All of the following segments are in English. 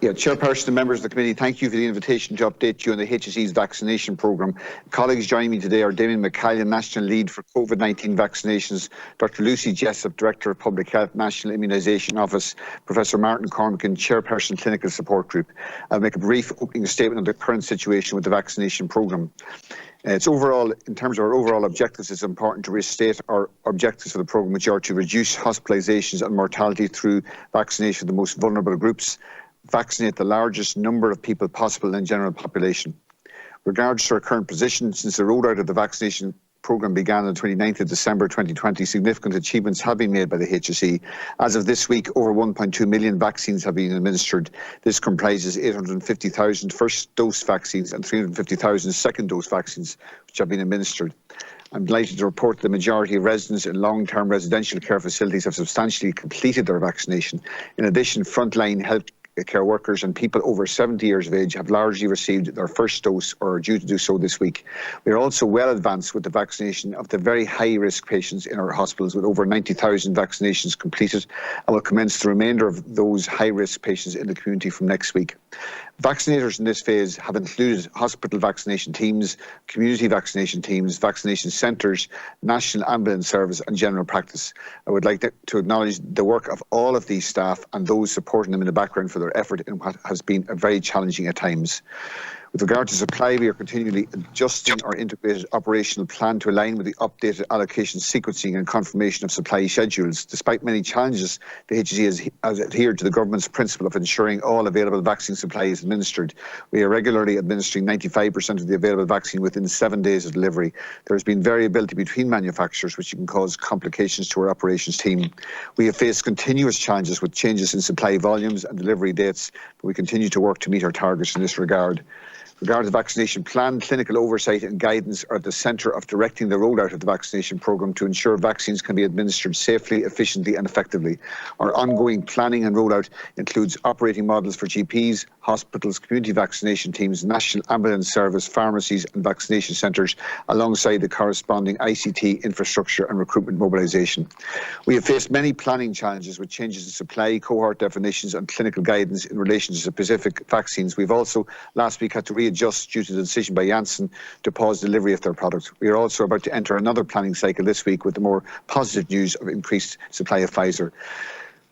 Yeah, Chairperson and members of the committee, thank you for the invitation to update you on the HSE's vaccination programme. Colleagues joining me today are Damien McCallion, National Lead for COVID-19 Vaccinations, Dr Lucy Jessup, Director of Public Health, National Immunisation Office, Professor Martin Cormican, Chairperson, Clinical Support Group. I'll make a brief opening statement on the current situation with the vaccination programme. It's overall, in terms of our overall objectives, it's important to restate our objectives for the programme, which are to reduce hospitalisations and mortality through vaccination of the most vulnerable groups, vaccinate the largest number of people possible in the general population. Regards to our current position, since the rollout of the vaccination programme began on the 29th of December 2020, significant achievements have been made by the HSE. As of this week, over 1.2 million vaccines have been administered. This comprises 850,000 first dose vaccines and 350,000 second dose vaccines which have been administered. I'm delighted to report the majority of residents in long-term residential care facilities have substantially completed their vaccination. In addition, frontline health care workers and people over 70 years of age have largely received their first dose or are due to do so this week. We are also well advanced with the vaccination of the very high-risk patients in our hospitals, with over 90,000 vaccinations completed, and will commence the remainder of those high-risk patients in the community from next week. Vaccinators in this phase have included hospital vaccination teams, community vaccination teams, vaccination centres, National Ambulance Service and general practice. I would like to acknowledge the work of all of these staff and those supporting them in the background for their effort in what has been very challenging at times. With regard to supply, we are continually adjusting our integrated operational plan to align with the updated allocation sequencing and confirmation of supply schedules. Despite many challenges, the HSE has adhered to the government's principle of ensuring all available vaccine supply is administered. We are regularly administering 95% of the available vaccine within 7 days of delivery. There has been variability between manufacturers, which can cause complications to our operations team. We have faced continuous challenges with changes in supply volumes and delivery dates, but we continue to work to meet our targets in this regard. Regarding the vaccination plan, clinical oversight and guidance are at the centre of directing the rollout of the vaccination programme to ensure vaccines can be administered safely, efficiently and effectively. Our ongoing planning and rollout includes operating models for GPs, hospitals, community vaccination teams, National Ambulance Service, pharmacies and vaccination centres, alongside the corresponding ICT infrastructure and recruitment mobilisation. We have faced many planning challenges with changes in supply, cohort definitions and clinical guidance in relation to specific vaccines. We've also last week had to readjust due to the decision by Janssen to pause delivery of their product. We are also about to enter another planning cycle this week with the more positive news of increased supply of Pfizer.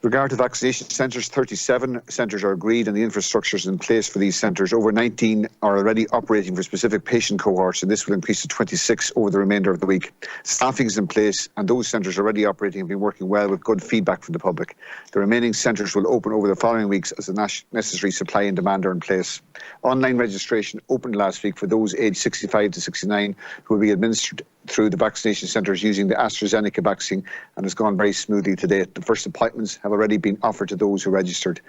With regard to vaccination centres, 37 centres are agreed and the infrastructure is in place for these centres. Over 19 are already operating for specific patient cohorts, and this will increase to 26 over the remainder of the week. Staffing is in place and those centres already operating have been working well with good feedback from the public. The remaining centres will open over the following weeks as the necessary supply and demand are in place. Online registration opened last week for those aged 65 to 69 who will be administered through the vaccination centres using the Astrazeneca vaccine, and has gone very smoothly to date. The first appointments have already been offered to those who registered.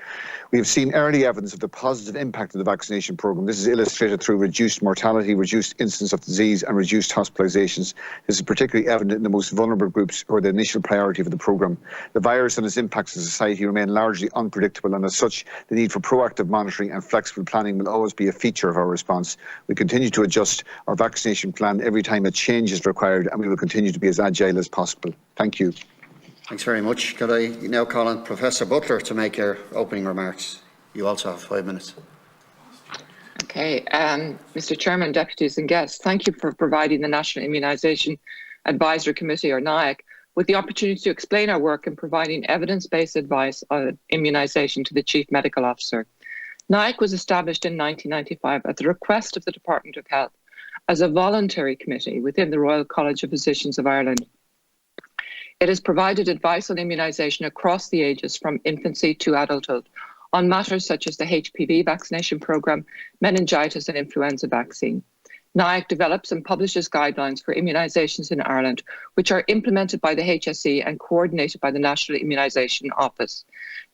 We have seen early evidence of the positive impact of the vaccination programme. This is illustrated through reduced mortality, reduced incidence of disease and reduced hospitalisations. This is particularly evident in the most vulnerable groups who are the initial priority for the programme. The virus and its impacts on society remain largely unpredictable, and as such, the need for proactive monitoring and flexible planning will always be a feature of our response. We continue to adjust our vaccination plan every time a change is required, and we will continue to be as agile as possible. Thank you. Thanks very much. Could I now call on Professor Butler to make your opening remarks? You also have 5 minutes. Okay, Mr. Chairman, deputies and guests, thank you for providing the National Immunisation Advisory Committee, or NIAC, with the opportunity to explain our work in providing evidence-based advice on immunisation to the Chief Medical Officer. NIAC was established in 1995 at the request of the Department of Health as a voluntary committee within the Royal College of Physicians of Ireland. It has provided advice on immunisation across the ages from infancy to adulthood on matters such as the Hpv vaccination programme, meningitis and influenza vaccine. NIAC develops and publishes guidelines for immunisations in Ireland, which are implemented by the HSE and coordinated by the National Immunisation Office.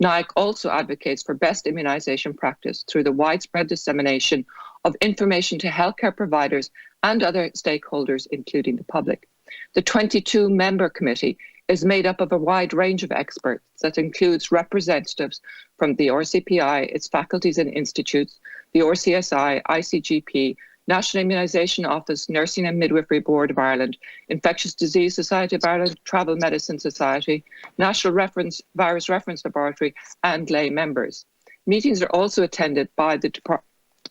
NIAC also advocates for best immunisation practice through the widespread dissemination of information to healthcare providers and other stakeholders, including the public. The 22-member committee is made up of a wide range of experts that includes representatives from the RCPI, its faculties and institutes, the RCSI, ICGP, National Immunisation Office, Nursing and Midwifery Board of Ireland, Infectious Disease Society of Ireland, Travel Medicine Society, National Virus Reference Laboratory and lay members. Meetings are also attended by the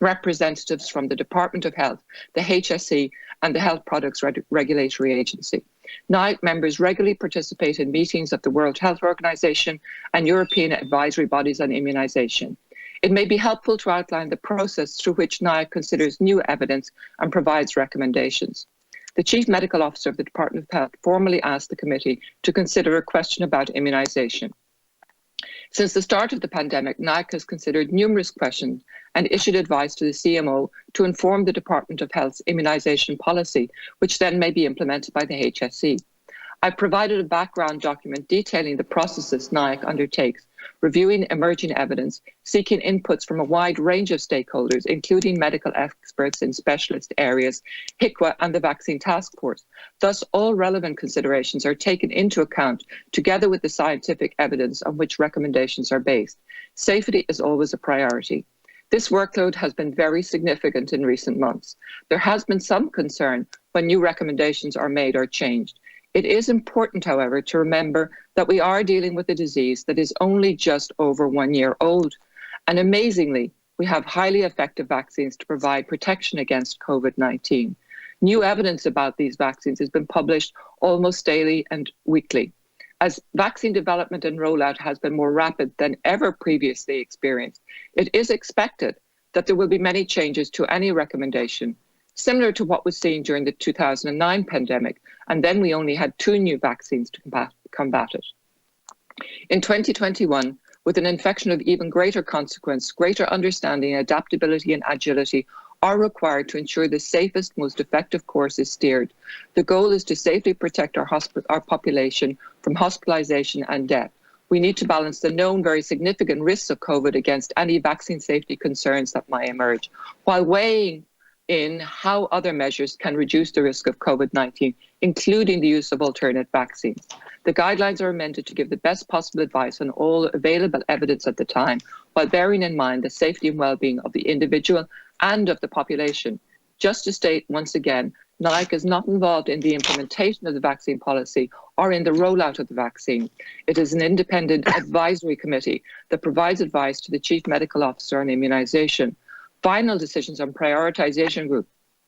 representatives from the Department of Health, the HSE and the Health Products Regulatory Agency. NIAC members regularly participate in meetings of the World Health Organization and European advisory bodies on immunization. It may be helpful to outline the process through which NIAC considers new evidence and provides recommendations. The Chief Medical Officer of the Department of Health formally asked the committee to consider a question about immunization. Since the start of the pandemic, NIAC has considered numerous questions and issued advice to the CMO to inform the Department of Health's immunization policy, which then may be implemented by the HSE. I've provided a background document detailing the processes NIAC undertakes, reviewing emerging evidence, seeking inputs from a wide range of stakeholders, including medical experts in specialist areas, HIQA and the Vaccine Task Force. Thus, all relevant considerations are taken into account together with the scientific evidence on which recommendations are based. Safety is always a priority. This workload has been very significant in recent months. There has been some concern when new recommendations are made or changed. It is important, however, to remember that we are dealing with a disease that is only just over 1 year old. And amazingly, we have highly effective vaccines to provide protection against COVID-19. New evidence about these vaccines has been published almost daily and weekly. As vaccine development and rollout has been more rapid than ever previously experienced, it is expected that there will be many changes to any recommendation, similar to what was seen during the 2009 pandemic, and then we only had 2 new vaccines to combat it. In 2021, with an infection of even greater consequence, greater understanding, adaptability and agility are required to ensure the safest, most effective course is steered. The goal is to safely protect our population from hospitalization and death. We need to balance the known very significant risks of COVID against any vaccine safety concerns that might emerge, while weighing in how other measures can reduce the risk of COVID-19, including the use of alternate vaccines. The guidelines are amended to give the best possible advice on all available evidence at the time, while bearing in mind the safety and well-being of the individual and of the population. Just to state once again, NIAC is not involved in the implementation of the vaccine policy or in the rollout of the vaccine. It is an independent advisory committee that provides advice to the Chief Medical Officer on immunization. Final decisions on prioritization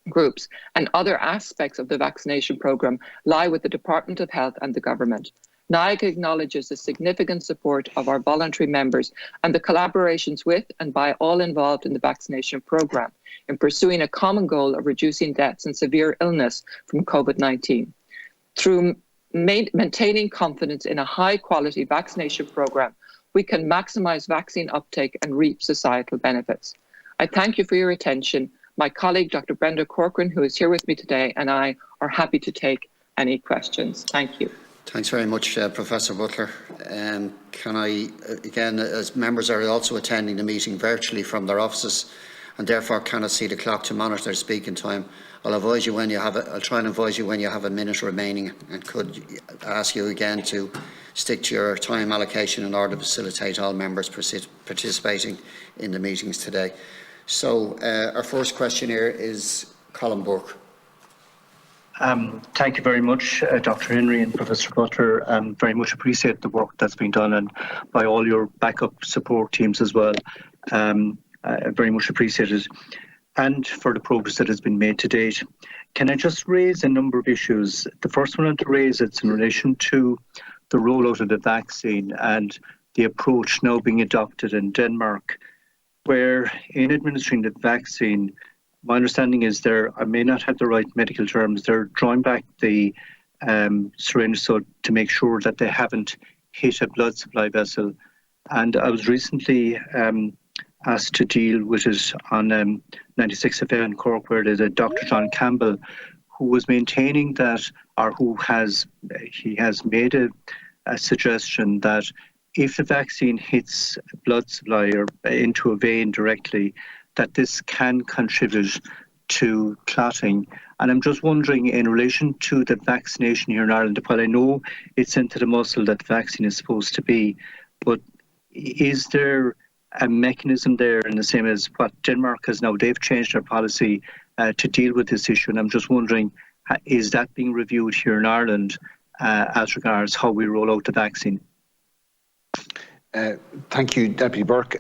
groups and other aspects of the vaccination programme lie with the Department of Health and the government. NIAC acknowledges the significant support of our voluntary members and the collaborations with and by all involved in the vaccination programme in pursuing a common goal of reducing deaths and severe illness from COVID-19. Through maintaining confidence in a high-quality vaccination programme, we can maximise vaccine uptake and reap societal benefits. I thank you for your attention. My colleague, Dr. Brenda Corcoran, who is here with me today, and I are happy to take any questions. Thank you. Thanks very much, Professor Butler. Can I, again, as members are also attending the meeting virtually from their offices and therefore cannot see the clock to monitor their speaking time, I'll advise you when you have I'll try and advise you when you have a minute remaining, and could ask you again to stick to your time allocation in order to facilitate all members participating in the meetings today. So our first question here is Colin Burke. Thank you very much, Dr. Henry and Professor Butler. Very much appreciate the work that's been done, and by all your backup support teams as well. Very much appreciated, and for the progress that has been made to date. Can I just raise a number of issues? The first one I want to raise, it's in relation to the rollout of the vaccine and the approach now being adopted in Denmark, where in administering the vaccine, my understanding is I may not have the right medical terms, they're drawing back the syringe so to make sure that they haven't hit a blood supply vessel. And I was recently asked to deal with it on 96 FM in Cork, where there's a Dr. John Campbell who was maintaining that, or he has made a suggestion that if the vaccine hits blood supply or into a vein directly, that this can contribute to clotting. And I'm just wondering, in relation to the vaccination here in Ireland, while I know it's into the muscle that the vaccine is supposed to be, but is there a mechanism there in the same as what Denmark has now? They've changed their policy to deal with this issue, and I'm just wondering, is that being reviewed here in Ireland as regards how we roll out the vaccine? Thank you, Deputy Burke.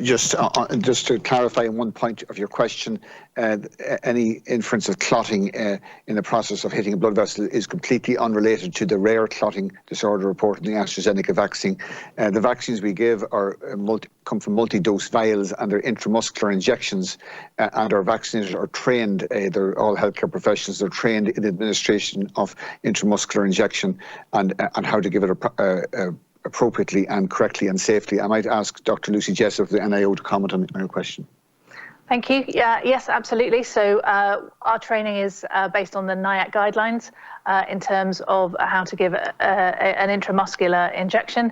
Just to clarify one point of your question, any inference of clotting in the process of hitting a blood vessel is completely unrelated to the rare clotting disorder reported in the Astrazeneca vaccine. The vaccines we give come from multi-dose vials and they're intramuscular injections, and our vaccinators are trained, they're all healthcare professionals, they're trained in the administration of intramuscular injection and how to give it appropriately and correctly and safely. I might ask Dr. Lucy Jessup of the NIO to comment on your question. Thank you. Yes, absolutely. So our training is based on the NIAC guidelines in terms of how to give an intramuscular injection.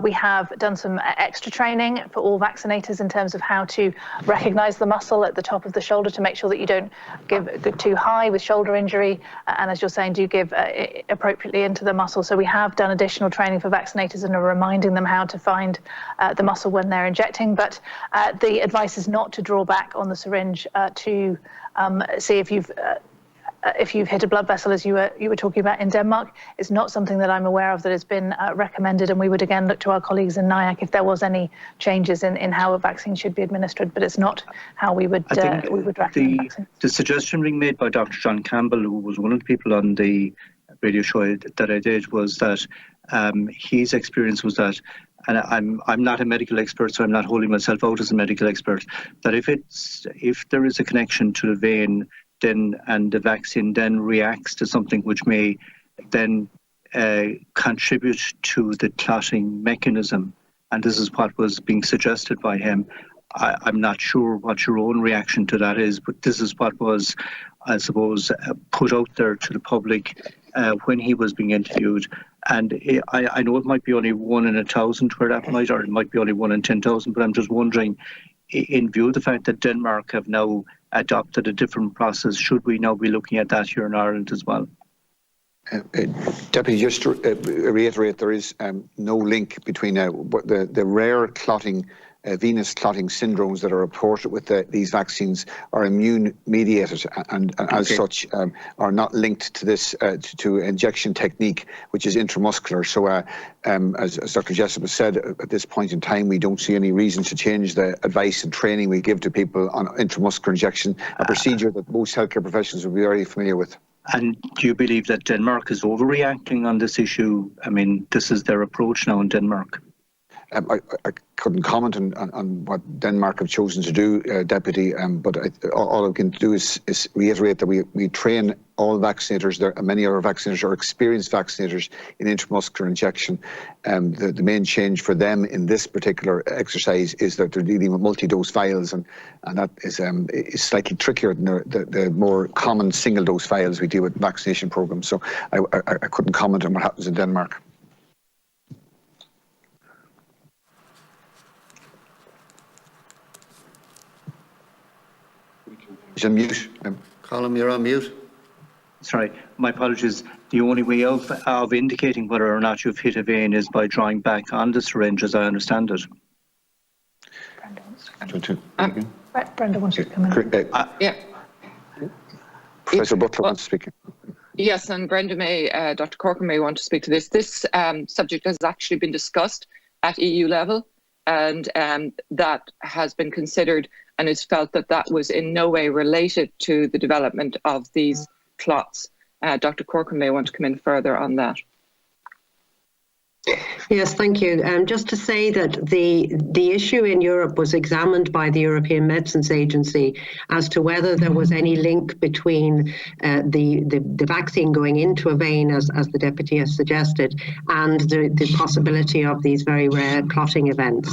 We have done some extra training for all vaccinators in terms of how to recognize the muscle at the top of the shoulder to make sure that you don't give too high with shoulder injury. And as you're saying, do give appropriately into the muscle. So we have done additional training for vaccinators and are reminding them how to find the muscle when they're injecting. But the advice is not to draw back on the syringe to see if you've hit a blood vessel, as you were talking about in Denmark. It's not something that I'm aware of that has been recommended, and we would again look to our colleagues in NIAC if there was any changes in how a vaccine should be administered, but it's not how we would recommend vaccines. The suggestion being made by Dr. John Campbell, who was one of the people on the radio show that I did, was that his experience was that, and I'm not a medical expert, so I'm not holding myself out as a medical expert, that if there is a connection to the vein, then and the vaccine then reacts to something which may then contribute to the clotting mechanism, and this is what was being suggested by him. I'm not sure what your own reaction to that is, but this is what was, I suppose, put out there to the public when he was being interviewed. And I know it might be only 1 in 1,000 where that might, or it might be only 1 in 10,000, but I'm just wondering, in view of the fact that Denmark have now adopted a different process, should we now be looking at that here in Ireland as well? Deputy, just to reiterate, there is no link between the rare clotting, venous clotting syndromes that are reported with these vaccines are immune mediated and as such are not linked to this to injection technique, which is intramuscular. So as Dr. Jessup has said, at this point in time we don't see any reason to change the advice and training we give to people on intramuscular injection, a procedure that most healthcare professionals will be very familiar with. And do you believe that Denmark is overreacting on this issue? I mean, this is their approach now in Denmark. I couldn't comment on what Denmark have chosen to do, Deputy, but all I can do is reiterate that we train all vaccinators. Many of our vaccinators are experienced vaccinators in intramuscular injection. The main change for them in this particular exercise is that they're dealing with multi-dose vials, and that is slightly trickier than the more common single-dose vials we deal with vaccination programs. So I couldn't comment on what happens in Denmark. He's on mute. Colm, you're on mute. Sorry, my apologies. The only way of indicating whether or not you've hit a vein is by drawing back on the syringe, as I understand it. Brenda wants to come in. Yeah. Professor Butler wants to speak. Yes, and Brenda may, Dr. Corcoran may want to speak to this. This subject has actually been discussed at EU level, and that has been considered, and it's felt that that was in no way related to the development of these clots. Dr. Corcoran may want to come in further on that. Yes, thank you. Just to say that the issue in Europe was examined by the European Medicines Agency as to whether there was any link between the vaccine going into a vein, as the Deputy has suggested, and the possibility of these very rare clotting events.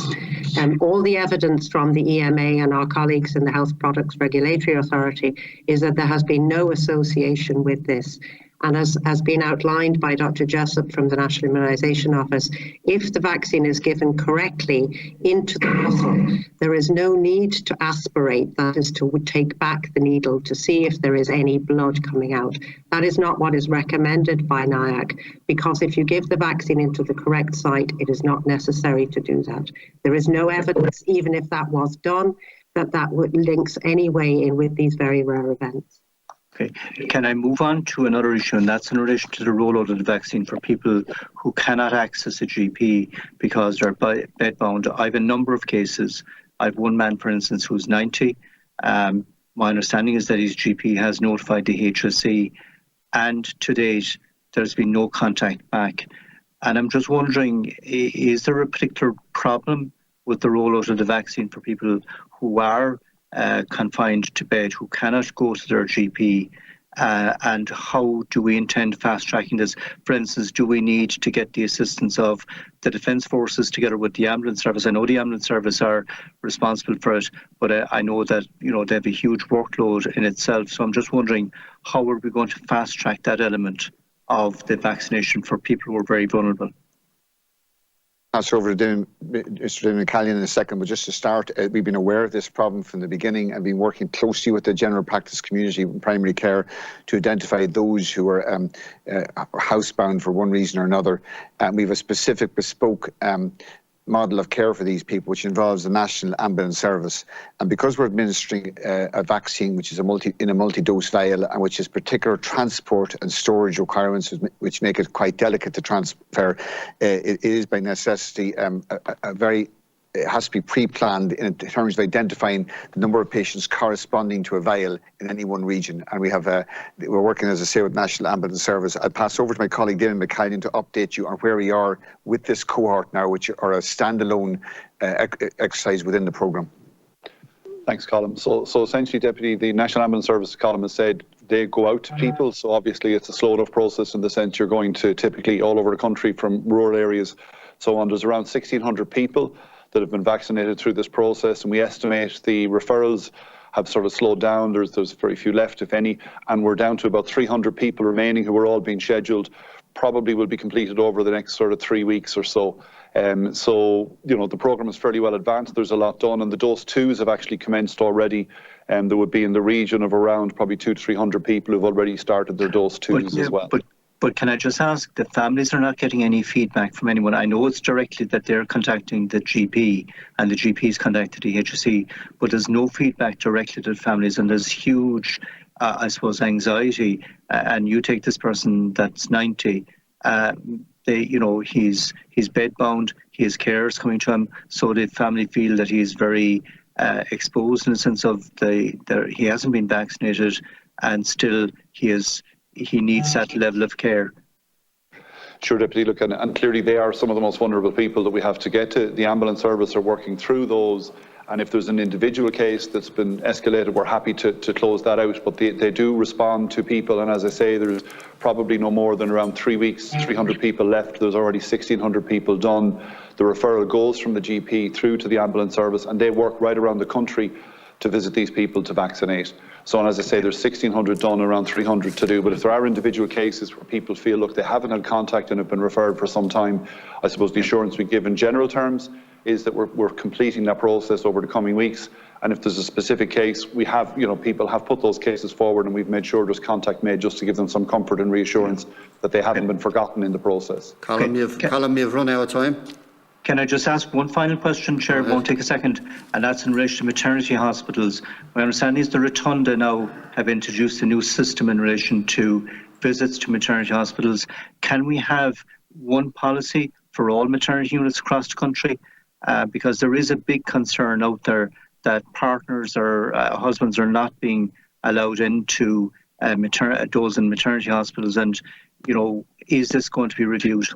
All the evidence from the EMA and our colleagues in the Health Products Regulatory Authority is that there has been no association with this. And as has been outlined by Dr. Jessup from the National Immunization Office, if the vaccine is given correctly into the muscle, there is no need to aspirate, that is to take back the needle to see if there is any blood coming out. That is not what is recommended by NIAC, because if you give the vaccine into the correct site, it is not necessary to do that. There is no evidence, even if that was done, that links any way in with these very rare events. Okay. Can I move on to another issue, and that's in relation to the rollout of the vaccine for people who cannot access a GP because they're bedbound. I have a number of cases. I have one man, for instance, who's 90. My understanding is that his GP has notified the HSE, and to date, there's been no contact back. And I'm just wondering, is there a particular problem with the rollout of the vaccine for people who are confined to bed, who cannot go to their GP, and how do we intend fast-tracking this? For instance, do we need to get the assistance of the Defence Forces together with the ambulance service? I know the ambulance service are responsible for it, but I know that they have a huge workload in itself. So I'm just wondering, how are we going to fast-track that element of the vaccination for people who are very vulnerable? Pass over to Mr. Damien McCallion in a second, but just to start, we've been aware of this problem from the beginning and been working closely with the general practice community in primary care to identify those who are housebound for one reason or another. We have a specific bespoke model of care for these people, which involves the National Ambulance Service. And because we're administering a vaccine which is in a multi-dose vial and which has particular transport and storage requirements which make it quite delicate to transfer, it is by necessity it has to be pre-planned in terms of identifying the number of patients corresponding to a vial in any one region. And we're working, as I say, with National Ambulance Service. I'll pass over to my colleague Damien McCallion to update you on where we are with this cohort now, which are a standalone exercise within the programme. Thanks, Colin. So essentially, Deputy, the National Ambulance Service, Colin has said, they go out to people. So obviously it's a slow enough process in the sense you're going to typically all over the country from rural areas. So on, there's around 1,600 people that have been vaccinated through this process, and we estimate the referrals have sort of slowed down. There's very few left, if any, and we're down to about 300 people remaining who are all being scheduled. Probably will be completed over the next sort of 3 weeks or so. So the programme is fairly well advanced. There's a lot done, and the dose 2s have actually commenced already. There would be in the region of around probably 200 to 300 people who've already started their dose 2s as well. But can I just ask, the families are not getting any feedback from anyone? I know it's directly that they're contacting the GP and the GP's contacted the HSE, but there's no feedback directly to the families, and there's huge, I suppose, anxiety. And you take this person that's 90, he's bedbound, he has carers coming to him, so the family feel that he's very exposed in the sense of he hasn't been vaccinated, and still he needs that level of care. Sure, Deputy. Look, and clearly they are some of the most vulnerable people that we have to get to. The ambulance service are working through those, and if there's an individual case that's been escalated, we're happy to close that out. But they do respond to people, and as I say, there's probably no more than around 3 weeks, 300 people left. There's already 1,600 people done. The referral goes from the GP through to the ambulance service, and they work right around the country to visit these people to vaccinate. So, and as I say, there's 1,600 done, around 300 to do. But if there are individual cases where people feel, look, they haven't had contact and have been referred for some time, I suppose the assurance we give in general terms is that we're completing that process over the coming weeks. And if there's a specific case, we have, people have put those cases forward, and we've made sure there's contact made just to give them some comfort and reassurance that they haven't been forgotten in the process. Colin, you've run out of time. Can I just ask one final question, Chair? It won't take a second, and that's in relation to maternity hospitals. My understanding is the Rotunda now have introduced a new system in relation to visits to maternity hospitals. Can we have one policy for all maternity units across the country? Because there is a big concern out there that partners or husbands are not being allowed into those in maternity hospitals, and is this going to be reviewed?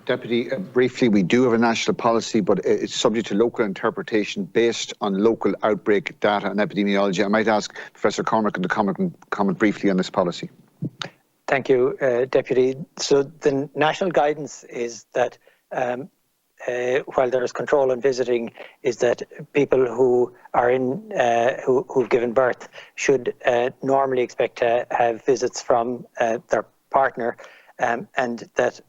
Deputy, briefly, we do have a national policy, but it's subject to local interpretation based on local outbreak data and epidemiology. I might ask Professor Cormack to comment briefly on this policy. Thank you, Deputy. So the national guidance is that while there is control on visiting, is that people who are who've given birth should normally expect to have visits from their partner, and that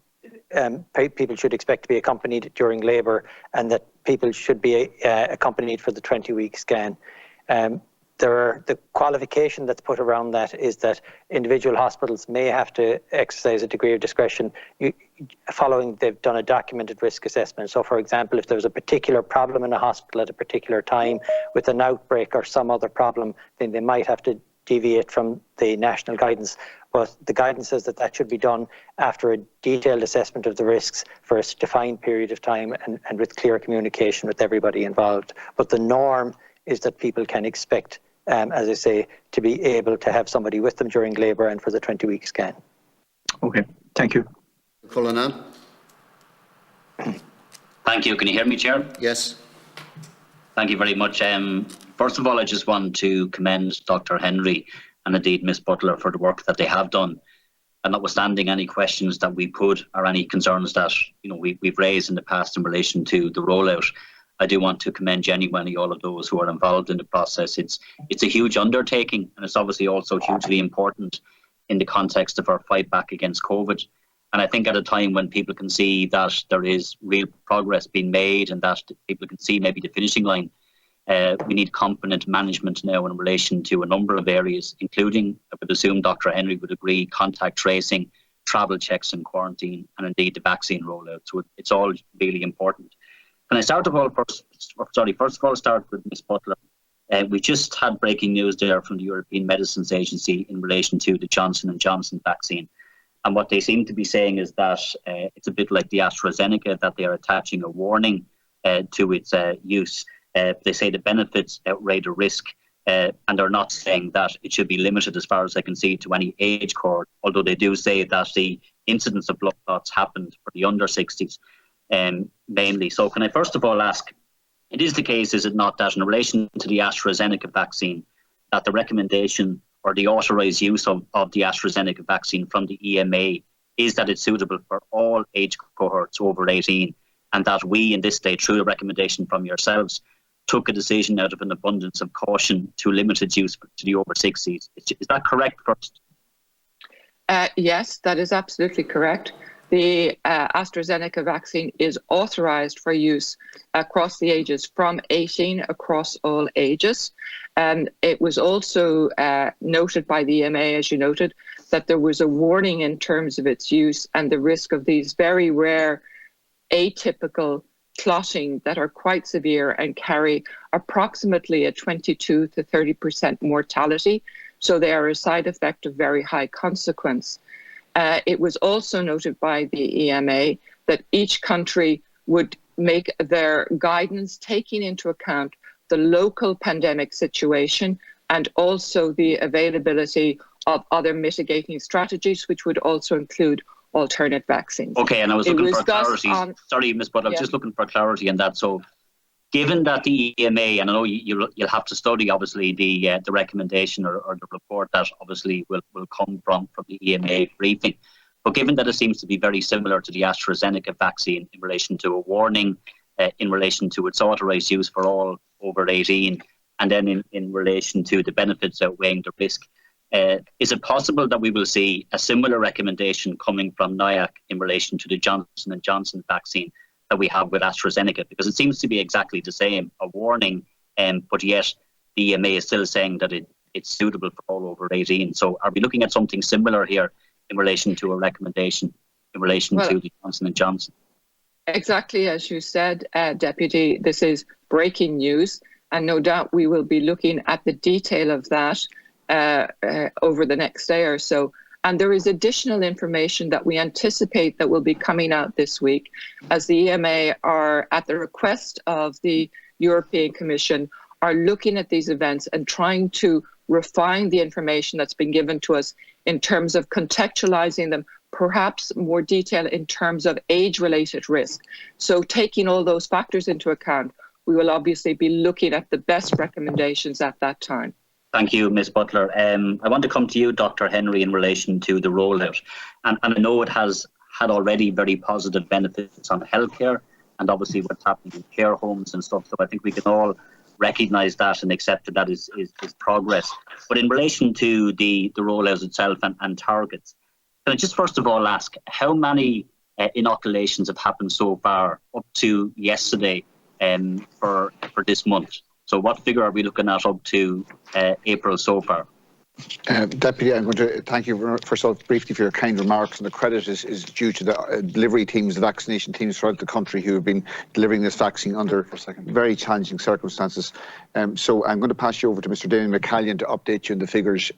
people should expect to be accompanied during labour, and that people should be accompanied for the 20-week scan. The qualification that's put around that is that individual hospitals may have to exercise a degree of discretion following they've done a documented risk assessment. So, for example, if there was a particular problem in a hospital at a particular time with an outbreak or some other problem, then they might have to deviate from the national guidance, but the guidance says that should be done after a detailed assessment of the risks for a defined period of time and with clear communication with everybody involved. But the norm is that people can expect, as I say, to be able to have somebody with them during labour and for the 20-week scan. Okay, thank you. Cullinan. Thank you. Can you hear me, Chair? Yes. Thank you very much. First of all, I just want to commend Dr. Henry and indeed Ms. Butler for the work that they have done. And notwithstanding any questions that we put or any concerns that we've raised in the past in relation to the rollout, I do want to commend genuinely all of those who are involved in the process. It's a huge undertaking, and it's obviously also hugely important in the context of our fight back against COVID. And I think at a time when people can see that there is real progress being made and that people can see maybe the finishing line, we need competent management now in relation to a number of areas, including, I would assume Dr. Henry would agree, contact tracing, travel checks and quarantine, and indeed the vaccine rollout. So it's all really important. Can I start first of all, start with Ms. Butler. We just had breaking news there from the European Medicines Agency in relation to the Johnson & Johnson vaccine. And what they seem to be saying is that it's a bit like the Astrazeneca, that they are attaching a warning to its use. They say the benefits outweigh the risk, and they're not saying that it should be limited, as far as I can see, to any age cohort, although they do say that the incidence of blood clots happened for the under 60s mainly. So can I first of all ask, it is the case, is it not, that in relation to the Astrazeneca vaccine, that the recommendation or the authorised use of the Astrazeneca vaccine from the EMA is that it's suitable for all age cohorts over 18, and that we in this state, through a recommendation from yourselves, took a decision out of an abundance of caution to limit its use to the over 60s. Is that correct first? Yes, that is absolutely correct. The AstraZeneca vaccine is authorised for use across the ages from 18 across all ages. And it was also noted by the EMA, as you noted, that there was a warning in terms of its use and the risk of these very rare atypical clotting that are quite severe and carry approximately a 22 to 30% mortality. So they are a side effect of very high consequence. It was also noted by the EMA that each country would make their guidance taking into account the local pandemic situation and also the availability of other mitigating strategies, which would also include alternate vaccines. Okay, and I was looking for clarity. Sorry, Ms. Butler, I was just looking for clarity on that. So given that the EMA, and I know you'll have to study obviously the recommendation or the report that obviously will come from the EMA briefing, but given that it seems to be very similar to the AstraZeneca vaccine in relation to a warning, in relation to its authorised use for all over 18, and then in relation to the benefits outweighing the risk, is it possible that we will see a similar recommendation coming from NIAC in relation to the Johnson & Johnson vaccine that we have with AstraZeneca? Because it seems to be exactly the same, a warning, but yet the EMA is still saying that it's suitable for all over 18. So are we looking at something similar here in relation to a recommendation in relation to the Johnson & Johnson? Exactly as you said, Deputy, this is breaking news, and no doubt we will be looking at the detail of that over the next day or so. And there is additional information that we anticipate that will be coming out this week, as the EMA are, at the request of the European Commission, are looking at these events and trying to refine the information that's been given to us in terms of contextualizing them, perhaps more detail in terms of age-related risk. So taking all those factors into account, we will obviously be looking at the best recommendations at that time. Thank you, Ms. Butler. I want to come to you, Dr. Henry, in relation to the rollout. And I know it has had already very positive benefits on healthcare and obviously what's happening in care homes and stuff. So I think we can all recognise that and accept that is progress. But in relation to the rollout itself and targets, can I just first of all ask, how many inoculations have happened so far up to yesterday for this month? So what figure are we looking at up to April so far? Deputy, I'm going to thank you first of all briefly for your kind remarks, and the credit is due to the delivery teams, the vaccination teams throughout the country who have been delivering this vaccine under very challenging circumstances. So I'm going to pass you over to Mr. Damien McCallion to update you on the figures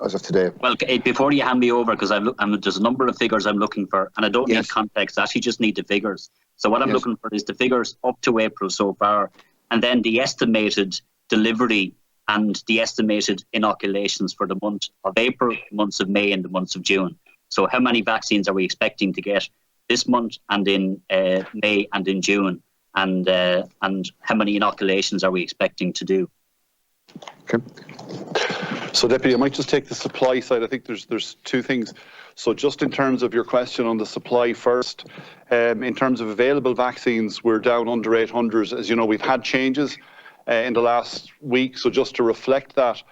as of today. Well, before you hand me over, because there's a number of figures I'm looking for, and I don't need context, I actually just need the figures. So what I'm looking for is the figures up to April so far, and then the estimated delivery and the estimated inoculations for the month of April, months of May and the months of June. So how many vaccines are we expecting to get this month and in May and in June? And how many inoculations are we expecting to do? Okay. So, Deputy, I might just take the supply side. I think there's two things. So just in terms of your question on the supply first, in terms of available vaccines, we're down under 800. As you know, we've had changes in the last week. So just to reflect that,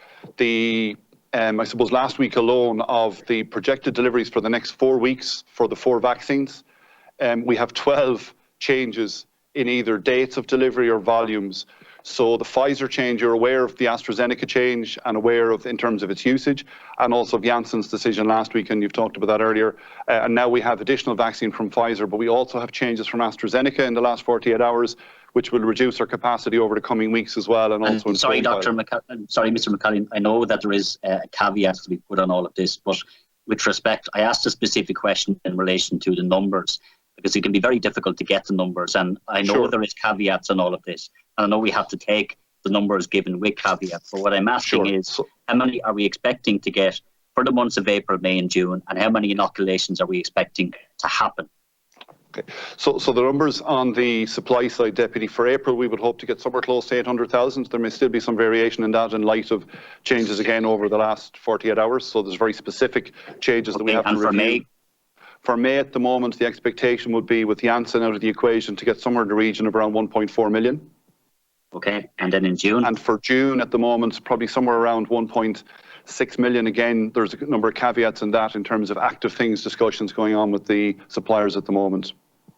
I suppose last week alone of the projected deliveries for the next 4 weeks for the 4 vaccines, we have 12 changes in either dates of delivery or volumes. So the Pfizer change, you're aware of the Astrazeneca change and aware of in terms of its usage, and also of Janssen's decision last week, and you've talked about that earlier. And now we have additional vaccine from Pfizer, but we also have changes from Astrazeneca in the last 48 hours, which will reduce our capacity over the coming weeks as well. And also, sorry, Mr. McCallion, I know that there is a caveat to be put on all of this, but with respect, I asked a specific question in relation to the numbers, because it can be very difficult to get the numbers, and I know there is caveats on all of this, and I know we have to take the numbers given with caveats, but what I'm asking is, how many are we expecting to get for the months of April, May and June, and how many inoculations are we expecting to happen? Okay, so the numbers on the supply side, Deputy, for April we would hope to get somewhere close to 800,000. There may still be some variation in that in light of changes again over the last 48 hours, so there's very specific changes that we have to review. And for May? For May at the moment, the expectation would be, with Janssen out of the equation, to get somewhere in the region of around 1.4 million. Okay, and then in June? And for June at the moment, probably somewhere around 1.6 million. Again, there's a number of caveats in that in terms of active discussions going on with the suppliers at the moment.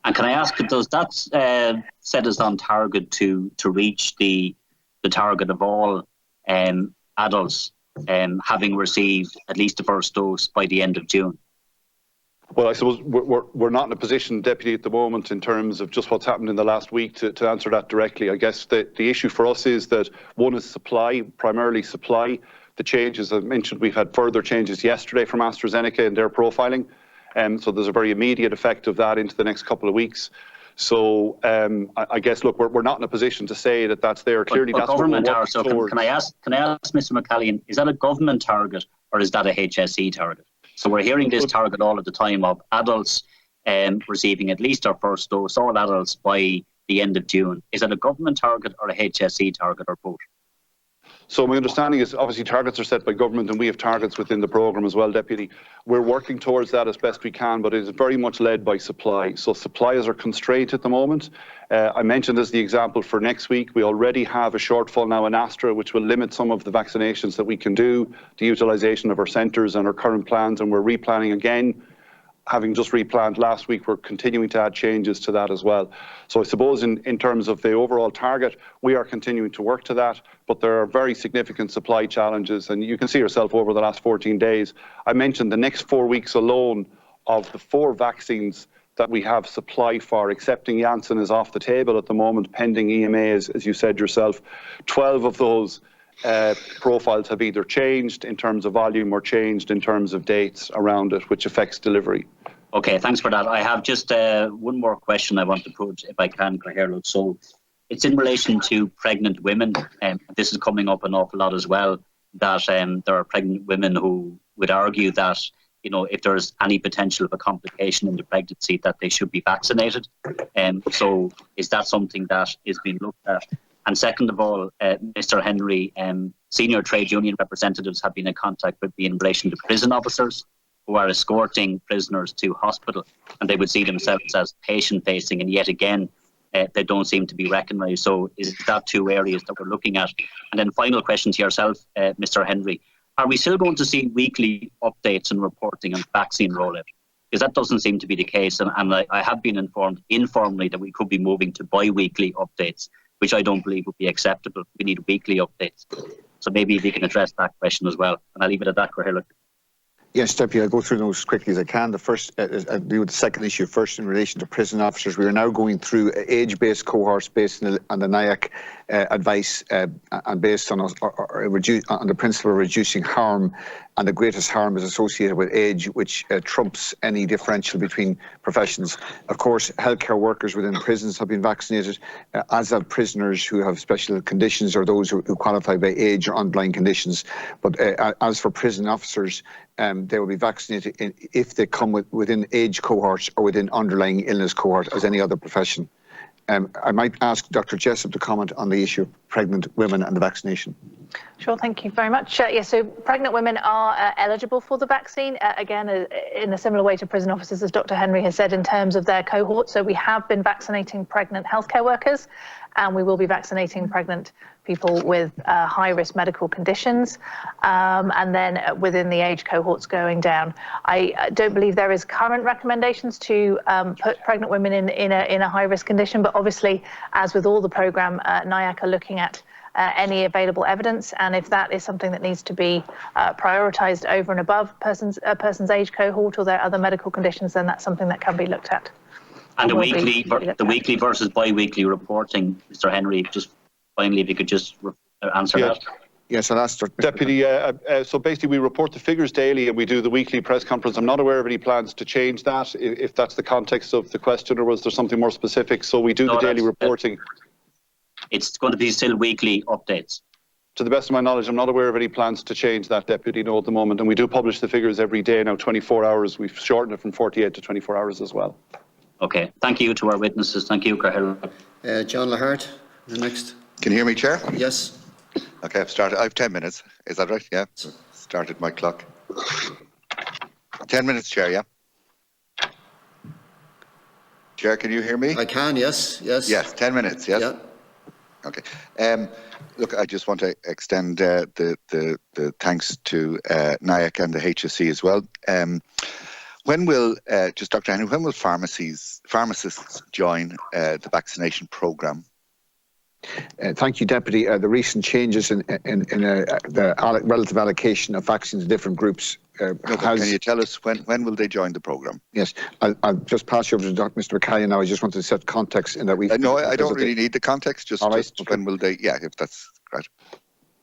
And can I ask, does that set us on target to reach the target of all adults having received at least the first dose by the end of June? Well, I suppose we're not in a position, Deputy, at the moment in terms of just what's happened in the last week to answer that directly. I guess the issue for us is that one is supply, primarily supply. The changes I mentioned, we've had further changes yesterday from AstraZeneca in their profiling. So there's a very immediate effect of that into the next couple of weeks. So I guess, look, we're not in a position to say that that's there. Clearly, that's government what we're working towards. Can I ask Mr. McCallion, is that a government target or is that a HSE target? So we're hearing this target all of the time of adults receiving at least our first dose, all adults by the end of June. Is it a government target or a HSE target or both? So my understanding is obviously targets are set by government and we have targets within the programme as well, Deputy. We're working towards that as best we can, but it is very much led by supply. So supplies are constrained at the moment. I mentioned as the example for next week, we already have a shortfall now in Astra, which will limit some of the vaccinations that we can do, the utilisation of our centres and our current plans, and we're replanning again. Having just replanned last week, we're continuing to add changes to that as well. So I suppose in terms of the overall target, we are continuing to work to that, but there are very significant supply challenges, and you can see yourself over the last 14 days. I mentioned the next 4 weeks alone of the 4 vaccines that we have supply for, excepting Janssen is off the table at the moment, pending EMA, as you said yourself. 12 of those profiles have either changed in terms of volume or changed in terms of dates around it, which affects delivery. Okay, thanks for that. I have just one more question I want to put, if I can, Caherlo. So it's in relation to pregnant women. This is coming up an awful lot as well, that there are pregnant women who would argue that, you know, if there's any potential of a complication in the pregnancy, that they should be vaccinated. So is that something that is being looked at? And second of all, Mr. Henry, senior trade union representatives have been in contact with me in relation to prison officers who are escorting prisoners to hospital, and they would see themselves as patient-facing, and yet again, they don't seem to be recognised. So is that 2 areas that we're looking at? And then final question to yourself, Mr. Henry, are we still going to see weekly updates and reporting on vaccine rollout? Because that doesn't seem to be the case, and I have been informed informally that we could be moving to bi-weekly updates, which I don't believe would be acceptable. We need weekly updates. So maybe if you can address that question as well. And I'll leave it at that, Cahill. Yes, Deputy, I'll go through those as quickly as I can. The first, I'll deal with the second issue first in relation to prison officers. We are now going through age-based cohorts based on the NIAC advice and based on the principle of reducing harm, and the greatest harm is associated with age, which trumps any differential between professions. Of course, healthcare workers within prisons have been vaccinated, as have prisoners who have special conditions or those who qualify by age or underlying conditions. But as for prison officers, they will be vaccinated if they come within age cohorts or within underlying illness cohort as any other profession. I might ask Dr. Jessup to comment on the issue of pregnant women and the vaccination. Sure, thank you very much. Yes, so pregnant women are eligible for the vaccine, again, in a similar way to prison officers, as Dr. Henry has said, in terms of their cohort. So we have been vaccinating pregnant healthcare workers, and we will be vaccinating pregnant people with high-risk medical conditions, and then within the age cohorts going down. I don't believe there is current recommendations to put pregnant women in a high-risk condition, but obviously, as with all the programme, NIAC are looking at any available evidence, and if that is something that needs to be prioritised over and above a person's age cohort or their other medical conditions, then that's something that can be looked at. And the weekly versus bi-weekly reporting, Mr. Henry, just finally, if you could just answer that. Yes, I'll ask Dr. Deputy, so basically we report the figures daily and we do the weekly press conference. I'm not aware of any plans to change that, if that's the context of the question, or was there something more specific? So we do the daily reporting. It's going to be still weekly updates. To the best of my knowledge, I'm not aware of any plans to change that, Deputy, no, at the moment. And we do publish the figures every day now, 24 hours. We've shortened it from 48 to 24 hours as well. Okay. Thank you to our witnesses. Thank you, Cahill. John Lahart, the next. Can you hear me, Chair? Yes. Okay, I've started. I have 10 minutes. Is that right? Yeah. Started my clock. 10 minutes, Chair, yeah? Chair, can you hear me? I can, yes. Yes, 10 minutes, yes? Yeah. Okay. Look, I just want to extend the thanks to NIAC and the HSE as well. When will, just Dr. Henry, when will pharmacists join the vaccination programme? Thank you, Deputy. The recent changes in the relative allocation of vaccines to different groups. Can you tell us when will they join the programme? Yes, I'll just pass you over to Mr. McCallion now. I just want to set context in that we. No, I don't really need the context. Just when will they? Yeah, if that's great.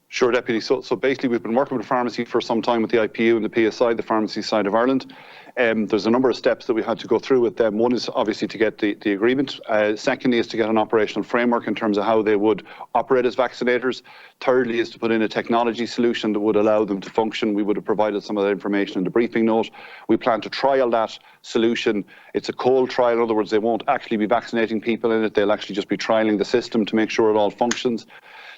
Sure, Deputy. So basically, we've been working with pharmacy for some time with the IPU and the PSI, the pharmacy side of Ireland. There's a number of steps that we had to go through with them. One is obviously to get the agreement. Secondly is to get an operational framework in terms of how they would operate as vaccinators. Thirdly is to put in a technology solution that would allow them to function. We would have provided some of that information in the briefing note. We plan to trial that solution. It's a cold trial. In other words, they won't actually be vaccinating people in it. They'll actually just be trialling the system to make sure it all functions.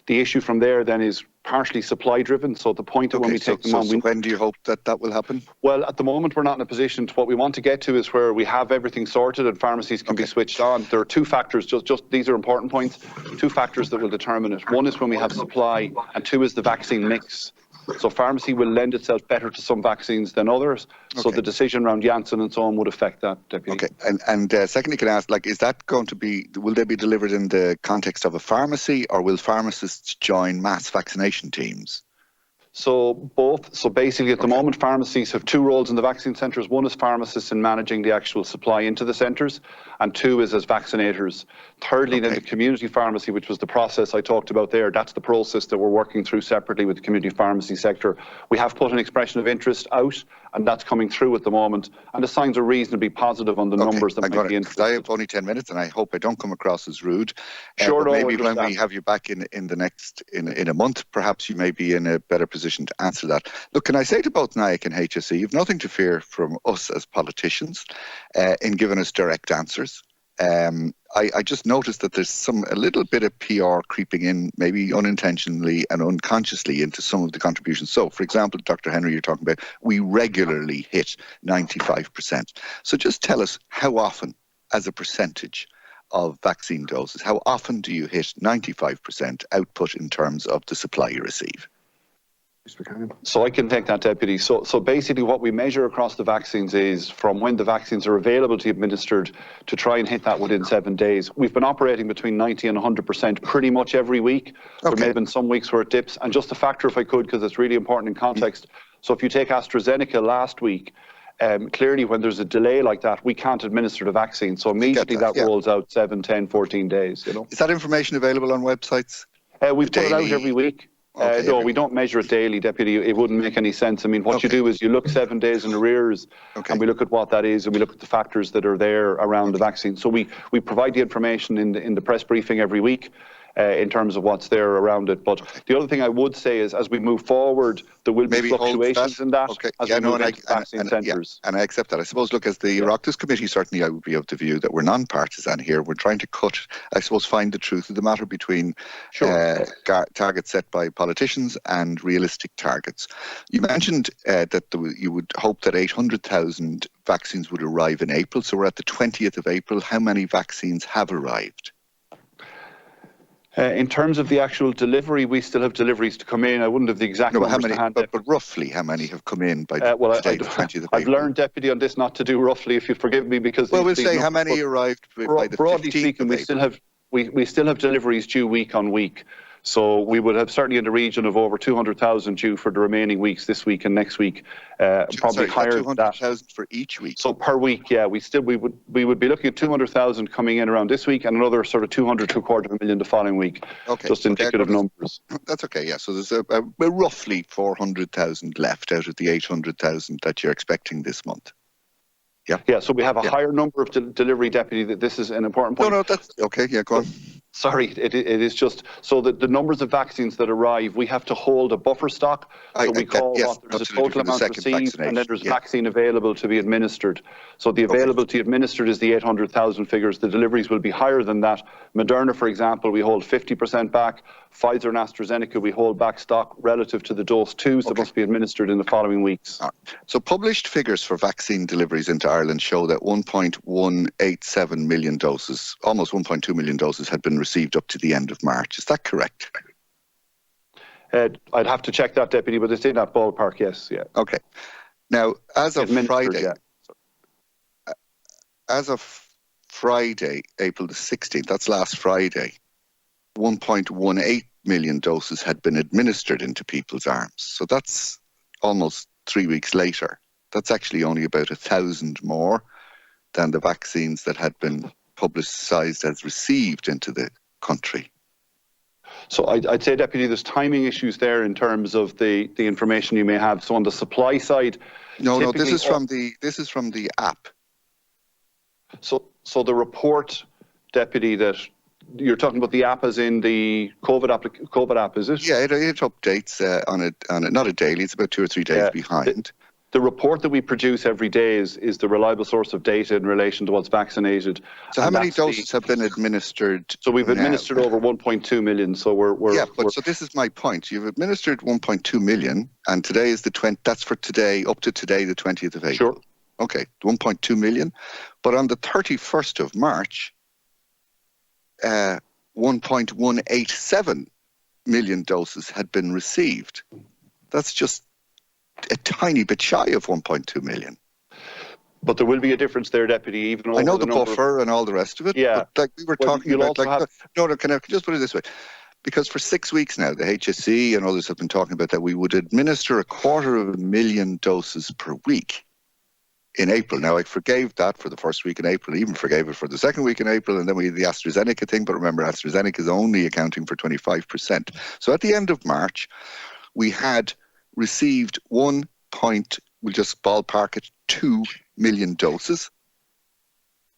The issue from there then is partially supply driven. So at the point of when we take them on. So when do you hope that will happen? Well, at the moment, we're not in a position to. What we want to get to is where we have everything sorted and pharmacies can be switched on. There are two factors, just these are important points, two factors that will determine it. One is when we have supply, and two is the vaccine mix. So pharmacy will lend itself better to some vaccines than others. So the decision around Janssen and so on would affect that, Deputy. Okay, and secondly, can I ask, is that going to be, will they be delivered in the context of a pharmacy, or will pharmacists join mass vaccination teams? So both. So basically at the moment, pharmacies have two roles in the vaccine centres. One is pharmacists in managing the actual supply into the centres, and two is as vaccinators. Thirdly, then the community pharmacy, which was the process I talked about there, that's the process that we're working through separately with the community pharmacy sector. We have put an expression of interest out, and that's coming through at the moment. And the signs are reasonably positive on the numbers that might be interested. I have only 10 minutes, and I hope I don't come across as rude. Sure, but maybe when we have you back in a month, perhaps you may be in a better position to answer that. Look, can I say to both NIAC and HSE, you've nothing to fear from us as politicians in giving us direct answers. I just noticed that there's a little bit of PR creeping in, maybe unintentionally and unconsciously, into some of the contributions. So, for example, Dr. Henry, you're talking about, we regularly hit 95%. So just tell us how often, as a percentage of vaccine doses, how often do you hit 95% output in terms of the supply you receive? So I can take that, Deputy. So basically what we measure across the vaccines is from when the vaccines are available to be administered to try and hit that within 7 days. We've been operating between 90 and 100% pretty much every week. There may have been some weeks where it dips. And just a factor, if I could, because it's really important in context. So if you take Astrazeneca last week, clearly when there's a delay like that, we can't administer the vaccine. So immediately that rolls out 7, 10, 14 days. You know. Is that information available on websites? We've put it out every week. No, we don't measure it daily, Deputy. It wouldn't make any sense. I mean, what you do is you look 7 days in arrears, and we look at what that is, and we look at the factors that are there around the vaccine. So we provide the information in the press briefing every week in terms of what's there around it. But the other thing I would say is, as we move forward, there will be fluctuations in that as we move into vaccine centres. And I accept that. I suppose, look, as the Oireachtas committee, certainly I would be of the view that we're non-partisan here. We're trying to cut, I suppose, find the truth of the matter between targets set by politicians and realistic targets. You mentioned that you would hope that 800,000 vaccines would arrive in April. So we're at the 20th of April. How many vaccines have arrived? In terms of the actual delivery, we still have deliveries to come in. I wouldn't have the exact numbers to hand. But roughly, how many have come in by today, the 20th of April? I've learned, Deputy, on this not to do roughly, if you forgive me, because... Well, we'll say how many arrived by the 15th broadly speaking, we still have deliveries due week on week. So we would have certainly in the region of over 200,000 due for the remaining weeks, this week and next week. Probably higher than that. 200,000 for each week. So per week, yeah, we would be looking at 200,000 coming in around this week, and another sort of 200 to 250,000 the following week. Just indicative numbers. That's okay. Yeah. So there's roughly 400,000 left out of the 800,000 that you're expecting this month. Yeah. So we have a higher number of delivery, Deputy. That this is an important point. No, that's okay. Yeah, go on. Sorry, it is just so that the numbers of vaccines that arrive, we have to hold a buffer stock. So we call there's a total amount received, and then there's vaccine available to be administered. So the availability administered is the 800,000 figures. The deliveries will be higher than that. Moderna, for example, we hold 50% back. Pfizer and AstraZeneca, we hold back stock relative to the dose 2s that must be administered in the following weeks. So published figures for vaccine deliveries into Ireland show that 1.187 million doses, almost 1.2 million doses, had been received up to the end of March. Is that correct? I'd have to check that, Deputy, but it's in that ballpark, yes. Yeah. Okay. Now, as of Friday, April the 16th, that's last Friday, 1.18 million doses had been administered into people's arms. So that's almost 3 weeks later. That's actually only about 1,000 more than the vaccines that had been publicised as received into the country. So I'd say, Deputy, there's timing issues there in terms of the information you may have. So on the supply side, no, this is from the app. So the report, Deputy, that you're talking about, the app as in the COVID app, is it? Yeah, it updates on it, not a daily. It's about 2 or 3 days behind. The report that we produce every day is the reliable source of data in relation to what's vaccinated. So how many doses have been administered? So we've administered over 1.2 million. So so this is my point. You've administered 1.2 million, and today is the 20. That's for today, up to today, the 20th of April. Sure. Okay, 1.2 million. But on the 31st of March, 1.187 million doses had been received. That's just a tiny bit shy of 1.2 million. But there will be a difference there, Deputy, even over I know the buffer and all the rest of it. Yeah. But like we were talking about, can I just put it this way? Because for 6 weeks now, the HSE and others have been talking about that we would administer 250,000 doses per week in April. Now, I forgave that for the first week in April, even forgave it for the second week in April, and then we had the AstraZeneca thing. But remember, AstraZeneca is only accounting for 25%. So at the end of March, we had received we'll just ballpark it, 2 million doses.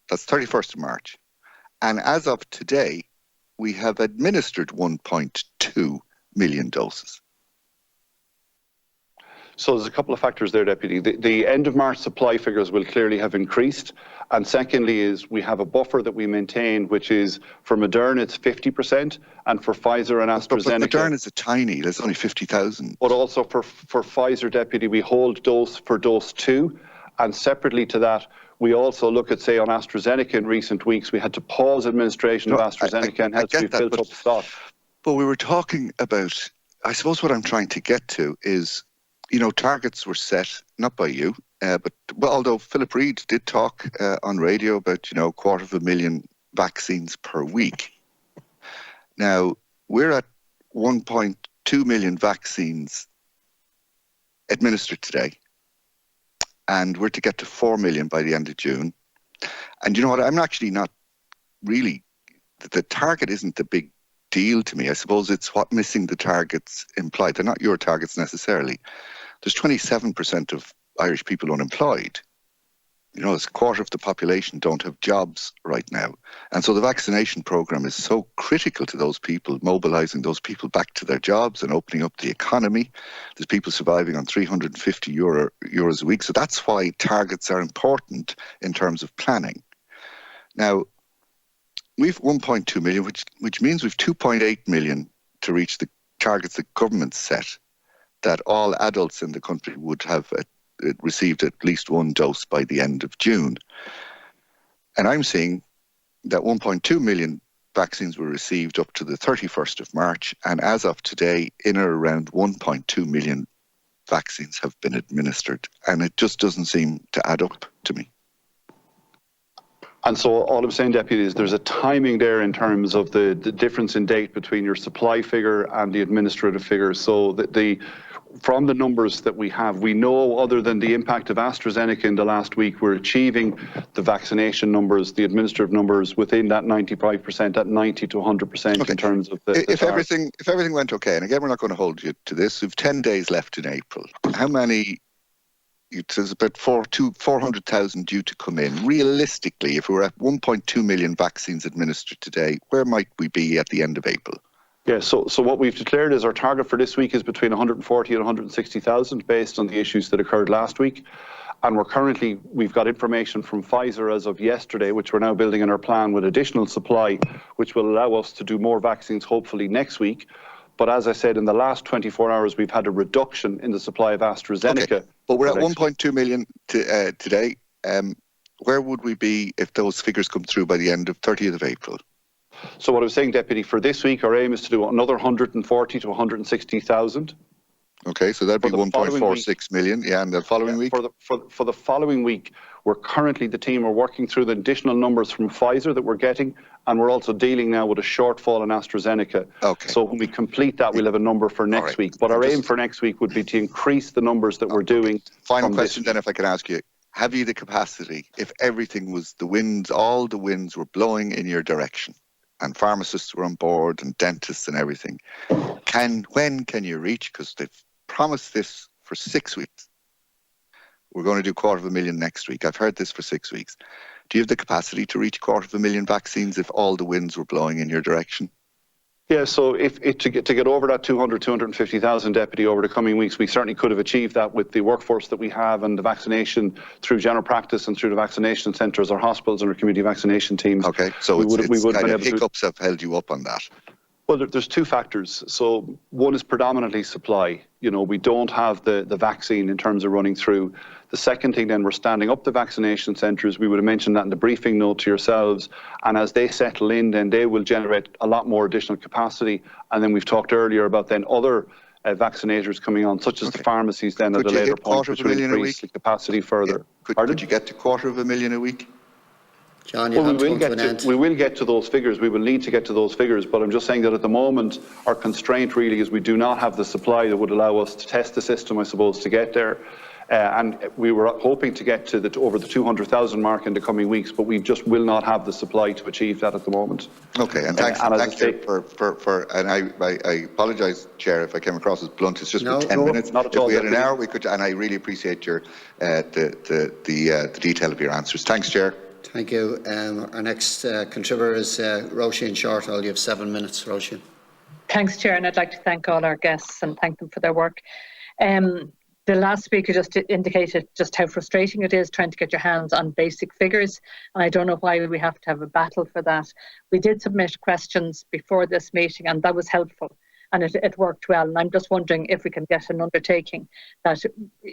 That's 31st of March. And as of today, we have administered 1.2 million doses. So there's a couple of factors there, Deputy. The end of March supply figures will clearly have increased. And secondly is we have a buffer that we maintain, which is for Moderna, it's 50%, and for Pfizer and AstraZeneca. But Moderna is tiny, there's only 50,000. But also for Pfizer, Deputy, we hold dose for dose 2. And separately to that, we also look at, say, on AstraZeneca in recent weeks, we had to pause administration of AstraZeneca and had to be filled up stock. But we were talking about I suppose what I'm trying to get to is, targets were set, not by you, but although Philip Reid did talk on radio about, 250,000 vaccines per week. Now, we're at 1.2 million vaccines administered today, and we're to get to 4 million by the end of June. And you know what, I'm actually not really, the target isn't the big deal to me. I suppose it's what missing the targets imply. They're not your targets necessarily. There's 27% of Irish people unemployed. It's a quarter of the population don't have jobs right now. And so the vaccination programme is so critical to those people, mobilising those people back to their jobs and opening up the economy. There's people surviving on €350 a week. So that's why targets are important in terms of planning. Now, we've 1.2 million, which means we've 2.8 million to reach the targets the government set, that all adults in the country would have received at least one dose by the end of June. And I'm seeing that 1.2 million vaccines were received up to the 31st of March. And as of today, in or around 1.2 million vaccines have been administered. And it just doesn't seem to add up to me. And so all I'm saying, Deputy, is there's a timing there in terms of the difference in date between your supply figure and the administrative figure. So from the numbers that we have, we know, other than the impact of Astrazeneca in the last week, we're achieving the vaccination numbers, the administrative numbers within that 95%, that 90 to 100% in terms of the if everything went okay, and again, we're not going to hold you to this, we've 10 days left in April. How many? There's about 400,000 due to come in. Realistically, if we were at 1.2 million vaccines administered today, where might we be at the end of April? Yeah, so what we've declared is our target for this week is between 140 and 160,000 based on the issues that occurred last week. And we've got information from Pfizer as of yesterday, which we're now building in our plan with additional supply, which will allow us to do more vaccines hopefully next week. But as I said, in the last 24 hours, we've had a reduction in the supply of AstraZeneca. Okay. But we're at 1.2 million today. Where would we be if those figures come through by the end of 30th of April? So what I was saying, Deputy, for this week, our aim is to do another 140 to 160,000. Okay, so that'd be 1.46 million. Yeah, and the following week? For the following week, the team are working through the additional numbers from Pfizer that we're getting, and we're also dealing now with a shortfall in AstraZeneca. Okay. So when we complete that, we'll have a number for next week. But our aim for next week would be to increase the numbers that we're doing. Final question then, if I can ask you. Have you the capacity, if everything was all the winds were blowing in your direction, and pharmacists were on board and dentists and everything, when can you reach, because they've promised this for 6 weeks. We're going to do 250,000 next week. I've heard this for 6 weeks. Do you have the capacity to reach 250,000 vaccines if all the winds were blowing in your direction? Yeah, so to get over that 250,000, Deputy, over the coming weeks, we certainly could have achieved that with the workforce that we have and the vaccination through general practice and through the vaccination centres, our hospitals and our community vaccination teams. Okay, so hiccups have held you up on that. Well, there's two factors. So one is predominantly supply. We don't have the vaccine in terms of running through. The second thing, then, we're standing up the vaccination centres. We would have mentioned that in the briefing note to yourselves. And as they settle in, then they will generate a lot more additional capacity. And then we've talked earlier about then other vaccinators coming on, such as the pharmacies then at a later point, which will increase the capacity further. Could you get to 250,000 a week? John, we will get to those figures. We will need to get to those figures, but I'm just saying that at the moment, our constraint really is we do not have the supply that would allow us to test the system, I suppose, to get there. And we were hoping to get to over the 200,000 mark in the coming weeks, but we just will not have the supply to achieve that at the moment. Okay, and thanks and I apologise, Chair, if I came across as blunt. It's just for 10 minutes. Not at all. If we had an hour, we could, and I really appreciate your the detail of your answers. Thanks, Chair. Thank you. Our next contributor is Roisin Shortall. You have 7 minutes, Roisin. Thanks, Chair, and I'd like to thank all our guests and thank them for their work. The last speaker just indicated just how frustrating it is trying to get your hands on basic figures, and I don't know why we have to have a battle for that. We did submit questions before this meeting, and that was helpful, and it worked well. And I'm just wondering if we can get an undertaking that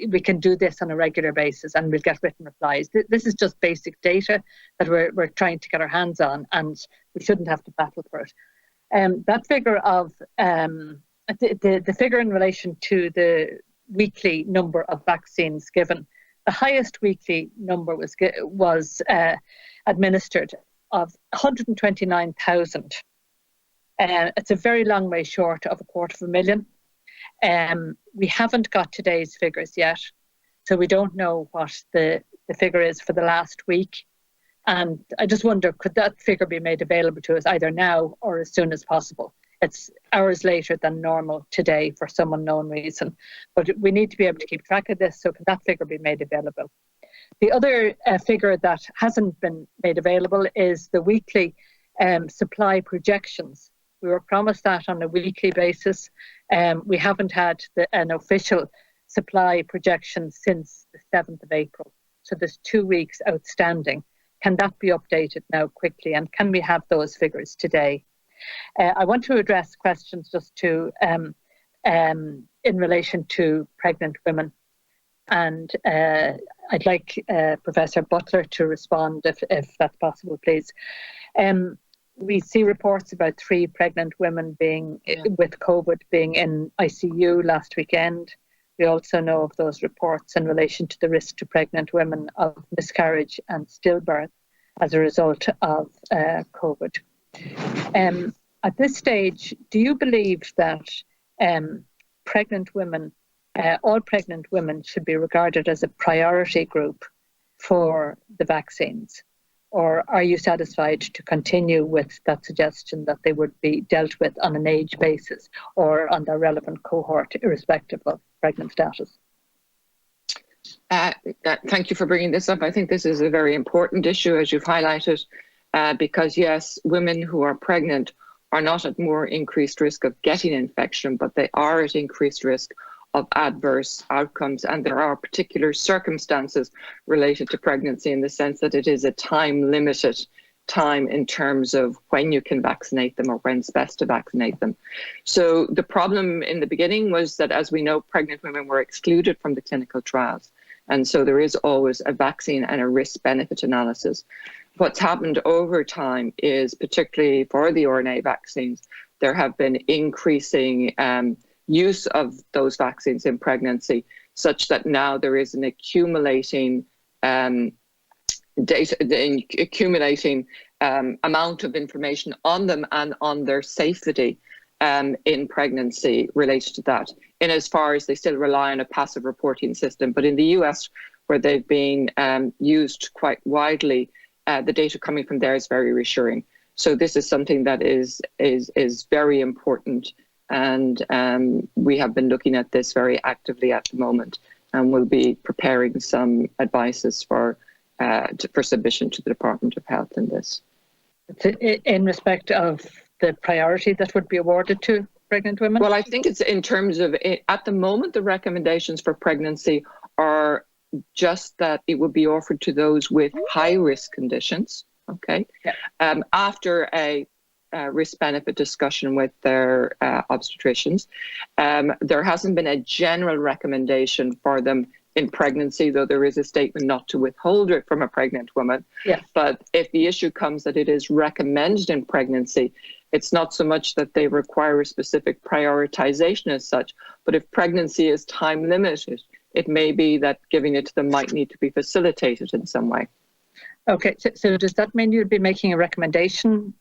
we can do this on a regular basis and we'll get written replies. This is just basic data that we're trying to get our hands on, and we shouldn't have to battle for it. That figure of the figure in relation to the weekly number of vaccines given, the highest weekly number was administered of 129,000. It's a very long way short of 250,000. We haven't got today's figures yet, so we don't know what the figure is for the last week. And I just wonder, could that figure be made available to us either now or as soon as possible? It's hours later than normal today for some unknown reason, but we need to be able to keep track of this, so can that figure be made available? The other figure that hasn't been made available is the weekly supply projections. We were promised that on a weekly basis. We haven't had an official supply projection since the 7th of April. So there's 2 weeks outstanding. Can that be updated now quickly? And can we have those figures today? I want to address questions just to in relation to pregnant women. And I'd like Professor Butler to respond if that's possible, please. We see reports about 3 pregnant women being with COVID being in ICU last weekend. We also know of those reports in relation to the risk to pregnant women of miscarriage and stillbirth as a result of COVID. At this stage, do you believe that pregnant women, all pregnant women should be regarded as a priority group for the vaccines? Or are you satisfied to continue with that suggestion that they would be dealt with on an age basis or on their relevant cohort, irrespective of pregnant status? Thank you for bringing this up. I think this is a very important issue, as you've highlighted, because yes, women who are pregnant are not at more increased risk of getting infection, but they are at increased risk of adverse outcomes. And there are particular circumstances related to pregnancy in the sense that it is a time-limited time in terms of when you can vaccinate them or when it's best to vaccinate them. So the problem in the beginning was that, as we know, pregnant women were excluded from the clinical trials. And so there is always a vaccine and a risk-benefit analysis. What's happened over time is, particularly for the RNA vaccines, there have been increasing use of those vaccines in pregnancy, such that now there is an accumulating amount of information on them and on their safety in pregnancy related to that, in as far as they still rely on a passive reporting system. But in the US, where they've been used quite widely, the data coming from there is very reassuring. So this is something that is very important. And we have been looking at this very actively at the moment, and we'll be preparing some advices for submission to the Department of Health in this. In respect of the priority that would be awarded to pregnant women? Well, I think it's in terms of, at the moment, the recommendations for pregnancy are just that it would be offered to those with high-risk conditions, okay? Yeah. After a risk-benefit discussion with their obstetricians. There hasn't been a general recommendation for them in pregnancy, though there is a statement not to withhold it from a pregnant woman. Yeah. But if the issue comes that it is recommended in pregnancy, it's not so much that they require a specific prioritization as such, but if pregnancy is time limited, it may be that giving it to them might need to be facilitated in some way. Okay, so does that mean you'd be making a recommendation?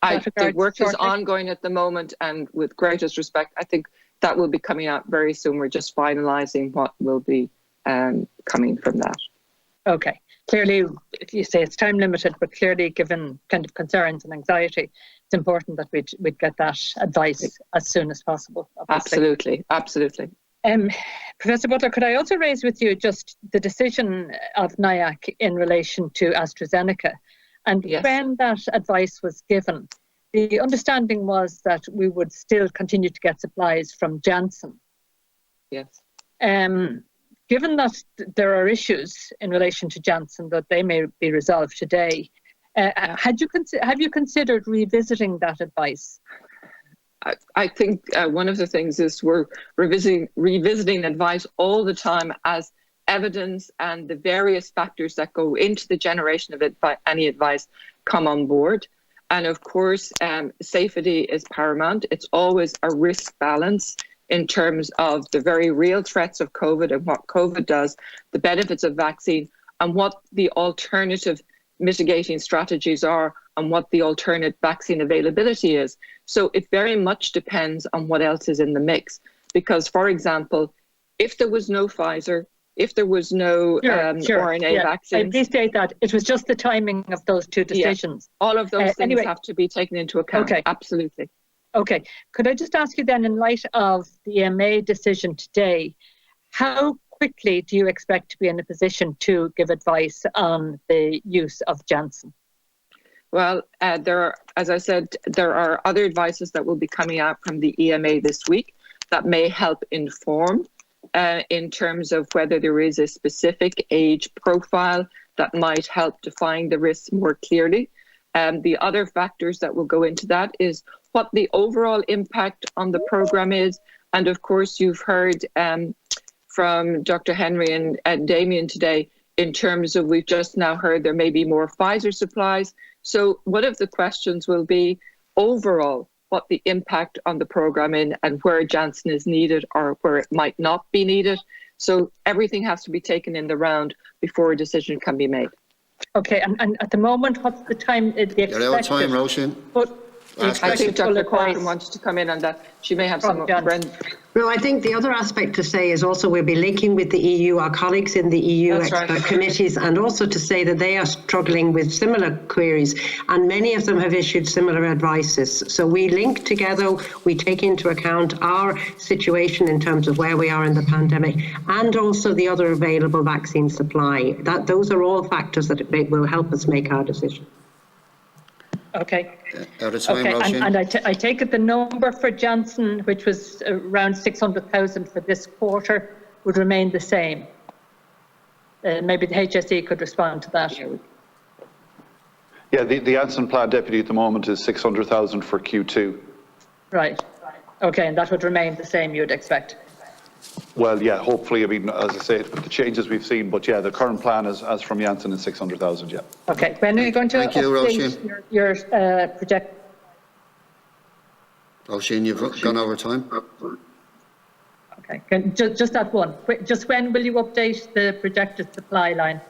The work is ongoing at the moment, and with greatest respect, I think that will be coming out very soon. We're just finalising what will be coming from that. Okay. Clearly, you say it's time limited, but clearly, given kind of concerns and anxiety, it's important that we'd get that advice as soon as possible. Obviously. Absolutely. Professor Butler, could I also raise with you just the decision of NIAC in relation to Astrazeneca? And yes, when that advice was given, the understanding was that we would still continue to get supplies from Janssen. Yes. Given that there are issues in relation to Janssen that they may be resolved today, have you considered revisiting that advice? I think one of the things is we're revisiting advice all the time as evidence and the various factors that go into the generation of any advice come on board. And of course, safety is paramount. It's always a risk balance in terms of the very real threats of COVID and what COVID does, the benefits of vaccine, and what the alternative mitigating strategies are, and what the alternate vaccine availability is. So it very much depends on what else is in the mix. Because, for example, if there was no Pfizer, if there was no RNA vaccine. I appreciate that. It was just the timing of those two decisions. Yeah, all of those things have to be taken into account. Okay. Absolutely. Okay. Could I just ask you then, in light of the EMA decision today, how quickly do you expect to be in a position to give advice on the use of Janssen? Well, as I said, there are other advices that will be coming out from the EMA this week that may help inform in terms of whether there is a specific age profile that might help define the risks more clearly. The other factors that will go into that is what the overall impact on the program is. And of course, you've heard from Dr. Henry and Damien today in terms of, we've just now heard there may be more Pfizer supplies. So one of the questions will be overall, what the impact on the program is and where Janssen is needed or where it might not be needed. So everything has to be taken in the round before a decision can be made. Okay, and at the moment, what's the time? You're out of time, Roisin. I think Dr. Corcoran wants to come in on that. She may have some friends. Well, I think the other aspect to say is also we'll be linking with the EU, our colleagues in the EU committees, and also to say that they are struggling with similar queries, and many of them have issued similar advices. So we link together, we take into account our situation in terms of where we are in the pandemic, and also the other available vaccine supply. Those are all factors that will help us make our decision. Okay. Out of time, okay. And I take it the number for Janssen, which was around 600,000 for this quarter, would remain the same. Maybe the HSE could respond to that. Yeah, the Janssen plan, Deputy, at the moment is 600,000 for Q2. Right. Okay, and that would remain the same, you'd expect? Well, yeah, hopefully. I mean, as I say, with the changes we've seen, but yeah, the current plan is, as from Janssen, is 600,000. Yeah. Okay. When are you going to update your project? Roisin, you've gone over time. Okay. Just that one. Just when will you update the projected supply line?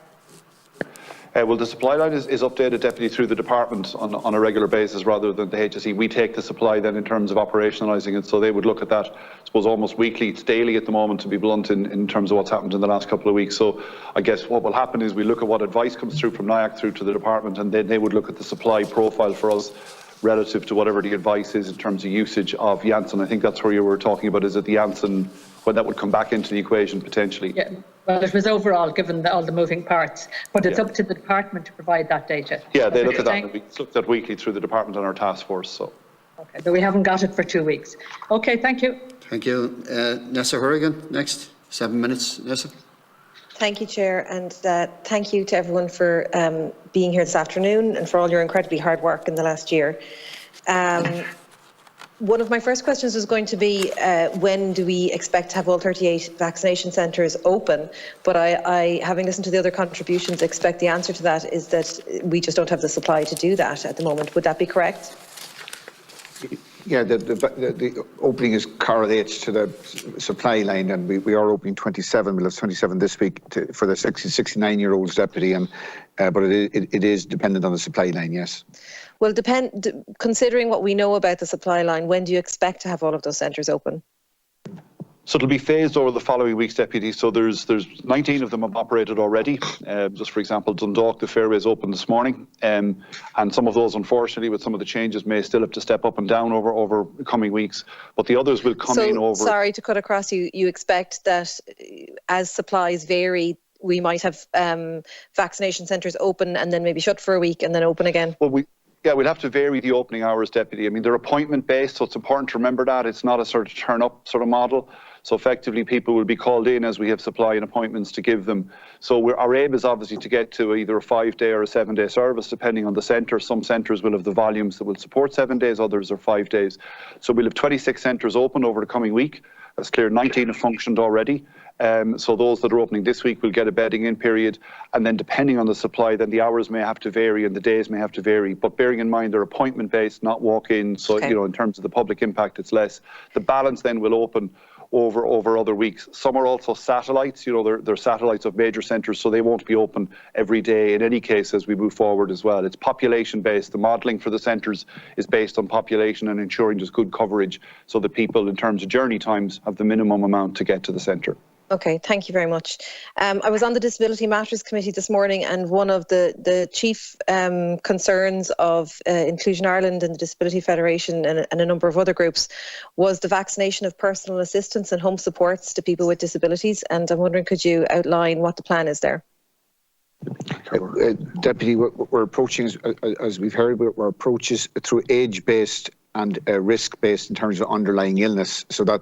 Well, the supply line is updated, Deputy, through the department on a regular basis rather than the HSE. We take the supply then in terms of operationalising it, so they would look at that, I suppose, almost weekly. It's daily at the moment, to be blunt, in terms of what's happened in the last couple of weeks. So I guess what will happen is we look at what advice comes through from NIAC through to the department, and then they would look at the supply profile for us relative to whatever the advice is in terms of usage of Janssen. I think that's where you were talking about, is it the Janssen, when that would come back into the equation potentially? Yeah. Well, it was overall, given all the moving parts, but it's up to the department to provide that data. Yeah, they look at that. We looked at weekly through the department and our task force. So. Okay, but we haven't got it for 2 weeks. Okay, thank you. Thank you. Nessa Horrigan, next. 7 minutes, Nessa. Thank you, Chair, and thank you to everyone for being here this afternoon and for all your incredibly hard work in the last year. One of my first questions was going to be when do we expect to have all 38 vaccination centres open? But I, having listened to the other contributions, expect the answer to that is that we just don't have the supply to do that at the moment. Would that be correct? Yeah, the opening correlates to the supply line, and we are opening 27. We'll have 27 this week for the 69-year-olds, Deputy, but it is dependent on the supply line, yes. Well, considering what we know about the supply line, when do you expect to have all of those centres open? So it'll be phased over the following weeks, Deputy. So there's 19 of them have operated already. Just for example, Dundalk, the fairway is open this morning. And some of those, unfortunately, with some of the changes, may still have to step up and down over coming weeks. But the others will come in over. Sorry to cut across you. You expect that as supplies vary, we might have vaccination centres open and then maybe shut for a week and then open again? Well, we'll have to vary the opening hours, Deputy. I mean, they're appointment based, so it's important to remember that. It's not a sort of turn up sort of model. So effectively, people will be called in as we have supply and appointments to give them. So our aim is obviously to get to either a 5-day or a 7-day service, depending on the centre. Some centres will have the volumes that will support 7 days, others are 5 days. So we'll have 26 centres open over the coming week. That's clear. 19 have functioned already. So those that are opening this week will get a bedding in period, and then depending on the supply, then the hours may have to vary and the days may have to vary. But bearing in mind they're appointment based, not walk-in, so Okay. you know, in terms of the public impact, it's less. The balance then will open over other weeks. Some are also satellites, you know, they're satellites of major centres, so they won't be open every day in any case as we move forward as well. It's population based. The modelling for the centres is based on population and ensuring there's good coverage so that people, in terms of journey times, have the minimum amount to get to the centre. Okay, thank you very much. I was on the Disability Matters Committee this morning, and one of the chief concerns of Inclusion Ireland and the Disability Federation and a number of other groups was the vaccination of personal assistants and home supports to people with disabilities. And I'm wondering, could you outline what the plan is there? Deputy, we're approaching, as we've heard, we're approaches through age-based and risk-based in terms of underlying illness, so that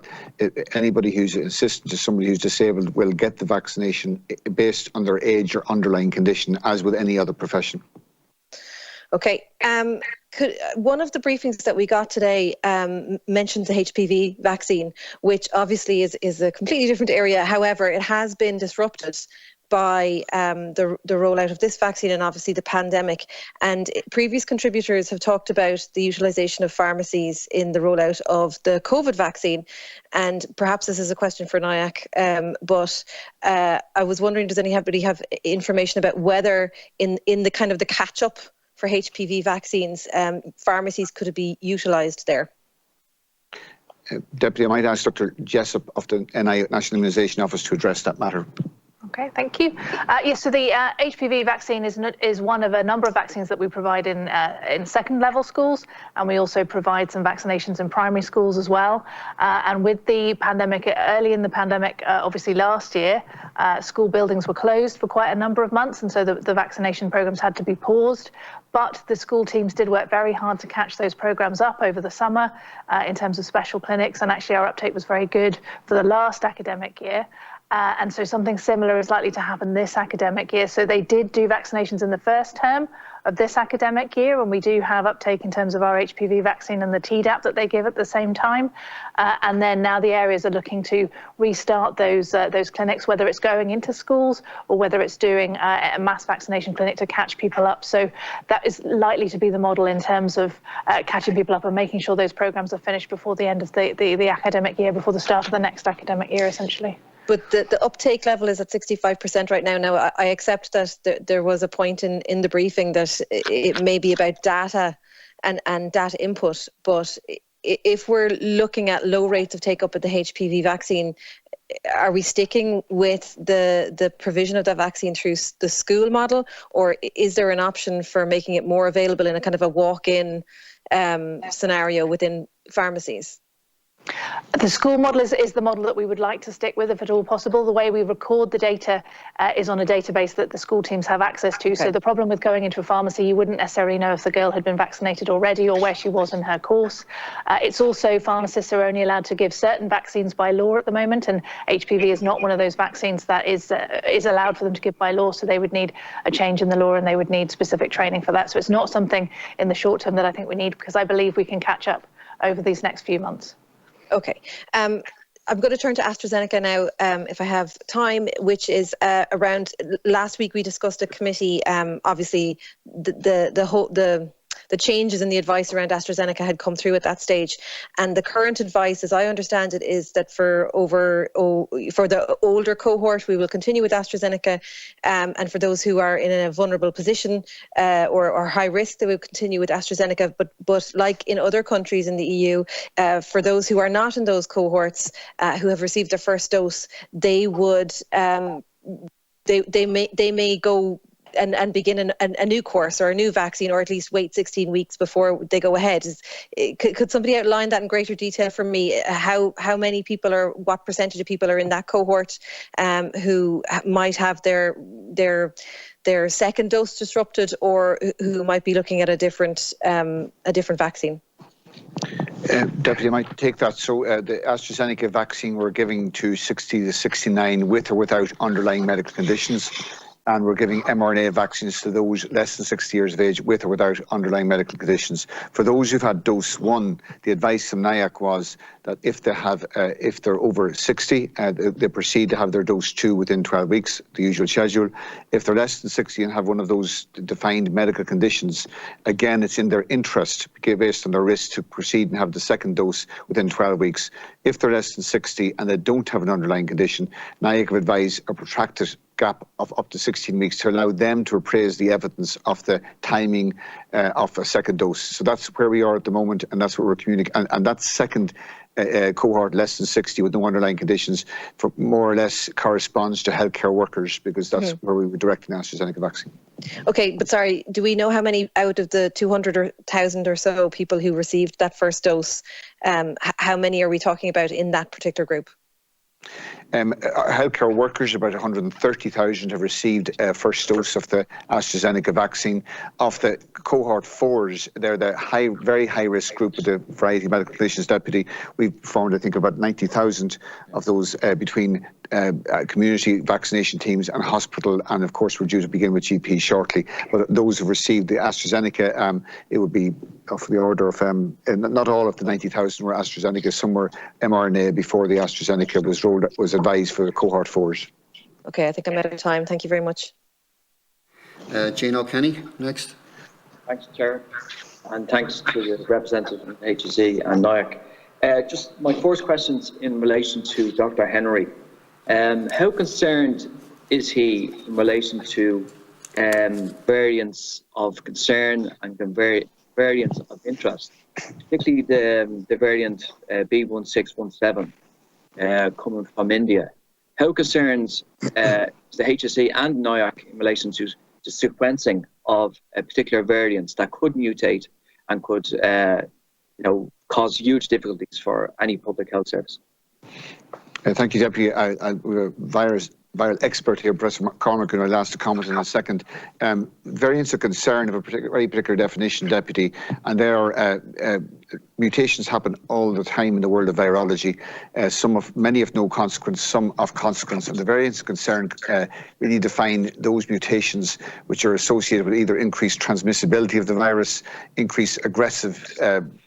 anybody who's an assistant to somebody who's disabled will get the vaccination based on their age or underlying condition, as with any other profession. Okay. One of the briefings that we got today mentions the HPV vaccine, which obviously is a completely different area. However, it has been disrupted by the rollout of this vaccine and obviously the pandemic. And previous contributors have talked about the utilisation of pharmacies in the rollout of the COVID vaccine. And perhaps this is a question for NIAC, but I was wondering, does anybody have information about whether in the kind of the catch-up for HPV vaccines, pharmacies could be utilised there? Deputy, I might ask Dr. Jessup of the NI National Immunization Office to address that matter. Okay, thank you. Yes, so the HPV vaccine is one of a number of vaccines that we provide in second-level schools, and we also provide some vaccinations in primary schools as well. And with the pandemic, early in the pandemic, obviously last year, school buildings were closed for quite a number of months, and so the vaccination programs had to be paused. But the school teams did work very hard to catch those programs up over the summer in terms of special clinics, and actually our uptake was very good for the last academic year. And so something similar is likely to happen this academic year. So they did do vaccinations in the first term of this academic year, and we do have uptake in terms of our HPV vaccine and the Tdap that they give at the same time. And then now the areas are looking to restart those clinics, whether it's going into schools or whether it's doing a mass vaccination clinic to catch people up. So that is likely to be the model in terms of catching people up and making sure those programs are finished before the end of the academic year, before the start of the next academic year, essentially. But the uptake level is at 65% right now. Now, I accept that there was a point in the briefing that it may be about data and data input. But if we're looking at low rates of take-up of the HPV vaccine, are we sticking with the provision of that vaccine through the school model, or is there an option for making it more available in a kind of a walk-in scenario within pharmacies? The school model is the model that we would like to stick with, if at all possible. The way we record the data is on a database that the school teams have access to. Okay. So the problem with going into a pharmacy, you wouldn't necessarily know if the girl had been vaccinated already or where she was in her course. It's also, pharmacists are only allowed to give certain vaccines by law at the moment, and HPV is not one of those vaccines that is allowed for them to give by law. So they would need a change in the law and they would need specific training for that. So it's not something in the short term that I think we need, because I believe we can catch up over these next few months. Okay. I'm going to turn to AstraZeneca now, if I have time, which is around, last week we discussed a committee, obviously the changes in the advice around AstraZeneca had come through at that stage. And the current advice, as I understand it, is that for the older cohort, we will continue with AstraZeneca. And for those who are in a vulnerable position or high risk, they will continue with AstraZeneca. But like in other countries in the EU, for those who are not in those cohorts, who have received their first dose, they would they may go and begin a new course or a new vaccine, or at least wait 16 weeks before they go ahead. Could somebody outline that in greater detail for me? How many people, or what percentage of people are in that cohort who might have their second dose disrupted, or who might be looking at a different vaccine? Deputy, I might take that. So the AstraZeneca vaccine we're giving to 60 to 69 with or without underlying medical conditions. and we're giving mRNA vaccines to those less than 60 years of age with or without underlying medical conditions. For those who've had dose 1, the advice from NIAC was that if they're over 60, they proceed to have their dose 2 within 12 weeks, the usual schedule. If they're less than 60 and have one of those defined medical conditions, again, it's in their interest, based on their risk, to proceed and have the second dose within 12 weeks. If they're less than 60 and they don't have an underlying condition, NIAC have advised a protracted gap of up to 16 weeks to allow them to appraise the evidence of the timing of a second dose. So that's where we are at the moment, and that's what we're communicating. And that second cohort, less than 60 with no underlying conditions, for more or less corresponds to healthcare workers, because that's where we were directing the Astrazeneca vaccine. Okay, but sorry, do we know how many out of the 200,000 or so people who received that first dose, how many are we talking about in that particular group? Healthcare workers, about 130,000 have received a first dose of the Astrazeneca vaccine. Of the cohort 4s, they're the very high risk group with the variety of medical conditions. Deputy, we've found, I think, about 90,000 of those between community vaccination teams and hospital, and of course we're due to begin with GP shortly. But those who received the Astrazeneca, it would be of the order of, not all of the 90,000 were Astrazeneca, some were mRNA before the Astrazeneca was advised for the cohort 4s. Okay, I think I'm out of time. Thank you very much. Jean O'Kenny, next. Thanks, Chair, and thanks to the representative from HSE and NIAC. Just my first question's in relation to Dr. Henry. How concerned is he in relation to variants of concern and variants of interest, particularly the variant B1617 coming from India? How concerned is the HSE and NIAC in relation to the sequencing of particular variants that could mutate and could cause huge difficulties for any public health service? Thank you, Deputy. We're viral expert here, Professor Cormac, and I'll ask to comment in a second. Variants of concern of a very particular definition, Deputy, and there are mutations happen all the time in the world of virology. Many of no consequence, some of consequence, and the variants of concern really define those mutations which are associated with either increased transmissibility of the virus, increased aggressive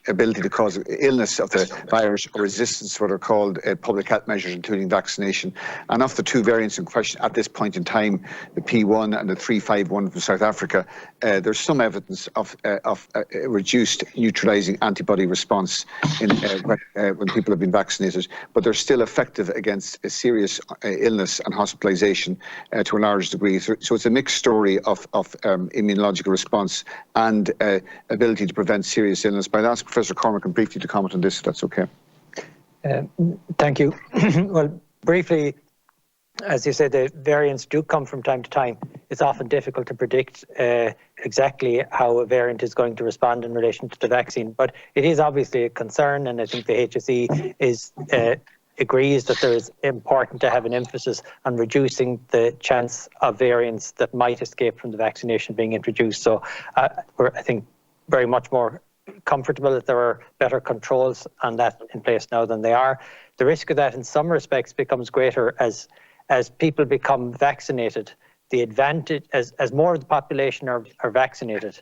ability to cause illness of the virus, or resistance to what are called public health measures, including vaccination. And of the two variants in question at this point in time, the P1 and the 351 from South Africa, there's some evidence of reduced neutralizing antibody response when people have been vaccinated, but they're still effective against a serious illness and hospitalization to a large degree. So it's a mixed story of immunological response and ability to prevent serious illness. But I'll ask Professor Cormac briefly to comment on this, if that's okay. Thank you. Well, briefly, as you said, the variants do come from time to time. It's often difficult to predict exactly how a variant is going to respond in relation to the vaccine, but it is obviously a concern, and I think the HSE agrees that there is important to have an emphasis on reducing the chance of variants that might escape from the vaccination being introduced. So we're, I think, very much more comfortable that there are better controls on that in place now than they are. The risk of that in some respects becomes greater as people become vaccinated. The advantage, as more of the population are vaccinated,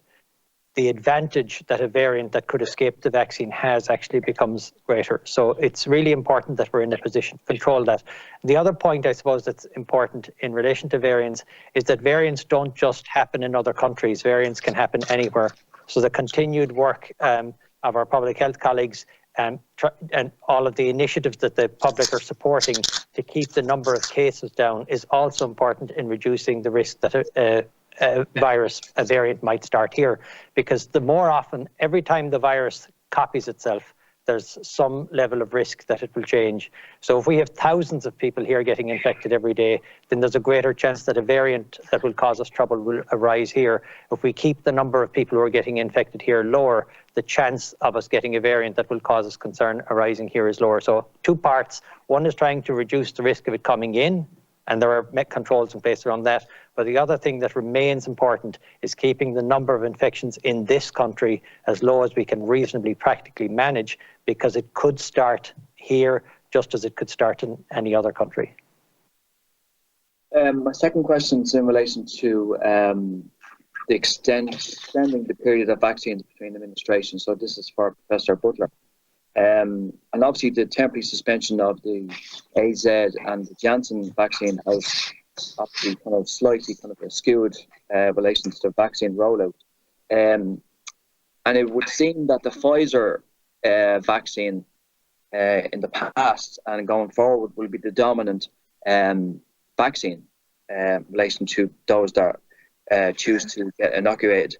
the advantage that a variant that could escape the vaccine has actually becomes greater. So it's really important that we're in a position to control that. The other point, I suppose, that's important in relation to variants is that variants don't just happen in other countries. Variants can happen anywhere. So the continued work of our public health colleagues and all of the initiatives that the public are supporting to keep the number of cases down is also important in reducing the risk that a variant might start here. Because the more often, every time the virus copies itself, there's some level of risk that it will change. So if we have thousands of people here getting infected every day, then there's a greater chance that a variant that will cause us trouble will arise here. If we keep the number of people who are getting infected here lower, the chance of us getting a variant that will cause us concern arising here is lower. So two parts. One is trying to reduce the risk of it coming in, and there are controls in place around that. But the other thing that remains important is keeping the number of infections in this country as low as we can reasonably practically manage, because it could start here just as it could start in any other country. My second question is in relation to the extending the period of vaccines between administrations. So this is for Professor Butler. And obviously the temporary suspension of the AZ and the Janssen vaccine has obviously slightly skewed relation to the vaccine rollout. And it would seem that the Pfizer vaccine in the past and going forward will be the dominant vaccine in relation to those that choose to get inoculated.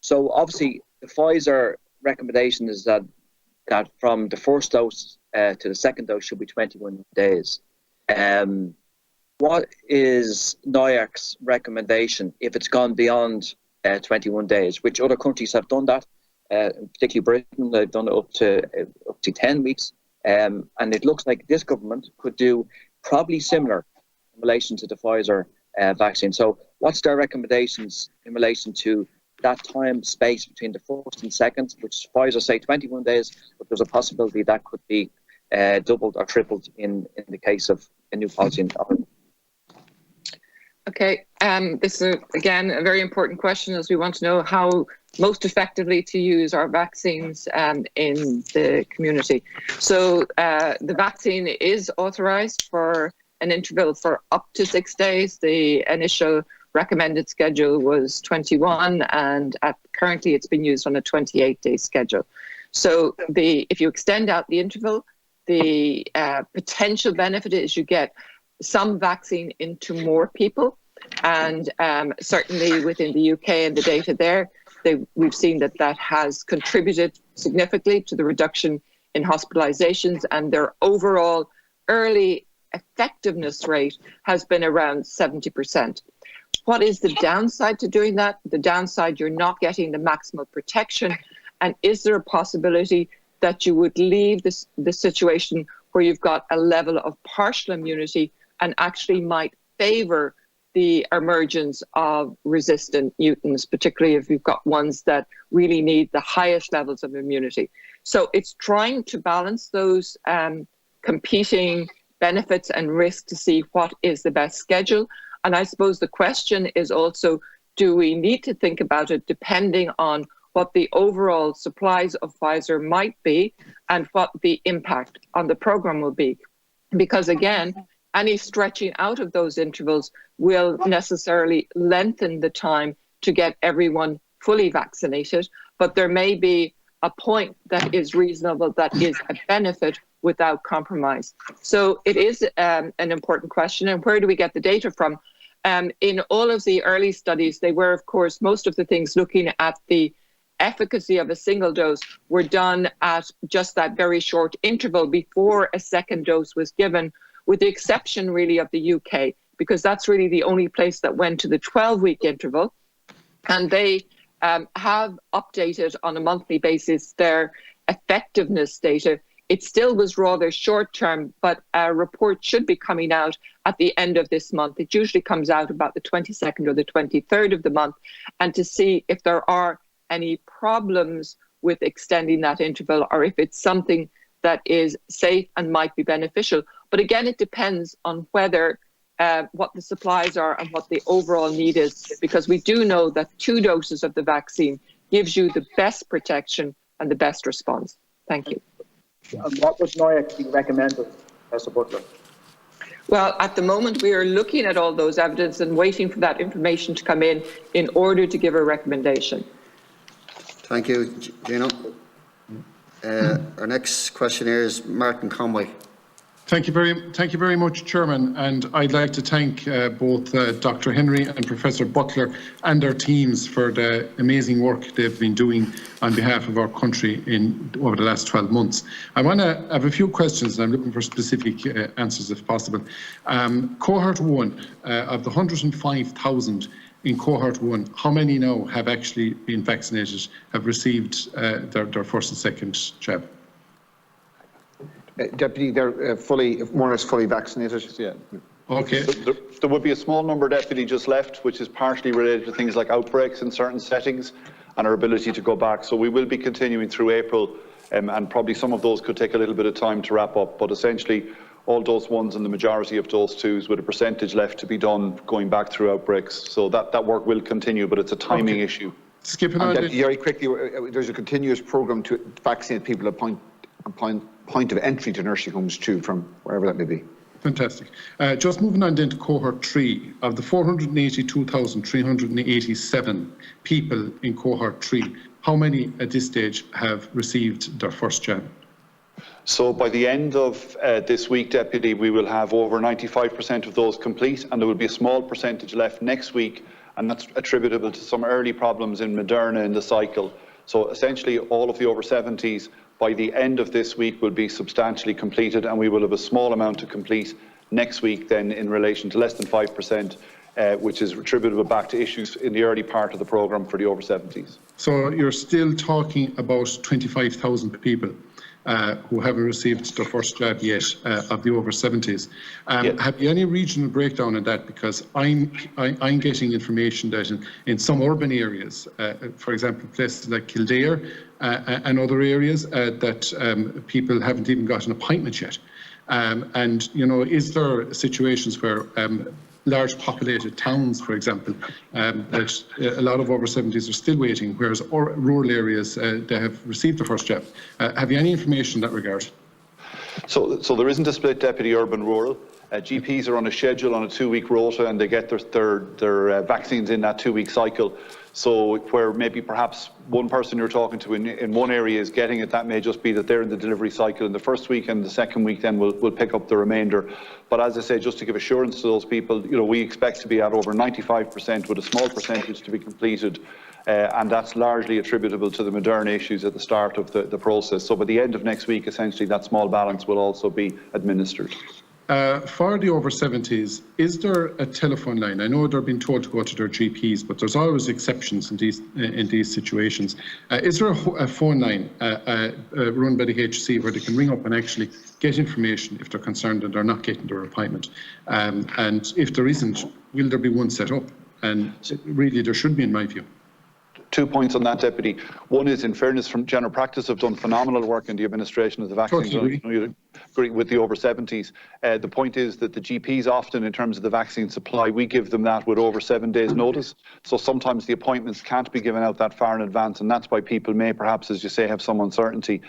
So obviously the Pfizer recommendation is that from the first dose to the second dose should be 21 days. What is NIAC's recommendation if it's gone beyond 21 days? Which other countries have done that? Particularly Britain, they've done it up to 10 weeks. And it looks like this government could do probably similar in relation to the Pfizer vaccine. So what's their recommendations in relation to that time space between the first and second, which Pfizer say 21 days, but there's a possibility that could be doubled or tripled in the case of a new policy in Ireland? Okay, this is again a very important question, as we want to know how most effectively to use our vaccines in the community. So the vaccine is authorised for an interval for up to 6 days. The initial recommended schedule was 21, and currently it's been used on a 28-day schedule. So if you extend out the interval, the potential benefit is you get some vaccine into more people, and certainly within the UK and the data there, we've seen that has contributed significantly to the reduction in hospitalizations, and their overall early effectiveness rate has been around 70%. What is the downside to doing that? The downside, you're not getting the maximal protection, and is there a possibility that you would leave the situation where you've got a level of partial immunity and actually might favor the emergence of resistant mutants, particularly if you've got ones that really need the highest levels of immunity. So it's trying to balance those competing benefits and risks to see what is the best schedule. And I suppose the question is also, do we need to think about it depending on what the overall supplies of Pfizer might be and what the impact on the program will be? Because again, any stretching out of those intervals will necessarily lengthen the time to get everyone fully vaccinated, but there may be a point that is reasonable, that is a benefit without compromise. So it is an important question. And where do we get the data from? In all of the early studies, they were, of course, most of the things looking at the efficacy of a single dose were done at just that very short interval before a second dose was given, with the exception really of the UK, because that's really the only place that went to the 12-week interval. And they have updated on a monthly basis their effectiveness data. It still was rather short term, but a report should be coming out at the end of this month. It usually comes out about the 22nd or the 23rd of the month, and to see if there are any problems with extending that interval or if it's something that is safe and might be beneficial. But again, it depends on whether what the supplies are and what the overall need is, because we do know that 2 doses of the vaccine gives you the best protection and the best response. Thank you. And what would NIAC be recommended, Professor Butler? Well, at the moment, we are looking at all those evidence and waiting for that information to come in order to give a recommendation. Thank you, Gino. Our next questioner is Martin Conway. Thank you very much, Chairman, and I'd like to thank both Dr. Henry and Professor Butler and their teams for the amazing work they've been doing on behalf of our country over the last 12 months. I have a few questions, and I'm looking for specific answers if possible. Cohort 1, of the 105,000 in Cohort 1, how many now have actually been vaccinated, have received their first and second jab? Deputy, they're more or less fully vaccinated. Yeah. Okay. There would be a small number, Deputy, just left, which is partially related to things like outbreaks in certain settings and our ability to go back. So we will be continuing through April, and probably some of those could take a little bit of time to wrap up. But essentially, all dose 1s and the majority of dose 2s, with a percentage left to be done going back through outbreaks. So that work will continue, but it's a timing issue. Skipping on very quickly, there's a continuous programme to vaccinate people at point of entry to nursing homes too, from wherever that may be. Fantastic. Just moving on then to cohort 3, of the 482,387 people in cohort 3, how many at this stage have received their first jab? So by the end of this week, Deputy, we will have over 95% of those complete, and there will be a small percentage left next week, and that's attributable to some early problems in Moderna in the cycle. So essentially all of the over 70s by the end of this week will be substantially completed, and we will have a small amount to complete next week then in relation to less than 5%, which is attributable back to issues in the early part of the programme for the over 70s. So you're still talking about 25,000 people who haven't received their first jab yet of the over 70s. Have you any regional breakdown in that? Because I'm getting information that in some urban areas, for example, places like Kildare and other areas, that people haven't even got an appointment yet. And, you know, is there situations where large populated towns, for example, that a lot of over 70s are still waiting, whereas rural areas, they have received the first jab? Have you any information in that regard? So there isn't a split, Deputy, urban-rural. GPs are on a schedule on a 2-week rota, and they get their vaccines in that 2-week cycle. So where maybe perhaps one person you're talking to in one area is getting it, that may just be that they're in the delivery cycle in the first week, and the second week then we'll pick up the remainder. But as I say, just to give assurance to those people, you know, we expect to be at over 95% with a small percentage to be completed. And that's largely attributable to the Moderna issues at the start of the process. So by the end of next week, essentially that small balance will also be administered. For the over 70s, is there a telephone line? I know they're being told to go to their GPs, but there's always exceptions in these situations. Is there a phone line run by the HSE where they can ring up and actually get information if they're concerned that they're not getting their appointment? And if there isn't, will there be one set up? And really, there should be, in my view. 2 points on that, Deputy. One is, in fairness, from general practice, have done phenomenal work in the administration of the vaccines. Totally. You agree with the over 70s. The point is that the GPs often, in terms of the vaccine supply, we give them that with over 7 days notice. So sometimes the appointments can't be given out that far in advance, and that's why people may perhaps, as you say, have some uncertainty.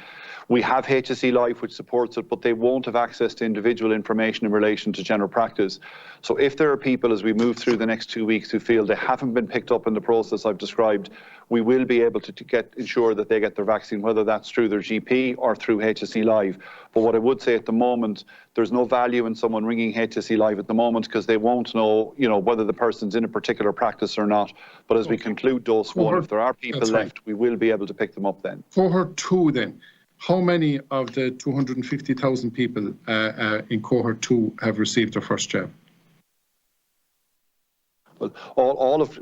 We have HSE Live, which supports it, but they won't have access to individual information in relation to general practice. So if there are people, as we move through the next 2 weeks, who feel they haven't been picked up in the process I've described, we will be able to ensure that they get their vaccine, whether that's through their GP or through HSE Live. But what I would say at the moment, there's no value in someone ringing HSE Live at the moment, because they won't know, you know, whether the person's in a particular practice or not. But as we conclude dose 1, if there are people left, we will be able to pick them up then. Cohort 2 then. How many of the 250,000 people in cohort 2 have received their first jab? Well,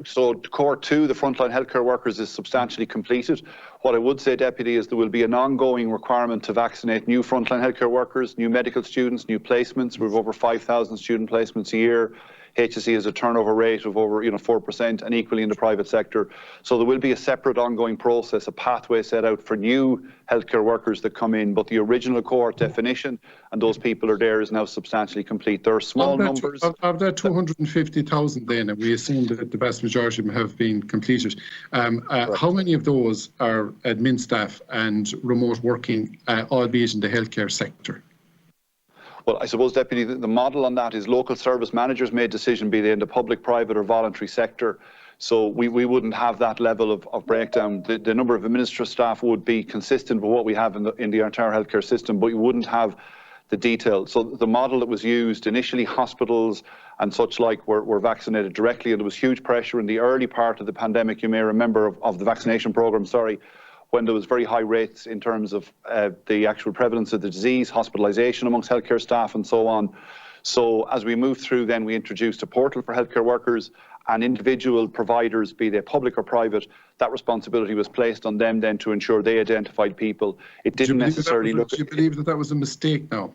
so cohort 2, the frontline healthcare workers, is substantially completed. What I would say, Deputy, is there will be an ongoing requirement to vaccinate new frontline healthcare workers, new medical students, new placements. We have over 5,000 student placements a year. HSE has a turnover rate of over 4%, and equally in the private sector. So there will be a separate ongoing process, a pathway set out for new healthcare workers that come in, but the original cohort definition, and those people are there, is now substantially complete. There are small numbers. Of that 250,000 then, and we assume that the vast majority of them have been completed, how many of those are admin staff and remote working, albeit in the healthcare sector? Well, I suppose, Deputy, the model on that is local service managers made decision, be they in the public, private or voluntary sector. So we wouldn't have that level of breakdown. The number of administrative staff would be consistent with what we have in the entire healthcare system, but you wouldn't have the detail. So the model that was used initially, hospitals and such like were vaccinated directly, and there was huge pressure in the early part of the pandemic, you may remember, of the vaccination programme, when there was very high rates in terms of the actual prevalence of the disease, hospitalisation amongst healthcare staff and so on. So as we moved through, then we introduced a portal for healthcare workers, and individual providers, be they public or private, that responsibility was placed on them then to ensure they identified people. It didn't necessarily look... Do you believe that was a mistake now?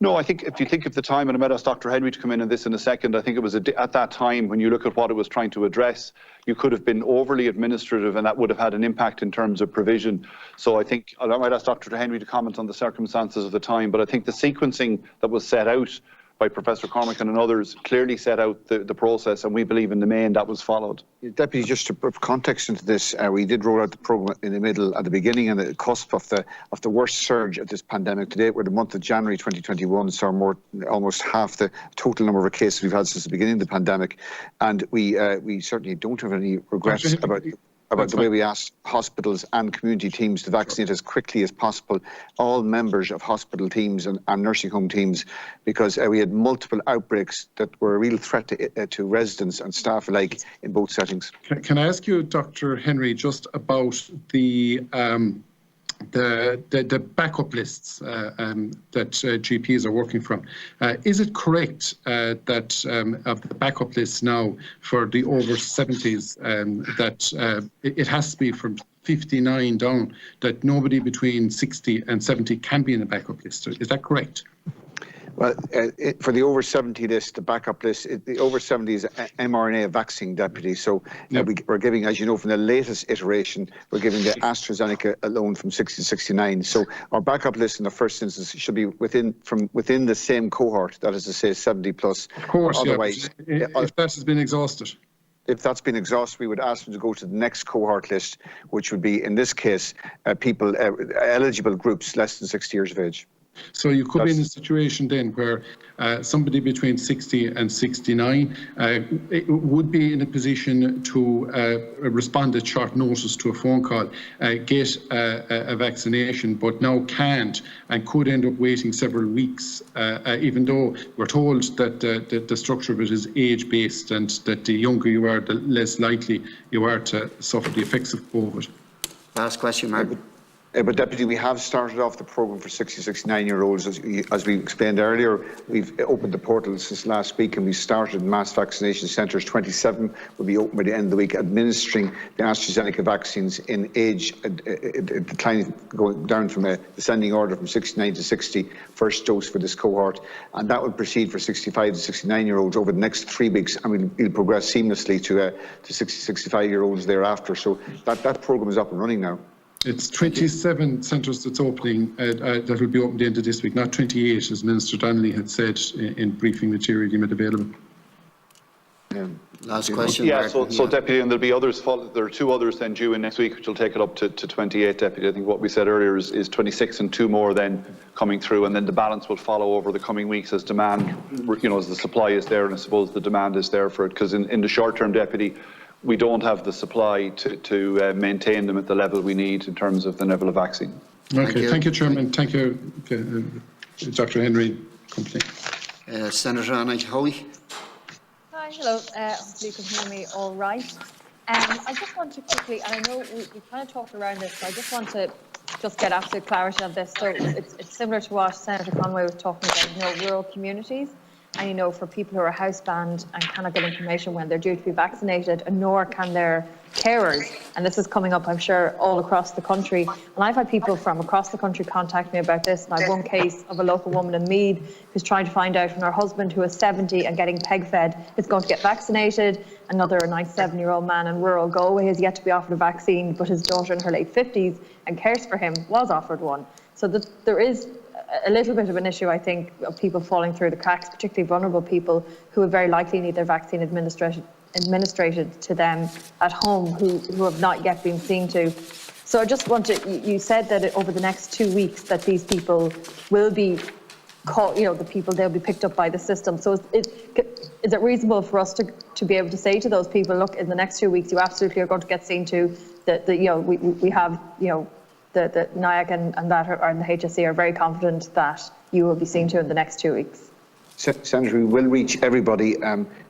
No, I think if you think of the time, and I might ask Dr. Henry to come in on this in a second, I think it was at that time when you look at what it was trying to address, you could have been overly administrative and that would have had an impact in terms of provision. So I think I might ask Dr. Henry to comment on the circumstances of the time, but I think the sequencing that was set out by Professor Cormack and others clearly set out the process, and we believe in the main that was followed. Deputy, just to put context into this, we did roll out the programme in the middle, at the beginning and the cusp of the worst surge of this pandemic. Today, we're the month of January 2021, so almost half the total number of cases we've had since the beginning of the pandemic, and we certainly don't have any regrets about the way we asked hospitals and community teams to vaccinate as quickly as possible, all members of hospital teams and nursing home teams, because we had multiple outbreaks that were a real threat to residents and staff alike in both settings. Can I ask you, Dr. Henry, just about the backup lists that GPs are working from? Is it correct that of the backup lists now for the over 70s that it has to be from 59 down, that nobody between 60 and 70 can be in a backup list? Is that correct? Well, for the over 70 list, the backup list, the over 70 is mRNA vaccine, Deputy. So we're giving, as you know, from the latest iteration, we're giving the Astrazeneca alone from 60 to 69. So our backup list in the first instance should be within the same cohort, that is to say 70 plus. Of course, otherwise, if that has been exhausted. If that's been exhausted, we would ask them to go to the next cohort list, which would be, in this case, people, eligible groups less than 60 years of age. So you could be in a situation then where somebody between 60 and 69 would be in a position to respond at short notice to a phone call, get a vaccination, but now can't and could end up waiting several weeks, even though we're told that the structure of it is age-based and that the younger you are, the less likely you are to suffer the effects of COVID. Last question, Mark. But Deputy, we have started off the programme for 60, 69-year-olds. As we explained earlier, we've opened the portal since last week and we started mass vaccination centres. 27 will be open by the end of the week, administering the Astrazeneca vaccines in age, declining, going down from a descending order from 69 to 60, first dose for this cohort. And that will proceed for 65 to 69-year-olds over the next 3 weeks, and we'll progress seamlessly to 60, 65-year-olds thereafter. So that programme is up and running now. It's 27 centres that's opening, that will be open at the end of this week, not 28, as Minister Donnelly had said in briefing material he made available. Last question. Yeah, so Deputy, and there'll be others, there are 2 others then due in next week, which will take it up to 28, Deputy. I think what we said earlier is 26 and 2 more then coming through, and then the balance will follow over the coming weeks as demand, as the supply is there, and I suppose the demand is there for it, because in the short term, Deputy, we don't have the supply to maintain them at the level we need in terms of the level of vaccine. Okay, thank you, Chairman. Thank you, Dr. Henry. Senator Anna Hoey. Hi, hello. Hopefully you can hear me all right. I just want to quickly, and I know we kind of talked around this, so I just want to get absolute clarity on this. So it's similar to what Senator Conway was talking about, rural communities. And, for people who are housebound and cannot get information when they're due to be vaccinated, nor can their carers. And this is coming up, I'm sure, all across the country. And I've had people from across the country contact me about this. And I have one case of a local woman in Meath who's trying to find out from her husband, who is 70 and getting peg-fed, is going to get vaccinated. Another 97-year-old man in rural Galway has yet to be offered a vaccine, but his daughter in her late 50s and cares for him was offered one. So there is a little bit of an issue, I think, of people falling through the cracks, particularly vulnerable people who would very likely need their vaccine administered to them at home, who have not yet been seen to. So I just want to, you said that over the next 2 weeks that these people will be caught, they'll be picked up by the system. So is it reasonable for us to be able to say to those people, look, in the next 2 weeks, you absolutely are going to get seen to, that we have, the NIAC and the HSE are very confident that you will be seen to in the next 2 weeks? Senator, we will reach everybody.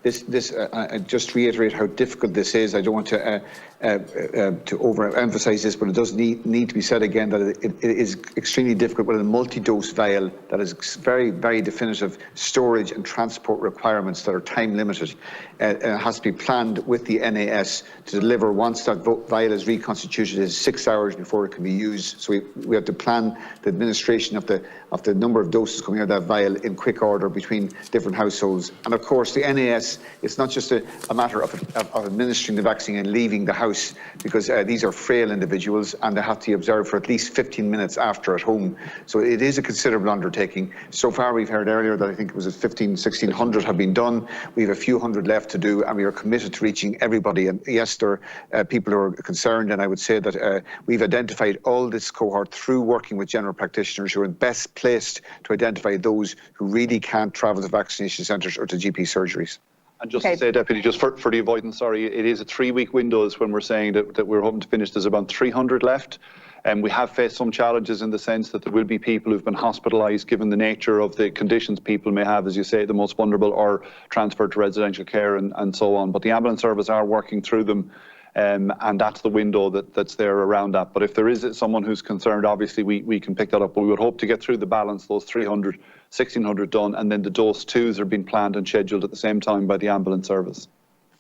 Just reiterate how difficult this is. I don't want to overemphasise this, but it does need to be said again that it is extremely difficult with a multi-dose vial that is very, very definitive storage and transport requirements that are time limited. It has to be planned with the NAS to deliver once that vial is reconstituted. It is 6 hours before it can be used. So we have to plan the administration of the number of doses coming out of that vial in quick order between different households. And of course, the NAS, it's not just a matter of administering the vaccine and leaving the house, because these are frail individuals and they have to be observed for at least 15 minutes after at home. So it is a considerable undertaking. So far, we've heard earlier that I think it was 1,600 have been done. We have a few hundred left to do, and we are committed to reaching everybody. And yes, there are people who are concerned, and I would say that we've identified all this cohort through working with general practitioners who are best placed to identify those who really can't travel to vaccination centres or to GP surgeries. And just to say, Deputy, just for the avoidance, sorry, it is a 3-week window when we're saying that we're hoping to finish. There's about 300 left. And we have faced some challenges in the sense that there will be people who've been hospitalised given the nature of the conditions people may have, as you say, the most vulnerable, or transferred to residential care and so on. But the ambulance service are working through them. And that's the window that's there around that. But if there is someone who's concerned, obviously we can pick that up. But we would hope to get through the balance, those 300, 1,600 done, and then the dose 2s are being planned and scheduled at the same time by the ambulance service.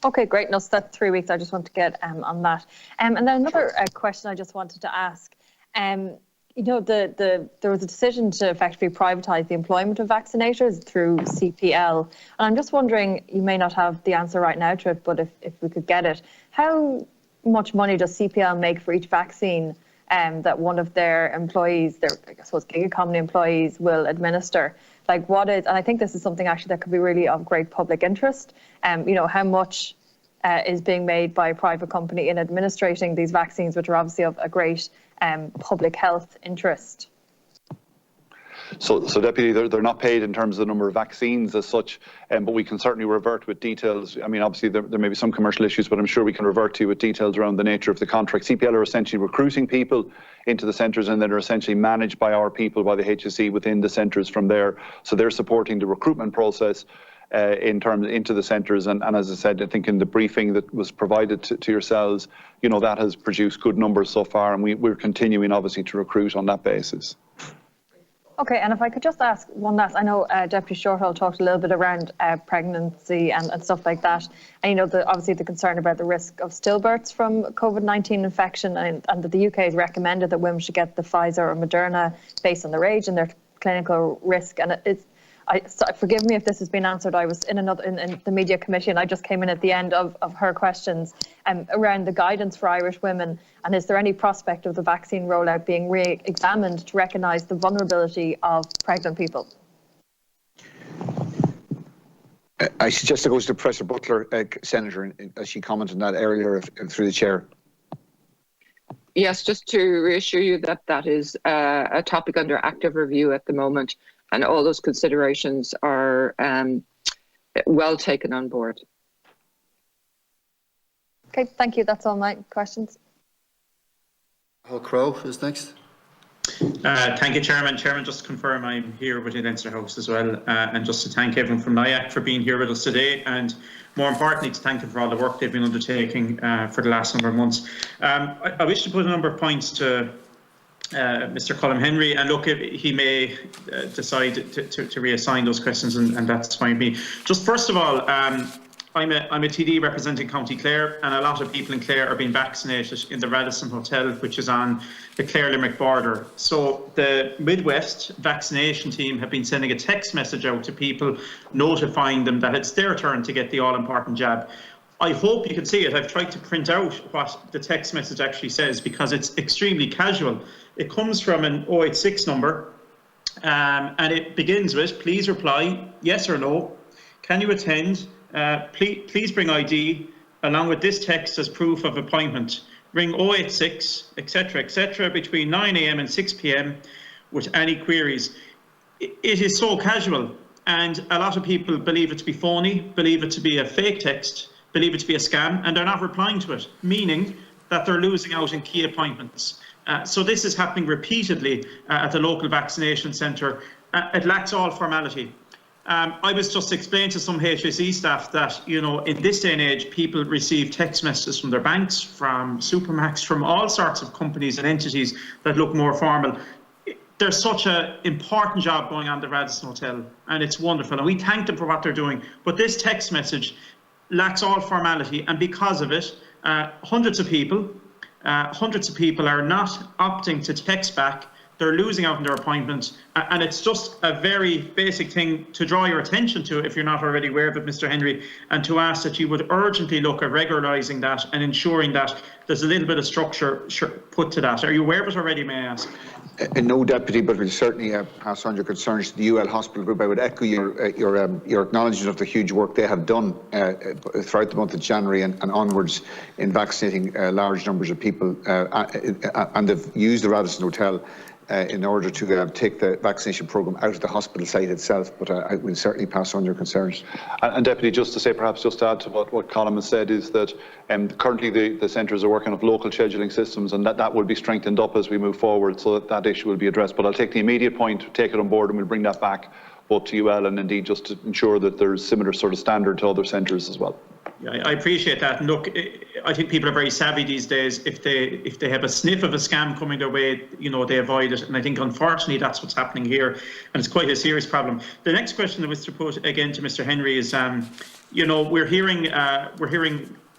Okay, great. No, so that's 3 weeks. I just want to get on that. And then another question I just wanted to ask. You know, there was a decision to effectively privatise the employment of vaccinators through CPL. And I'm just wondering, you may not have the answer right now to it, but if we could get it, how much money does CPL make for each vaccine that one of their employees, their, I suppose, gig economy employees will administer? Like what is, and I think this is something actually that could be really of great public interest. You know, how much is being made by a private company in administrating these vaccines, which are obviously of a great public health interest? So Deputy, they're not paid in terms of the number of vaccines as such, but we can certainly revert with details. I mean, obviously there may be some commercial issues, but I'm sure we can revert to you with details around the nature of the contract. CPL are essentially recruiting people into the centres, and then are essentially managed by our people, by the HSE within the centres from there. So they're supporting the recruitment process into the centres, and as I said, I think in the briefing that was provided to yourselves, you know, that has produced good numbers so far, and we're continuing obviously to recruit on that basis. Okay, and if I could just ask one last, I know Deputy Shortall talked a little bit around pregnancy and stuff like that, and you know, obviously the concern about the risk of stillbirths from COVID-19 infection, and that the UK has recommended that women should get the Pfizer or Moderna based on their age and their clinical risk, and forgive me if this has been answered. I was in the media committee, and I just came in at the end of her questions around the guidance for Irish women. And is there any prospect of the vaccine rollout being re-examined to recognise the vulnerability of pregnant people? I suggest it goes to Professor Butler, Senator, as she commented on that earlier through the chair. Yes, just to reassure you that that is a topic under active review at the moment, and all those considerations are well taken on board. Okay, thank you. That's all my questions. Paul Crowe is next. Thank you, Chairman. Chairman, just to confirm I'm here with the Leinster House as well, and just to thank everyone from NIAC for being here with us today, and more importantly to thank them for all the work they've been undertaking for the last number of months. I wish to put a number of points to Mr. Colm Henry, and look, he may decide to reassign those questions, and that's fine with me. Just first of all, I'm a TD representing County Clare, and a lot of people in Clare are being vaccinated in the Radisson Hotel, which is on the Clare-Limerick border. So the Midwest vaccination team have been sending a text message out to people notifying them that it's their turn to get the all-important jab. I hope you can see it. I've tried to print out what the text message actually says, because it's extremely casual. It comes from an 086 number, and it begins with, please reply yes or no. Can you attend? Please bring ID along with this text as proof of appointment. Ring 086, etc., between 9 AM and 6 PM with any queries. It is so casual, and a lot of people believe it to be phony, believe it to be a fake text, believe it to be a scam, and they're not replying to it, meaning that they're losing out in key appointments. So this is happening repeatedly at the local vaccination centre. It lacks all formality. I was just explaining to some HSE staff that, you know, in this day and age, people receive text messages from their banks, from Supermax, from all sorts of companies and entities that look more formal. There's such an important job going on at the Radisson Hotel, and it's wonderful, and we thank them for what they're doing. But this text message lacks all formality, and because of it, hundreds of people are not opting to text back. They're losing out on their appointments, and it's just a very basic thing to draw your attention to, if you're not already aware of it, Mr. Henry, and to ask that you would urgently look at regularising that and ensuring that there's a little bit of structure put to that. Are you aware of it already, may I ask? No, Deputy, but we'll certainly pass on your concerns to the UL Hospital Group. I would echo your acknowledgement of the huge work they have done throughout the month of January and onwards in vaccinating large numbers of people, and they've used the Radisson Hotel in order to take the vaccination programme out of the hospital site itself, but I will certainly pass on your concerns. And Deputy, just to say, perhaps just to add to what Colin has said, is that currently the centres are working on local scheduling systems, and that will be strengthened up as we move forward, so that issue will be addressed. But I'll take the immediate point, take it on board, and we'll bring that back both to UL and indeed just to ensure that there's similar sort of standard to other centres as well. Yeah, I appreciate that. And look, I think people are very savvy these days. If they have a sniff of a scam coming their way, you know, they avoid it. And I think, unfortunately, that's what's happening here, and it's quite a serious problem. The next question that was to put again to Mr. Henry is, you know, we're hearing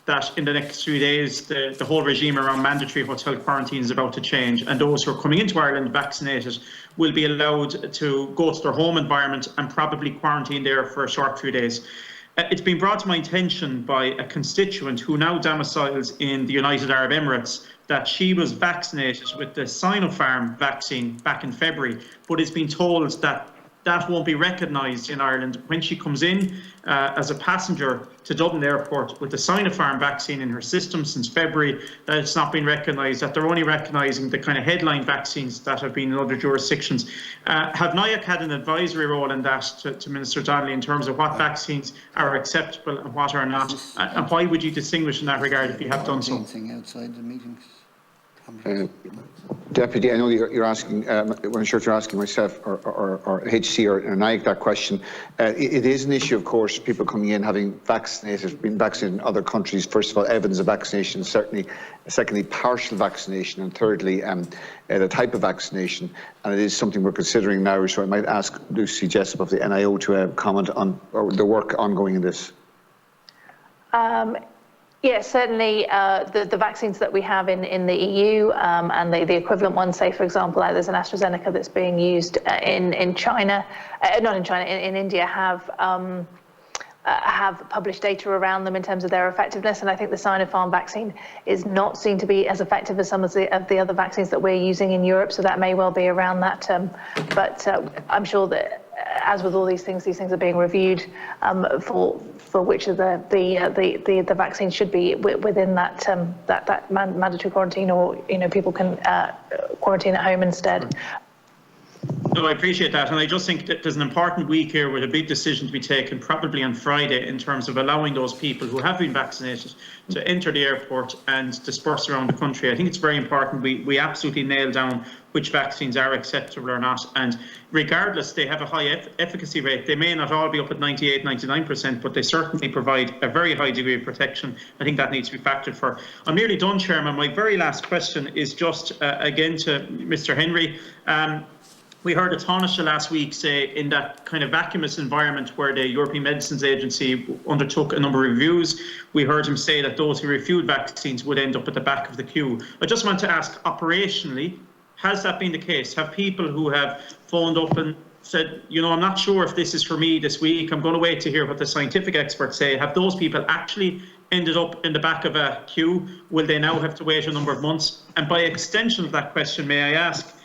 that in the next 3 days, the whole regime around mandatory hotel quarantine is about to change, and those who are coming into Ireland vaccinated will be allowed to go to their home environment and probably quarantine there for a short few days. It's been brought to my attention by a constituent who now domiciles in the United Arab Emirates that she was vaccinated with the Sinopharm vaccine back in February, but has been told that that won't be recognised in Ireland when she comes in as a passenger to Dublin Airport with the Sinopharm vaccine in her system since February, that it's not been recognised, that they're only recognising the kind of headline vaccines that have been in other jurisdictions. Have NIAC had an advisory role in that to Minister Donnelly in terms of what vaccines are acceptable and what are not? And why would you distinguish in that regard if you have done so? Outside the meetings. Deputy, I know you're asking, I'm not sure if you're asking myself or HC or NIAC that question. It is an issue, of course, people coming in having been vaccinated in other countries. First of all, evidence of vaccination, certainly. Secondly, partial vaccination. And thirdly, the type of vaccination. And it is something we're considering now. So I might ask Lucy Jessup of the NIO to comment on the work ongoing in this. Yes, certainly the vaccines that we have in the EU and the equivalent ones, say, for example, there's an Astrazeneca that's being used in China, not in China, in India, have published data around them in terms of their effectiveness. And I think the Sinopharm vaccine is not seen to be as effective as some of the other vaccines that we're using in Europe. So that may well be around that. But I'm sure that, as with all these things are being reviewed for which of the vaccine should be within that mandatory quarantine, or people can quarantine at home instead. No, I appreciate that, and I just think that there's an important week here with a big decision to be taken, probably on Friday, in terms of allowing those people who have been vaccinated to enter the airport and disperse around the country. I think it's very important we absolutely nail down which vaccines are acceptable or not, and regardless, they have a high efficacy rate. They may not all be up at 98, 99%, but they certainly provide a very high degree of protection. I think that needs to be factored for. I'm nearly done, Chairman. My very last question is just, again, to Mr. Henry. We heard Taoiseach last week say, in that kind of vacuous environment where the European Medicines Agency undertook a number of reviews, we heard him say that those who refused vaccines would end up at the back of the queue. I just want to ask, operationally, has that been the case? Have people who have phoned up and said, I'm not sure if this is for me this week, I'm going to wait to hear what the scientific experts say, have those people actually ended up in the back of a queue? Will they now have to wait a number of months? And by extension of that question, may I ask,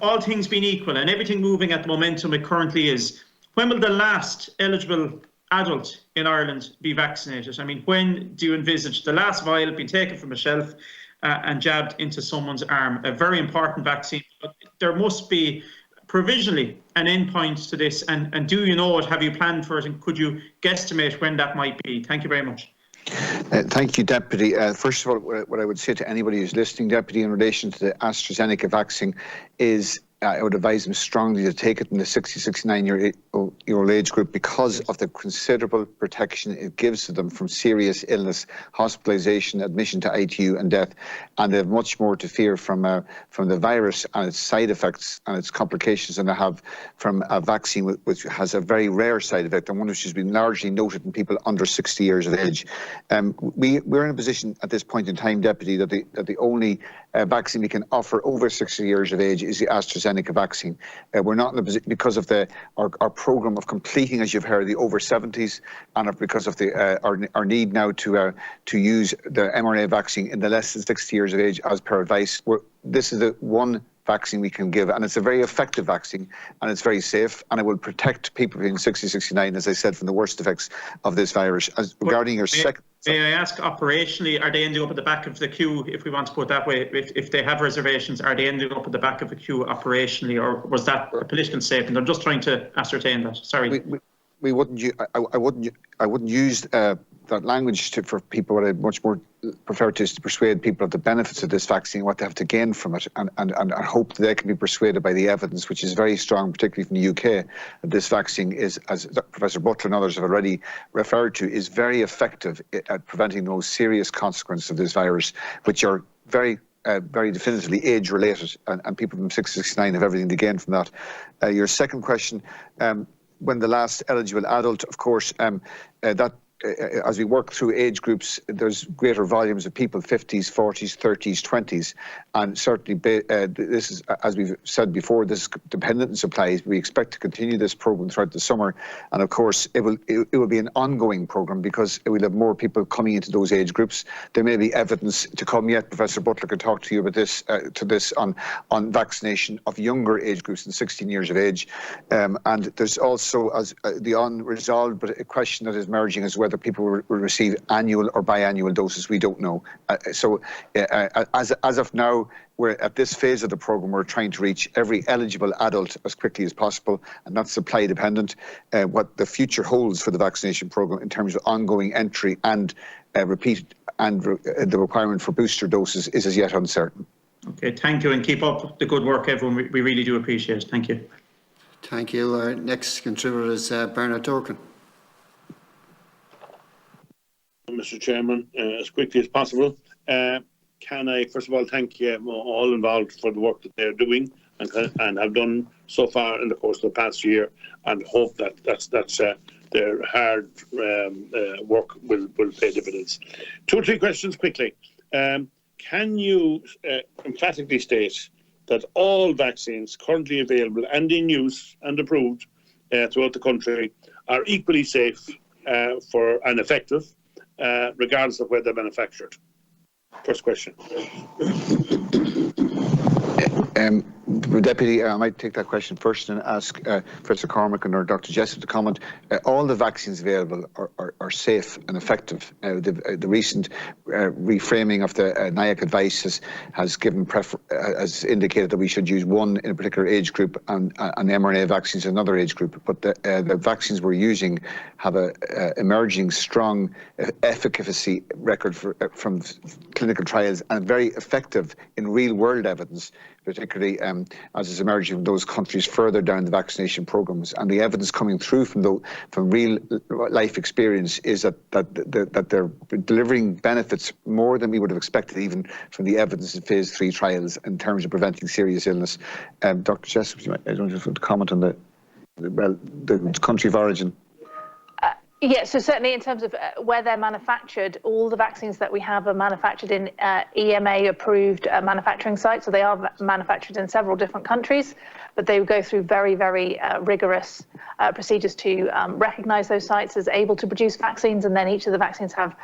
all things being equal and everything moving at the momentum it currently is, when will the last eligible adult in Ireland be vaccinated? I mean, when do you envisage the last vial being taken from a shelf and jabbed into someone's arm? A very important vaccine, but there must be provisionally an endpoint to this. And do you know it? Have you planned for it? And could you guesstimate when that might be? Thank you very much. Thank you, Deputy. First of all, what I would say to anybody who's listening, Deputy, in relation to the Astrazeneca vaccine is I would advise them strongly to take it in the 60-69-year-old age group because of the considerable protection it gives to them from serious illness, hospitalisation, admission to ITU and death, and they have much more to fear from the virus and its side effects and its complications than they have from a vaccine which has a very rare side effect and one which has been largely noted in people under 60 years of age. We're in a position at this point in time, Deputy, that the only vaccine we can offer over 60 years of age is the Astrazeneca vaccine. We're not in a position because of our programme of completing, as you've heard, the over 70s, and because of our need now to use the mRNA vaccine in the less than 60 years of age, as per advice. This is the one vaccine we can give, and it's a very effective vaccine, and it's very safe, and it will protect people between 60 and 69, as I said, from the worst effects of this virus. Regarding your second... May I ask, operationally, are they ending up at the back of the queue, if we want to put it that way? If they have reservations, are they ending up at the back of the queue operationally, or was that a political statement? I'm just trying to ascertain that. Sorry. We wouldn't. I wouldn't use that language for people. What I much more prefer to is to persuade people of the benefits of this vaccine, what they have to gain from it, and I hope that they can be persuaded by the evidence, which is very strong, particularly from the UK, that this vaccine is, as Professor Butler and others have already referred to, is very effective at preventing those serious consequences of this virus, which are very definitively age-related, and people from 60 to 69 have everything to gain from that. Your second question, when the last eligible adult, of course, as we work through age groups, there's greater volumes of people, 50s, 40s, 30s, 20s, and certainly this is, as we've said before, this is dependent on supplies. We expect to continue this programme throughout the summer, and of course it will be an ongoing programme because we'll have more people coming into those age groups. There may be evidence to come yet. Professor Butler can talk to you about this on vaccination of younger age groups than 16 years of age, and there's also the unresolved but a question that is emerging as whether people will receive annual or biannual doses. We don't know. As of now, we're at this phase of the programme, we're trying to reach every eligible adult as quickly as possible, and that's supply dependent. What the future holds for the vaccination programme in terms of ongoing entry and repeat and the requirement for booster doses is as yet uncertain. Okay, thank you, and keep up the good work, everyone. We really do appreciate it. Thank you. Thank you. Our next contributor is Bernard Dorkin. Mr. Chairman, as quickly as possible. Can I, first of all, thank all involved for the work that they're doing and have done so far in the course of the past year, and hope that their hard work will pay dividends. 2 or 3 questions quickly. Can you emphatically state that all vaccines currently available and in use and approved throughout the country are equally safe and effective, regardless of where they're manufactured? First question. Deputy, I might take that question first and ask Professor Cormack or Dr. Jessup to comment. All the vaccines available are safe and effective. The recent reframing of the NIAC advice has indicated that we should use one in a particular age group and mRNA vaccines in another age group. But the vaccines we're using have an emerging strong efficacy record from clinical trials and very effective in real-world evidence, particularly as is emerging from those countries further down the vaccination programs. And the evidence coming through from real life experience is that they're delivering benefits more than we would have expected, even from the evidence in phase 3 trials in terms of preventing serious illness. Dr. Jessup, I don't know if you want to comment on the country of origin. Yeah, so certainly in terms of where they're manufactured, all the vaccines that we have are manufactured in EMA-approved manufacturing sites. So they are manufactured in several different countries, but they go through very, very rigorous procedures to recognise those sites as able to produce vaccines, and then each of the vaccines have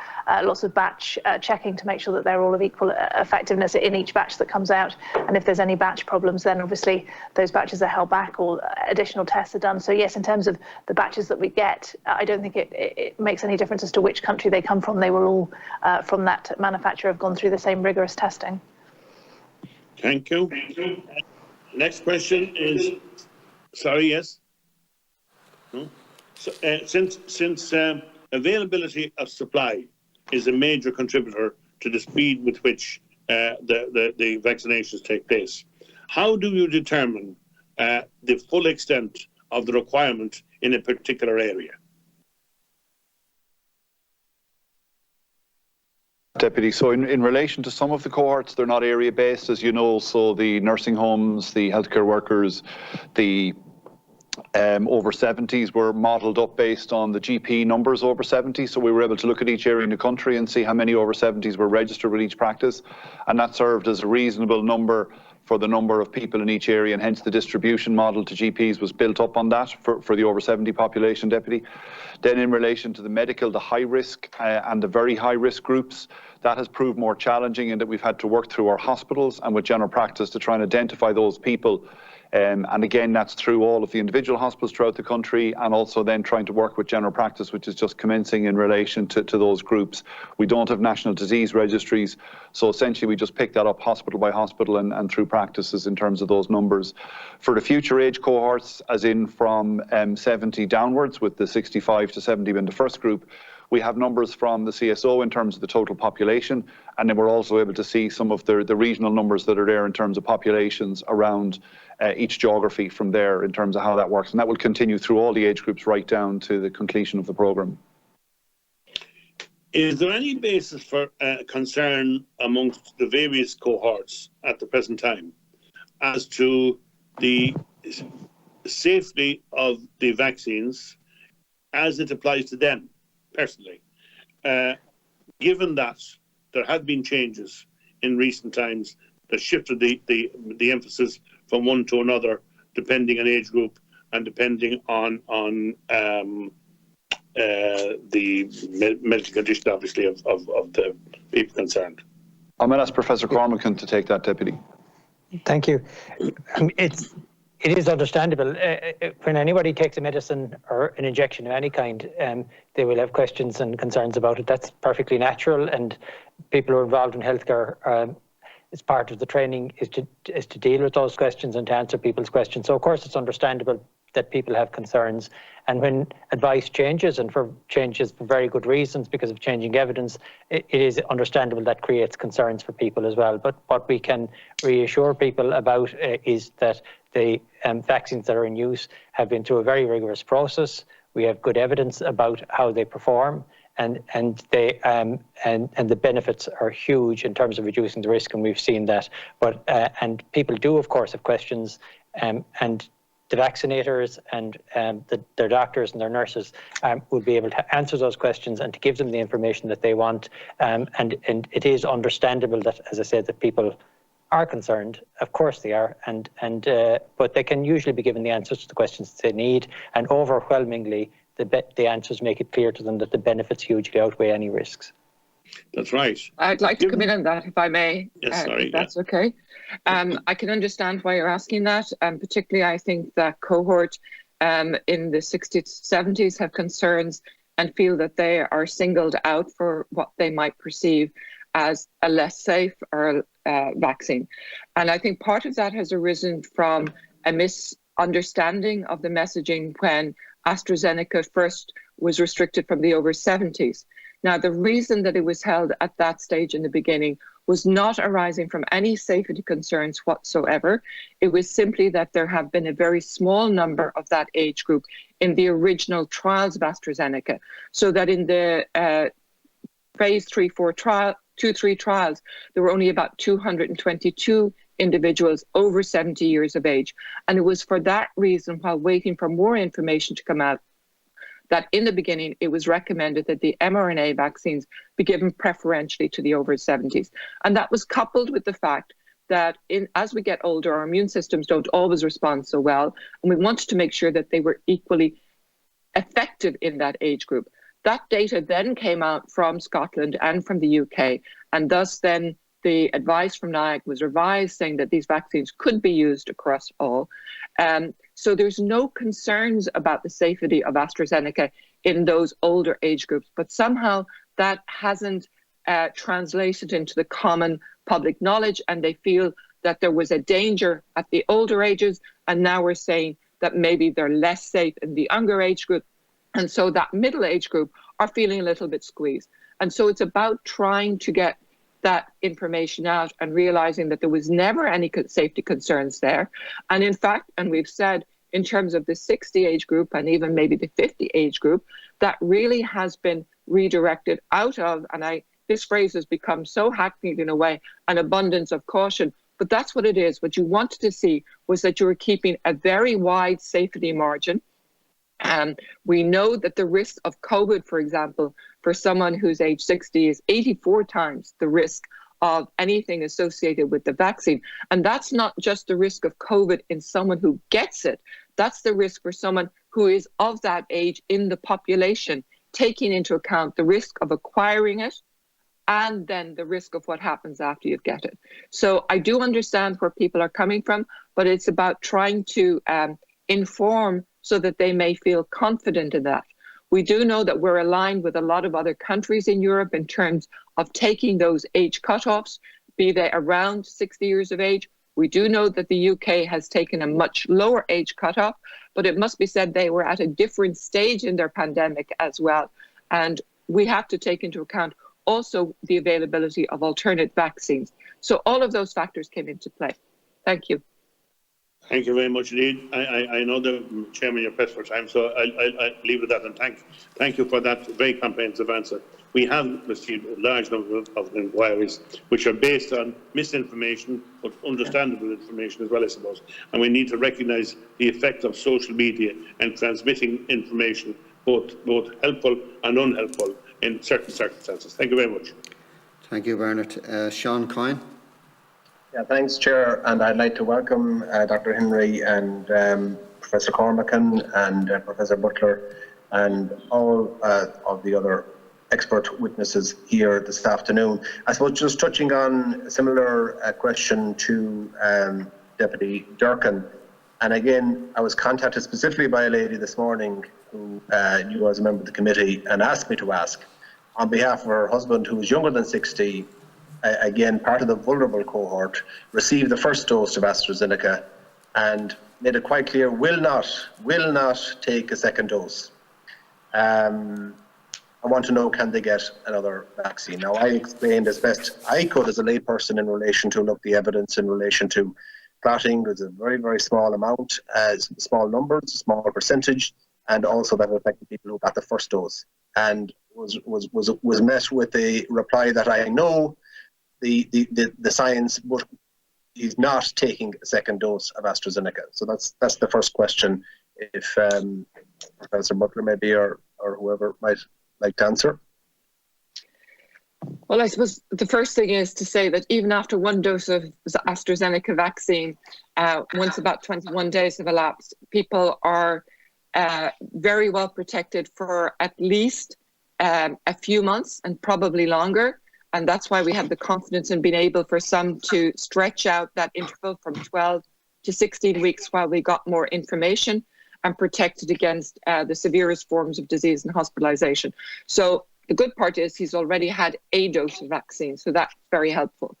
lots of batch checking to make sure that they're all of equal effectiveness in each batch that comes out. And if there's any batch problems, then obviously those batches are held back or additional tests are done. So yes, in terms of the batches that we get, I don't think it makes any difference as to which country they come from. They will all, from that manufacturer, have gone through the same rigorous testing. Thank you. Next question is, sorry, yes? No? So, since availability of supply is a major contributor to the speed with which the vaccinations take place, how do you determine the full extent of the requirement in a particular area. Deputy, so in relation to some of the cohorts, they're not area-based, as you know, so the nursing homes, the healthcare workers, the over 70s were modelled up based on the GP numbers over 70, so we were able to look at each area in the country and see how many over 70s were registered with each practice, and that served as a reasonable number for the number of people in each area, and hence the distribution model to GPs was built up on that for the over 70 population, Deputy. Then in relation to the medical, the high risk and the very high risk groups, that has proved more challenging in that we've had to work through our hospitals and with general practice to try and identify those people. And again, that's through all of the individual hospitals throughout the country, and also then trying to work with general practice, which is just commencing in relation to those groups. We don't have national disease registries, so essentially we just pick that up hospital by hospital and through practices in terms of those numbers. For the future age cohorts, as in from 70 downwards, with the 65 to 70 being the first group, we have numbers from the CSO in terms of the total population, and then we're also able to see some of the regional numbers that are there in terms of populations around each geography from there in terms of how that works. And that will continue through all the age groups right down to the completion of the programme. Is there any basis for concern amongst the various cohorts at the present time as to the safety of the vaccines as it applies to them personally, given that there have been changes in recent times that shifted the emphasis from one to another, depending on age group and depending on the medical condition, obviously, of the people concerned? I'm going to ask Professor Cormacan to take that, Deputy. Thank you. It is understandable. When anybody takes a medicine or an injection of any kind, they will have questions and concerns about it. That's perfectly natural, and people who are involved in healthcare, as part of the training, is to deal with those questions and to answer people's questions. So of course it's understandable that people have concerns, and when advice changes, and for changes for very good reasons because of changing evidence, it is understandable that creates concerns for people as well. But what we can reassure people about is that the vaccines that are in use have been through a very rigorous process. We have good evidence about how they perform, and the benefits are huge in terms of reducing the risk, and we've seen that. But and people do, of course, have questions, and the vaccinators and their doctors and their nurses will be able to answer those questions and to give them the information that they want. And it is understandable that, as I said, that people are concerned. Of course they are, but they can usually be given the answers to the questions that they need, and overwhelmingly the answers make it clear to them that the benefits hugely outweigh any risks. That's right. I'd like to come in on that, if I may. Yes, sorry. If that's okay. I can understand why you're asking that, and particularly I think that cohort in the 60s, 70s have concerns and feel that they are singled out for what they might perceive as a less safe or vaccine. And I think part of that has arisen from a misunderstanding of the messaging when Astrazeneca first was restricted from the over 70s. Now, the reason that it was held at that stage in the beginning was not arising from any safety concerns whatsoever. It was simply that there have been a very small number of that age group in the original trials of AstraZeneca, so that in the phase 3-4 trial, 2-3 trials, there were only about 222 individuals over 70 years of age. And it was for that reason, while waiting for more information to come out, that in the beginning, it was recommended that the mRNA vaccines be given preferentially to the over 70s. And that was coupled with the fact that as we get older, our immune systems don't always respond so well. And we wanted to make sure that they were equally effective in that age group. That data then came out from Scotland and from the UK, and thus then the advice from NIAC was revised, saying that these vaccines could be used across all. So there's no concerns about the safety of AstraZeneca in those older age groups, but somehow that hasn't translated into the common public knowledge, and they feel that there was a danger at the older ages, and now we're saying that maybe they're less safe in the younger age group. And so that middle age group are feeling a little bit squeezed. And so it's about trying to get that information out and realizing that there was never any safety concerns there. And in fact, and we've said in terms of the 60 age group and even maybe the 50 age group, that really has been redirected out of, and this phrase has become so hackneyed in a way, an abundance of caution. But that's what it is. What you wanted to see was that you were keeping a very wide safety margin. We know that the risk of COVID, for example, for someone who's age 60 is 84 times the risk of anything associated with the vaccine. And that's not just the risk of COVID in someone who gets it. That's the risk for someone who is of that age in the population, taking into account the risk of acquiring it and then the risk of what happens after you get it. So I do understand where people are coming from, but it's about trying to inform so that they may feel confident in that. We do know that we're aligned with a lot of other countries in Europe in terms of taking those age cutoffs, be they around 60 years of age. We do know that the UK has taken a much lower age cutoff, but it must be said they were at a different stage in their pandemic as well. And we have to take into account also the availability of alternate vaccines. So all of those factors came into play. Thank you. Thank you very much indeed. I know the Chairman, you're pressed for time, so I'll leave it at that, and thank you for that very comprehensive answer. We have received a large number of inquiries which are based on misinformation, but understandable information as well, I suppose. And we need to recognise the effect of social media and transmitting information, both helpful and unhelpful in certain circumstances. Thank you very much. Thank you, Bernard. Sean Coyne. Yeah, thanks, Chair. And I'd like to welcome Dr. Henry and Professor Cormacan and Professor Butler and all of the other expert witnesses here this afternoon. I suppose just touching on a similar question to Deputy Durkin. And again, I was contacted specifically by a lady this morning who knew I was a member of the committee and asked me to ask on behalf of her husband, who was younger than 60, again, part of the vulnerable cohort, received the first dose of AstraZeneca and made it quite clear will not take a second dose. I want to know, can they get another vaccine? Now, I explained as best I could as a layperson in relation to look the evidence in relation to clotting. There's a very, very small amount, small numbers, small percentage, and also that affected people who got the first dose. And was met with a reply that I know the science, but he's not taking a second dose of AstraZeneca. So that's the first question. If Professor Butler maybe or whoever might like to answer. Well, I suppose the first thing is to say that even after one dose of AstraZeneca vaccine, once about 21 days have elapsed, people are very well protected for at least a few months and probably longer. And that's why we have the confidence in being able for some to stretch out that interval from 12 to 16 weeks while we got more information and protected against the severest forms of disease and hospitalization. So the good part is he's already had a dose of vaccine, so that's very helpful.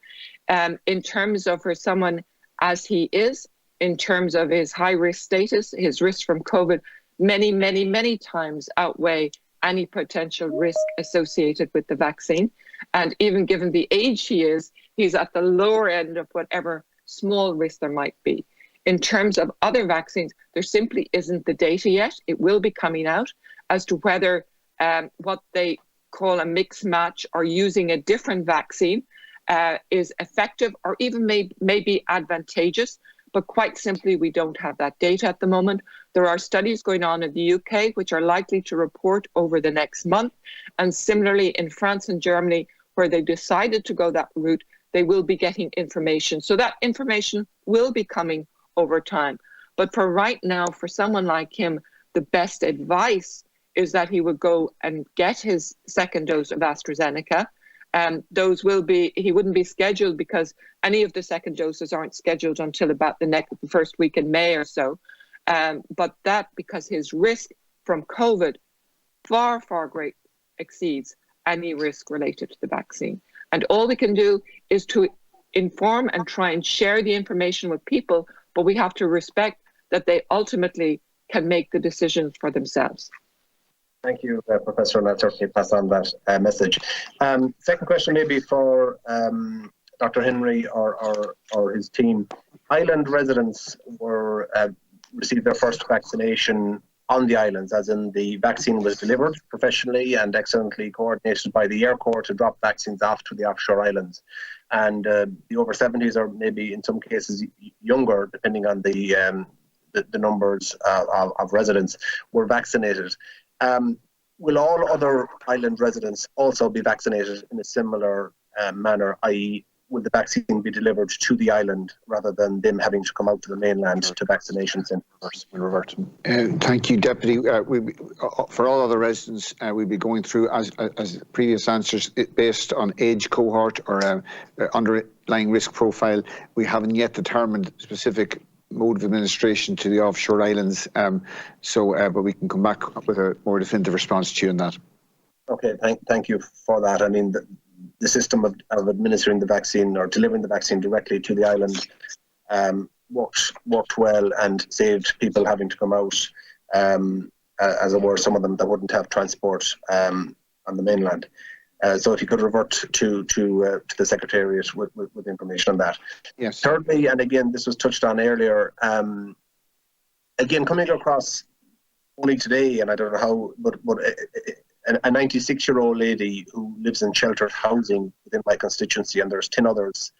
In terms of for someone as he is, in terms of his high-risk status, his risk from COVID, many, many, many times outweigh any potential risk associated with the vaccine. And even given the age he is, he's at the lower end of whatever small risk there might be. In terms of other vaccines, there simply isn't the data yet. It will be coming out as to whether what they call a mix match or using a different vaccine is effective or even may be advantageous. But quite simply, we don't have that data at the moment. There are studies going on in the UK, which are likely to report over the next month. And similarly, in France and Germany, where they decided to go that route, they will be getting information. So that information will be coming over time. But for right now, for someone like him, the best advice is that he would go and get his second dose of AstraZeneca. Those will be, he wouldn't be scheduled because any of the second doses aren't scheduled until about the first week in May or so. But that because his risk from COVID far, far great exceeds any risk related to the vaccine. And all we can do is to inform and try and share the information with people, but we have to respect that they ultimately can make the decisions for themselves. Thank you, Professor, and I'll certainly pass on that message. Second question maybe for Dr. Henry or his team. Island residents were received their first vaccination on the islands, as in the vaccine was delivered professionally and excellently coordinated by the Air Corps to drop vaccines off to the offshore islands. And the over 70s, or maybe in some cases younger, depending on the numbers of residents, were vaccinated. Will all other island residents also be vaccinated in a similar manner, i.e. will the vaccine be delivered to the island rather than them having to come out to the mainland to vaccination centres? Thank you, Deputy. For all other residents, we'll be going through, as previous answers, based on age cohort or underlying risk profile. We haven't yet determined specific mode of administration to the offshore islands, but we can come back with a more definitive response to you on that. Okay, thank you for that. I mean, the system of administering the vaccine or delivering the vaccine directly to the island worked well and saved people having to come out, as it were, some of them that wouldn't have transport on the mainland. So if you could revert to the Secretariat with information on that. Yes. Thirdly, and again, this was touched on earlier, again, coming across only today, and I don't know how, but a 96-year-old lady who lives in sheltered housing within my constituency, and there's 10 others,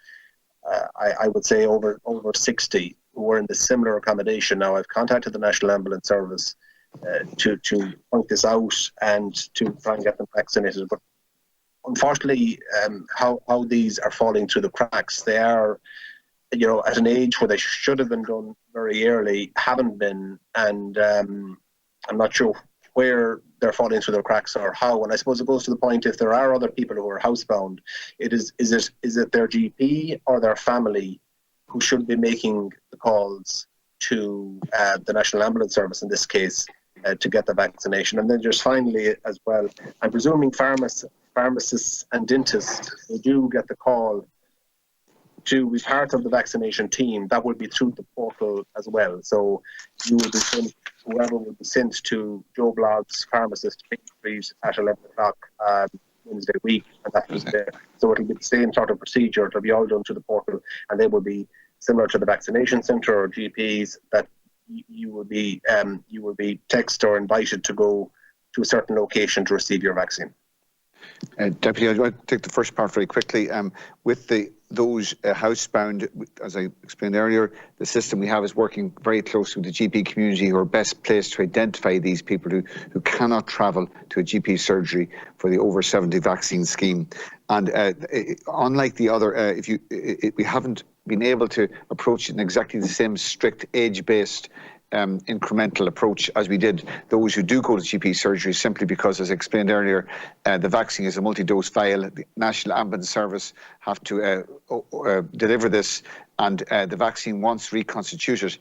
I would say over 60, who are in the similar accommodation. Now, I've contacted the National Ambulance Service to point this out and to try and get them vaccinated. But unfortunately, how these are falling through the cracks, they are, at an age where they should have been done very early, haven't been, and I'm not sure where they're falling through the cracks or how. And I suppose it goes to the point, if there are other people who are housebound, is it their GP or their family who should be making the calls to the National Ambulance Service in this case to get the vaccination? And then just finally as well, I'm presuming pharmacists and dentists, they do get the call to be part of the vaccination team. That would be through the portal as well. So you would be sent, whoever would be sent to Joe Blogg's pharmacist at 11 o'clock Wednesday week. And that was there. So it'll be the same sort of procedure. It'll be all done through the portal, and they will be similar to the vaccination centre or GPs, that you will be texted or invited to go to a certain location to receive your vaccine. Deputy, I'd like to take the first part very quickly. With those housebound, as I explained earlier, the system we have is working very closely with the GP community, who are best placed to identify these people who cannot travel to a GP surgery for the over 70 vaccine scheme. And unlike the other, we haven't been able to approach it in exactly the same strict age-based incremental approach as we did those who do go to GP surgery, simply because, as I explained earlier, the vaccine is a multi-dose vial. The National Ambulance Service have to deliver this, and the vaccine, once reconstituted,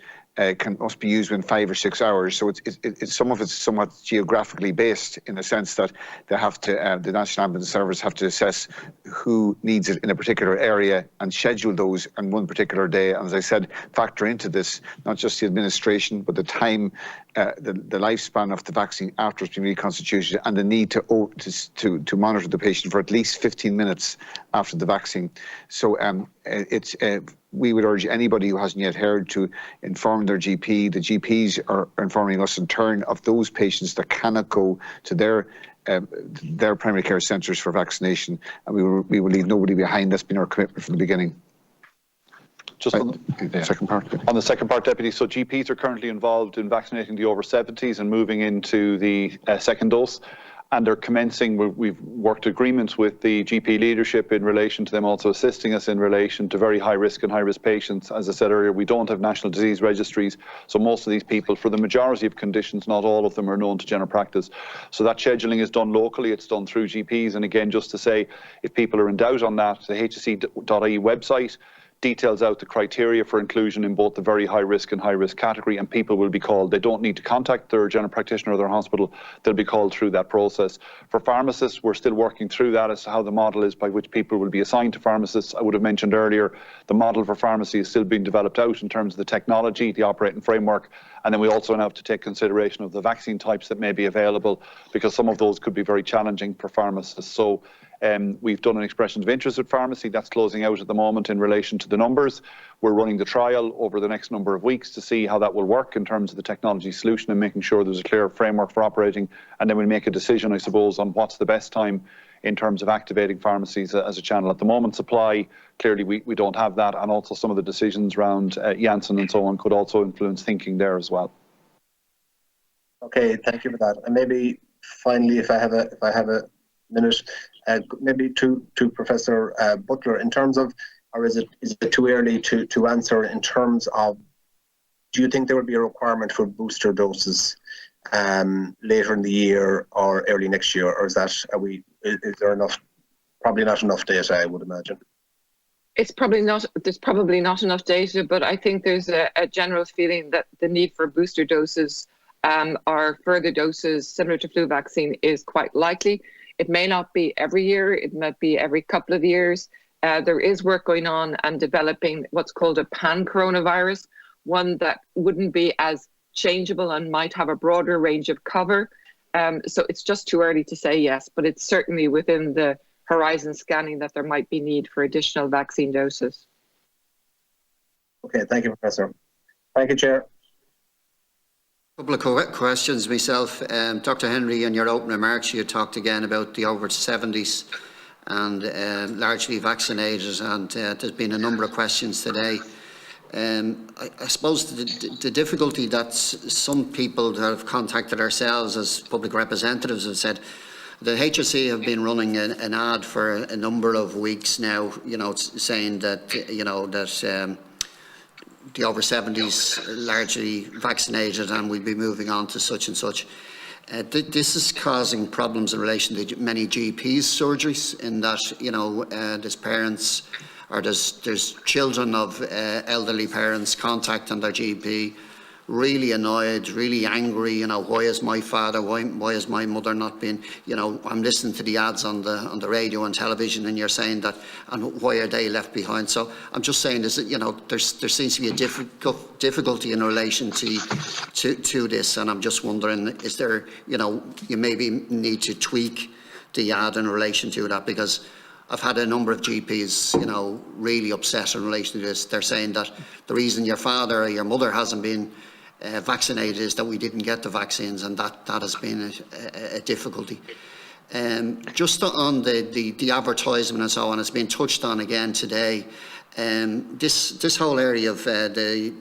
must be used within 5 or 6 hours. So it's some of it's somewhat geographically based, in the sense that they have to, the National Ambulance Service have to assess who needs it in a particular area and schedule those on one particular day. And as I said, factor into this not just the administration, but the time, the lifespan of the vaccine after it's been reconstituted, and the need to monitor the patient for at least 15 minutes after the vaccine. So we would urge anybody who hasn't yet heard to inform their GP. The GPs are informing us in turn of those patients that cannot go to their primary care centres for vaccination, and we will leave nobody behind. That's been our commitment from the beginning. Just on the second part. On the second part, Deputy, so GPs are currently involved in vaccinating the over 70s and moving into the second dose, and they're commencing. We've worked agreements with the GP leadership in relation to them also assisting us in relation to very high risk and high risk patients. As I said earlier, we don't have national disease registries, so most of these people, for the majority of conditions, not all of them are known to general practice. So that scheduling is done locally, it's done through GPs. And again, just to say, if people are in doubt on that, the hse.ie website, details out the criteria for inclusion in both the very high risk and high risk category, and people will be called. They don't need to contact their general practitioner or their hospital. They'll be called through that process. For pharmacists, we're still working through that as to how the model is by which people will be assigned to pharmacists. I would have mentioned earlier, the model for pharmacy is still being developed out in terms of the technology, the operating framework, and then we also have to take consideration of the vaccine types that may be available, because some of those could be very challenging for pharmacists. So we've done an expression of interest with pharmacy. That's closing out at the moment in relation to the numbers. We're running the trial over the next number of weeks to see how that will work in terms of the technology solution and making sure there's a clear framework for operating. And then we'll make a decision, I suppose, on what's the best time in terms of activating pharmacies as a channel. At the moment, supply, clearly we don't have that. And also some of the decisions around Janssen and so on could also influence thinking there as well. Okay, thank you for that. And maybe finally, if I have a minute, maybe to Professor Butler, in terms of, or is it too early to answer in terms of, do you think there will be a requirement for booster doses later in the year or early next year, or is there enough? Probably not enough data, I would imagine. It's probably not. There's probably not enough data, but I think there's a general feeling that the need for booster doses or further doses similar to flu vaccine is quite likely. It may not be every year, it might be every couple of years. There is work going on and developing what's called a pan-coronavirus, one that wouldn't be as changeable and might have a broader range of cover. So it's just too early to say yes, but it's certainly within the horizon scanning that there might be need for additional vaccine doses. Okay, thank you, Professor. Thank you, Chair. A couple of questions myself. Dr. Henry, in your opening remarks, you talked again about the over 70s and largely vaccinated, and there's been a number of questions today. I suppose the difficulty that some people that have contacted ourselves as public representatives have said, the HSE have been running an ad for a number of weeks now, saying that, that the over 70s largely vaccinated and we'll be moving on to such and such. This is causing problems in relation to many GPs surgeries, in that, there's parents or there's children of elderly parents contacting their GP, really annoyed, really angry, why is my father, why is my mother not being, I'm listening to the ads on the radio and television, and you're saying that, and why are they left behind? So I'm just saying is that, there seems to be a difficulty in relation to this, and I'm just wondering, is there, you maybe need to tweak the ad in relation to that, because I've had a number of GPs, really upset in relation to this. They're saying that the reason your father or your mother hasn't been vaccinated is that we didn't get the vaccines, and that has been a difficulty. Just on the advertisement and so on, it's been touched on again today. This whole area of the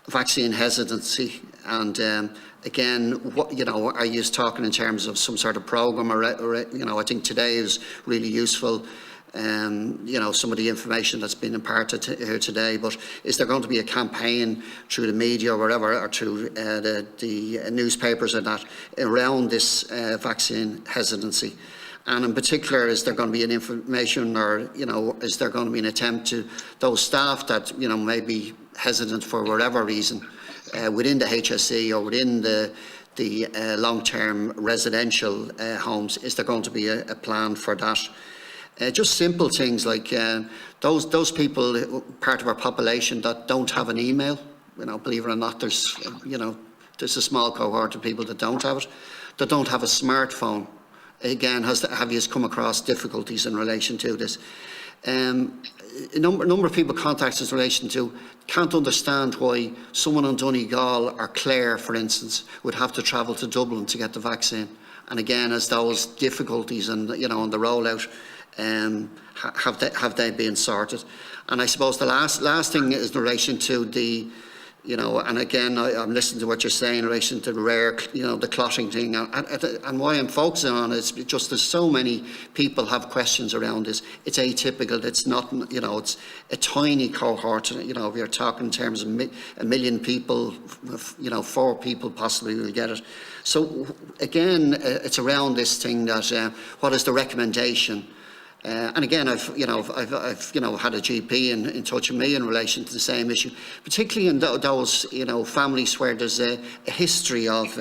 vaccine hesitancy, and again, what are you talking in terms of some sort of program, or I think today is really useful. Some of the information that's been imparted here today, but is there going to be a campaign through the media or whatever, or through the newspapers and that, around this vaccine hesitancy? And in particular, is there going to be an information, or is there going to be an attempt to those staff that may be hesitant for whatever reason within the HSE or within the long-term residential homes? Is there going to be a plan for that? Just simple things like those people, part of our population that don't have an email. Believe it or not, there's a small cohort of people that don't have it, that don't have a smartphone. Again, have you come across difficulties in relation to this? A number of people contact us in relation to can't understand why someone on Donegal or Clare, for instance, would have to travel to Dublin to get the vaccine. And again, as those difficulties and on the rollout, have they been sorted? And I suppose the last thing is in relation to the, and again, I'm listening to what you're saying in relation to the rare, the clotting thing, and why I'm focusing on it is just there's so many people have questions around this. It's atypical. It's not, it's a tiny cohort. If you're talking in terms of a million people, 4 people possibly will get it. So again, it's around this thing that what is the recommendation? And again, I've had a GP in touch with me in relation to the same issue, particularly in those families where there's a history of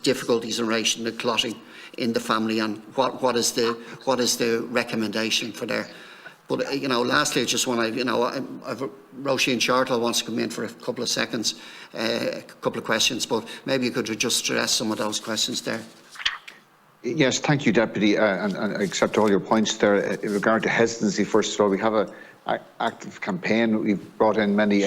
difficulties in relation to clotting in the family, and what is the recommendation for there. But lastly, I just want to I've Roisin Chartle wants to come in for a couple of seconds, a couple of questions, but maybe you could just address some of those questions there. Yes, thank you, Deputy, and I accept all your points there. In regard to hesitancy, first of all, we have an active campaign. We've brought in many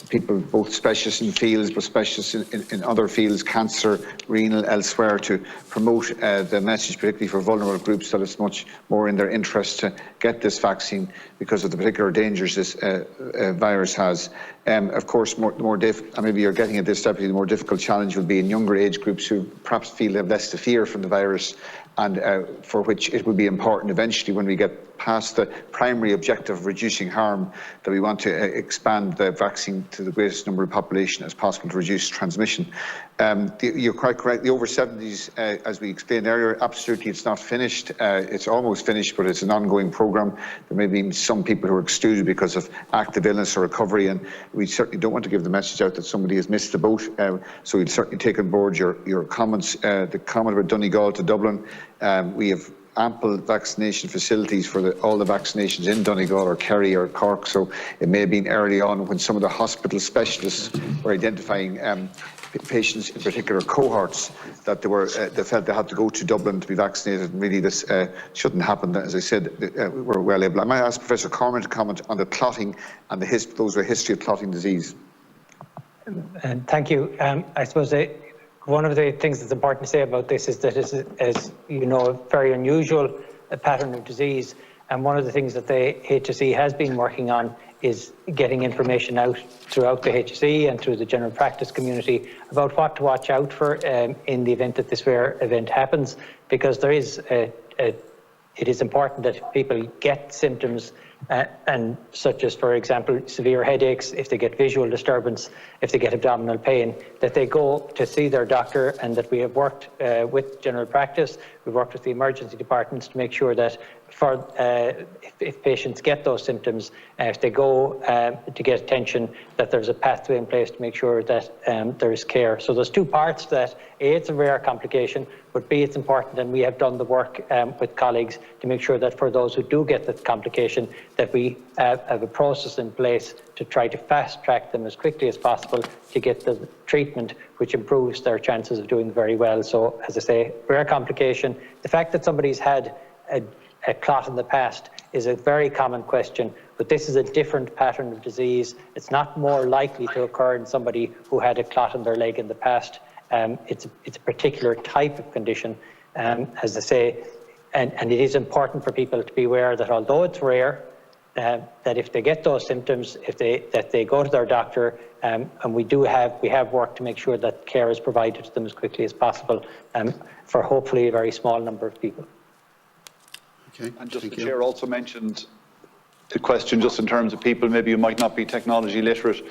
people, both specialists in fields, but specialists in other fields, cancer, renal, elsewhere, to promote the message, particularly for vulnerable groups, that it's much more in their interest to get this vaccine because of the particular dangers this virus has. Of course, maybe you're getting at this, Deputy, the more difficult challenge will be in younger age groups who perhaps feel they have less to fear from the virus, and for which it will be important eventually, when we get past the primary objective of reducing harm, that we want to expand the vaccine to the greatest number of population as possible to reduce transmission. You're quite correct, the over 70s, as we explained earlier, absolutely it's not finished. It's almost finished, but it's an ongoing programme. There may be some people who are excluded because of active illness or recovery, and we certainly don't want to give the message out that somebody has missed the boat. So we'll certainly take on board your comments. The comment about Donegal to Dublin, we have ample vaccination facilities for all the vaccinations in Donegal or Kerry or Cork, so it may have been early on when some of the hospital specialists were identifying patients, in particular cohorts, that they felt they had to go to Dublin to be vaccinated, and really this shouldn't happen. As I said, we're well able. I might ask Professor Cormack to comment on the clotting and those with a history of clotting disease. Thank you. I suppose one of the things that's important to say about this is that it's, as you know, a very unusual pattern of disease, and one of the things that the HSE has been working on is getting information out throughout the HSE and through the general practice community about what to watch out for in the event that this rare event happens, because there is it is important that people get symptoms and such as, for example, severe headaches, if they get visual disturbance, if they get abdominal pain, that they go to see their doctor, and that we have worked with general practice, we've worked with the emergency departments to make sure that if patients get those symptoms, if they go to get attention, that there's a pathway in place to make sure that there is care. So there's two parts to that. A, it's a rare complication, but B, it's important, and we have done the work with colleagues to make sure that for those who do get the complication, that we have a process in place to try to fast track them as quickly as possible to get the treatment which improves their chances of doing very well. So, as I say, rare complication. The fact that somebody's had a clot in the past is a very common question, but this is a different pattern of disease. It's not more likely to occur in somebody who had a clot in their leg in the past. It's a particular type of condition, as I say, and it is important for people to be aware that although it's rare, that if they get those symptoms, that they go to their doctor, and we have worked to make sure that care is provided to them as quickly as possible, for hopefully a very small number of people. Okay. And just the Chair also mentioned the question just in terms of people maybe who might not be technology literate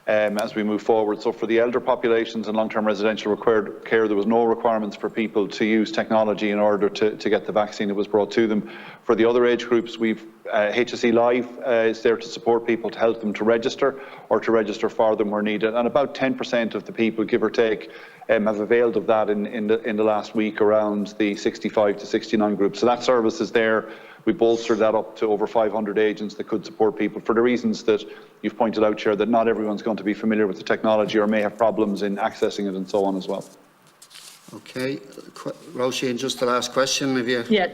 as we move forward. So for the elder populations and long-term residential required care, there was no requirements for people to use technology in order to get the vaccine that was brought to them. For the other age groups, we've HSE Live is there to support people, to help them to register or to register for them where needed. And about 10% of the people, give or take, have availed of that in the last week around the 65 to 69 group. So that service is there. We bolstered that up to over 500 agents that could support people for the reasons that you've pointed out, Chair, that not everyone's going to be familiar with the technology or may have problems in accessing it and so on as well. Okay. Roisin, just the last question, if you... Yeah.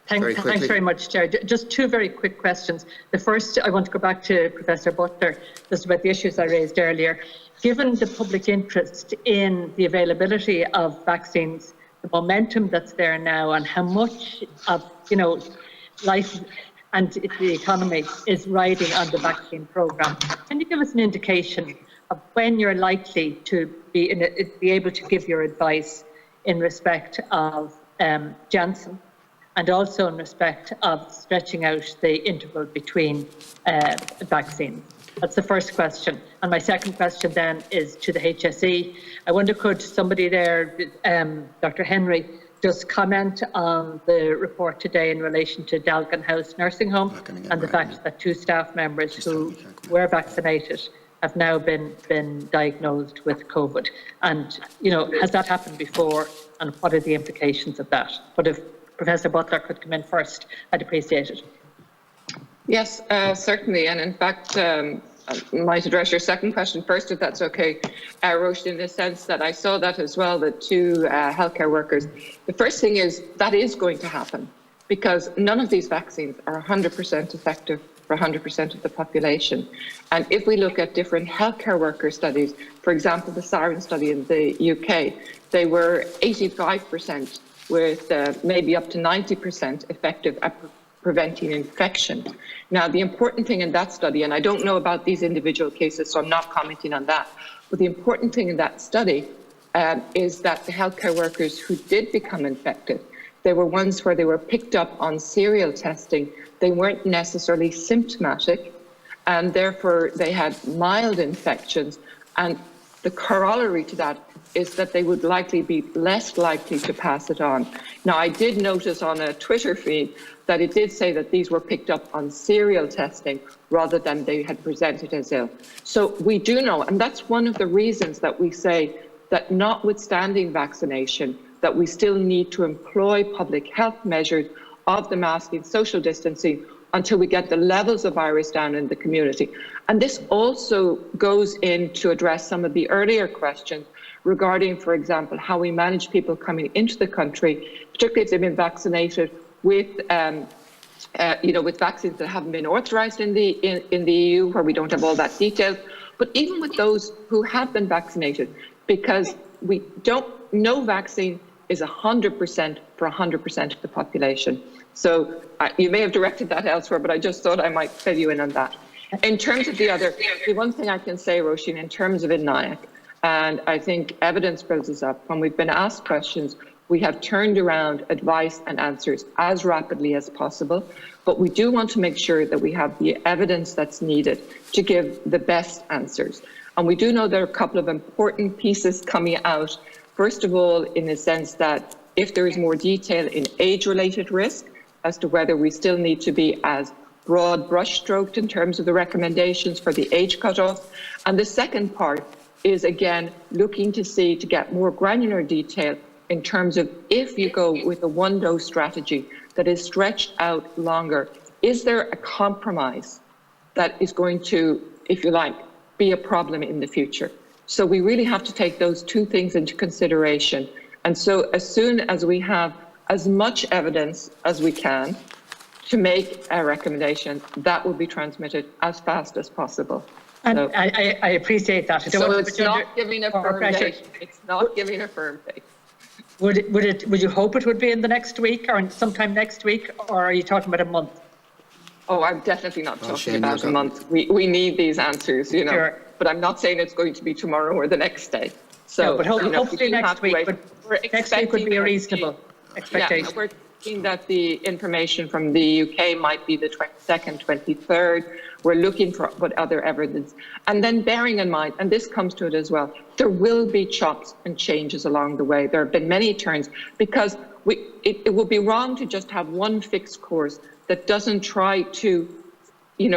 Thanks very much, Chair. Just two very quick questions. The first, I want to go back to Professor Butler, just about the issues I raised earlier. Given the public interest in the availability of vaccines, the momentum that's there now, and how much of, life and the economy is riding on the vaccine programme, can you give us an indication of when you're likely to be able to give your advice in respect of Janssen, and also in respect of stretching out the interval between vaccines? That's the first question. And my second question then is to the HSE. I wonder, could somebody there, Dr. Henry, just comment on the report today in relation to Dalgan House Nursing Home and the fact that 2 staff members who were vaccinated have now been diagnosed with COVID. And, has that happened before, and what are the implications of that? But if Professor Butler could come in first, I'd appreciate it. Yes, certainly. And in fact, I might address your second question first, if that's okay, Roisin, in the sense that I saw that as well, the 2 healthcare workers. The first thing is that is going to happen, because none of these vaccines are 100% effective for 100% of the population. And if we look at different healthcare worker studies, for example, the Siren study in the UK, they were 85% with maybe up to 90% effective at preventing infection. Now, the important thing in that study, and I don't know about these individual cases, so I'm not commenting on that, but the important thing in that study is that the healthcare workers who did become infected, they were ones where they were picked up on serial testing. They weren't necessarily symptomatic, and therefore they had mild infections. And the corollary to that is that they would likely be less likely to pass it on. Now, I did notice on a Twitter feed that it did say that these were picked up on serial testing rather than they had presented as ill. So we do know, and that's one of the reasons that we say that notwithstanding vaccination, that we still need to employ public health measures of the masking, social distancing, until we get the levels of virus down in the community. And this also goes in to address some of the earlier questions regarding, for example, how we manage people coming into the country, particularly if they've been vaccinated with, with vaccines that haven't been authorised in the EU, where we don't have all that detail. But even with those who have been vaccinated, because no vaccine is 100% for 100% of the population. So you may have directed that elsewhere, but I just thought I might fill you in on that. In terms of the one thing I can say, Roisin, in terms of INAIC, and I think evidence builds us up, when we've been asked questions, we have turned around advice and answers as rapidly as possible, but we do want to make sure that we have the evidence that's needed to give the best answers. And we do know there are a couple of important pieces coming out. First of all, in the sense that if there is more detail in age-related risk, as to whether we still need to be as broad brushstroked in terms of the recommendations for the age cutoff. And the second part is, again, looking to get more granular detail in terms of if you go with a one-dose strategy that is stretched out longer, is there a compromise that is going to, if you like, be a problem in the future? So we really have to take those 2 things into consideration. And so as soon as we have as much evidence as we can to make a recommendation, that will be transmitted as fast as possible. And so, I appreciate that. So it's not giving a firm date. It's not giving a firm date. Would you hope it would be in the next week or sometime next week, or are you talking about a month? Oh, I'm definitely not talking about a month. We need these answers, Sure. But I'm not saying it's going to be tomorrow or the next day. So, but hopefully next week. But next week would be a reasonable expectation. Yeah, we're thinking that the information from the UK might be the 22nd, 23rd. We're looking for what other evidence. And then bearing in mind, and this comes to it as well, there will be chops and changes along the way. There have been many turns, because it would be wrong to just have one fixed course that doesn't try to,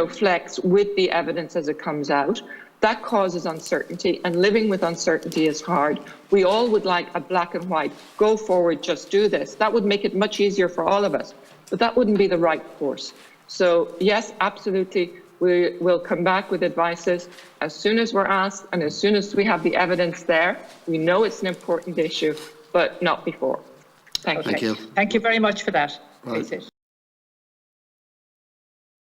flex with the evidence as it comes out. That causes uncertainty, and living with uncertainty is hard. We all would like a black and white, go forward, just do this. That would make it much easier for all of us, but that wouldn't be the right course. So yes, absolutely, we will come back with advices as soon as we're asked and as soon as we have the evidence there. We know it's an important issue, but not before. Thank you. Thank you very much for that. Right.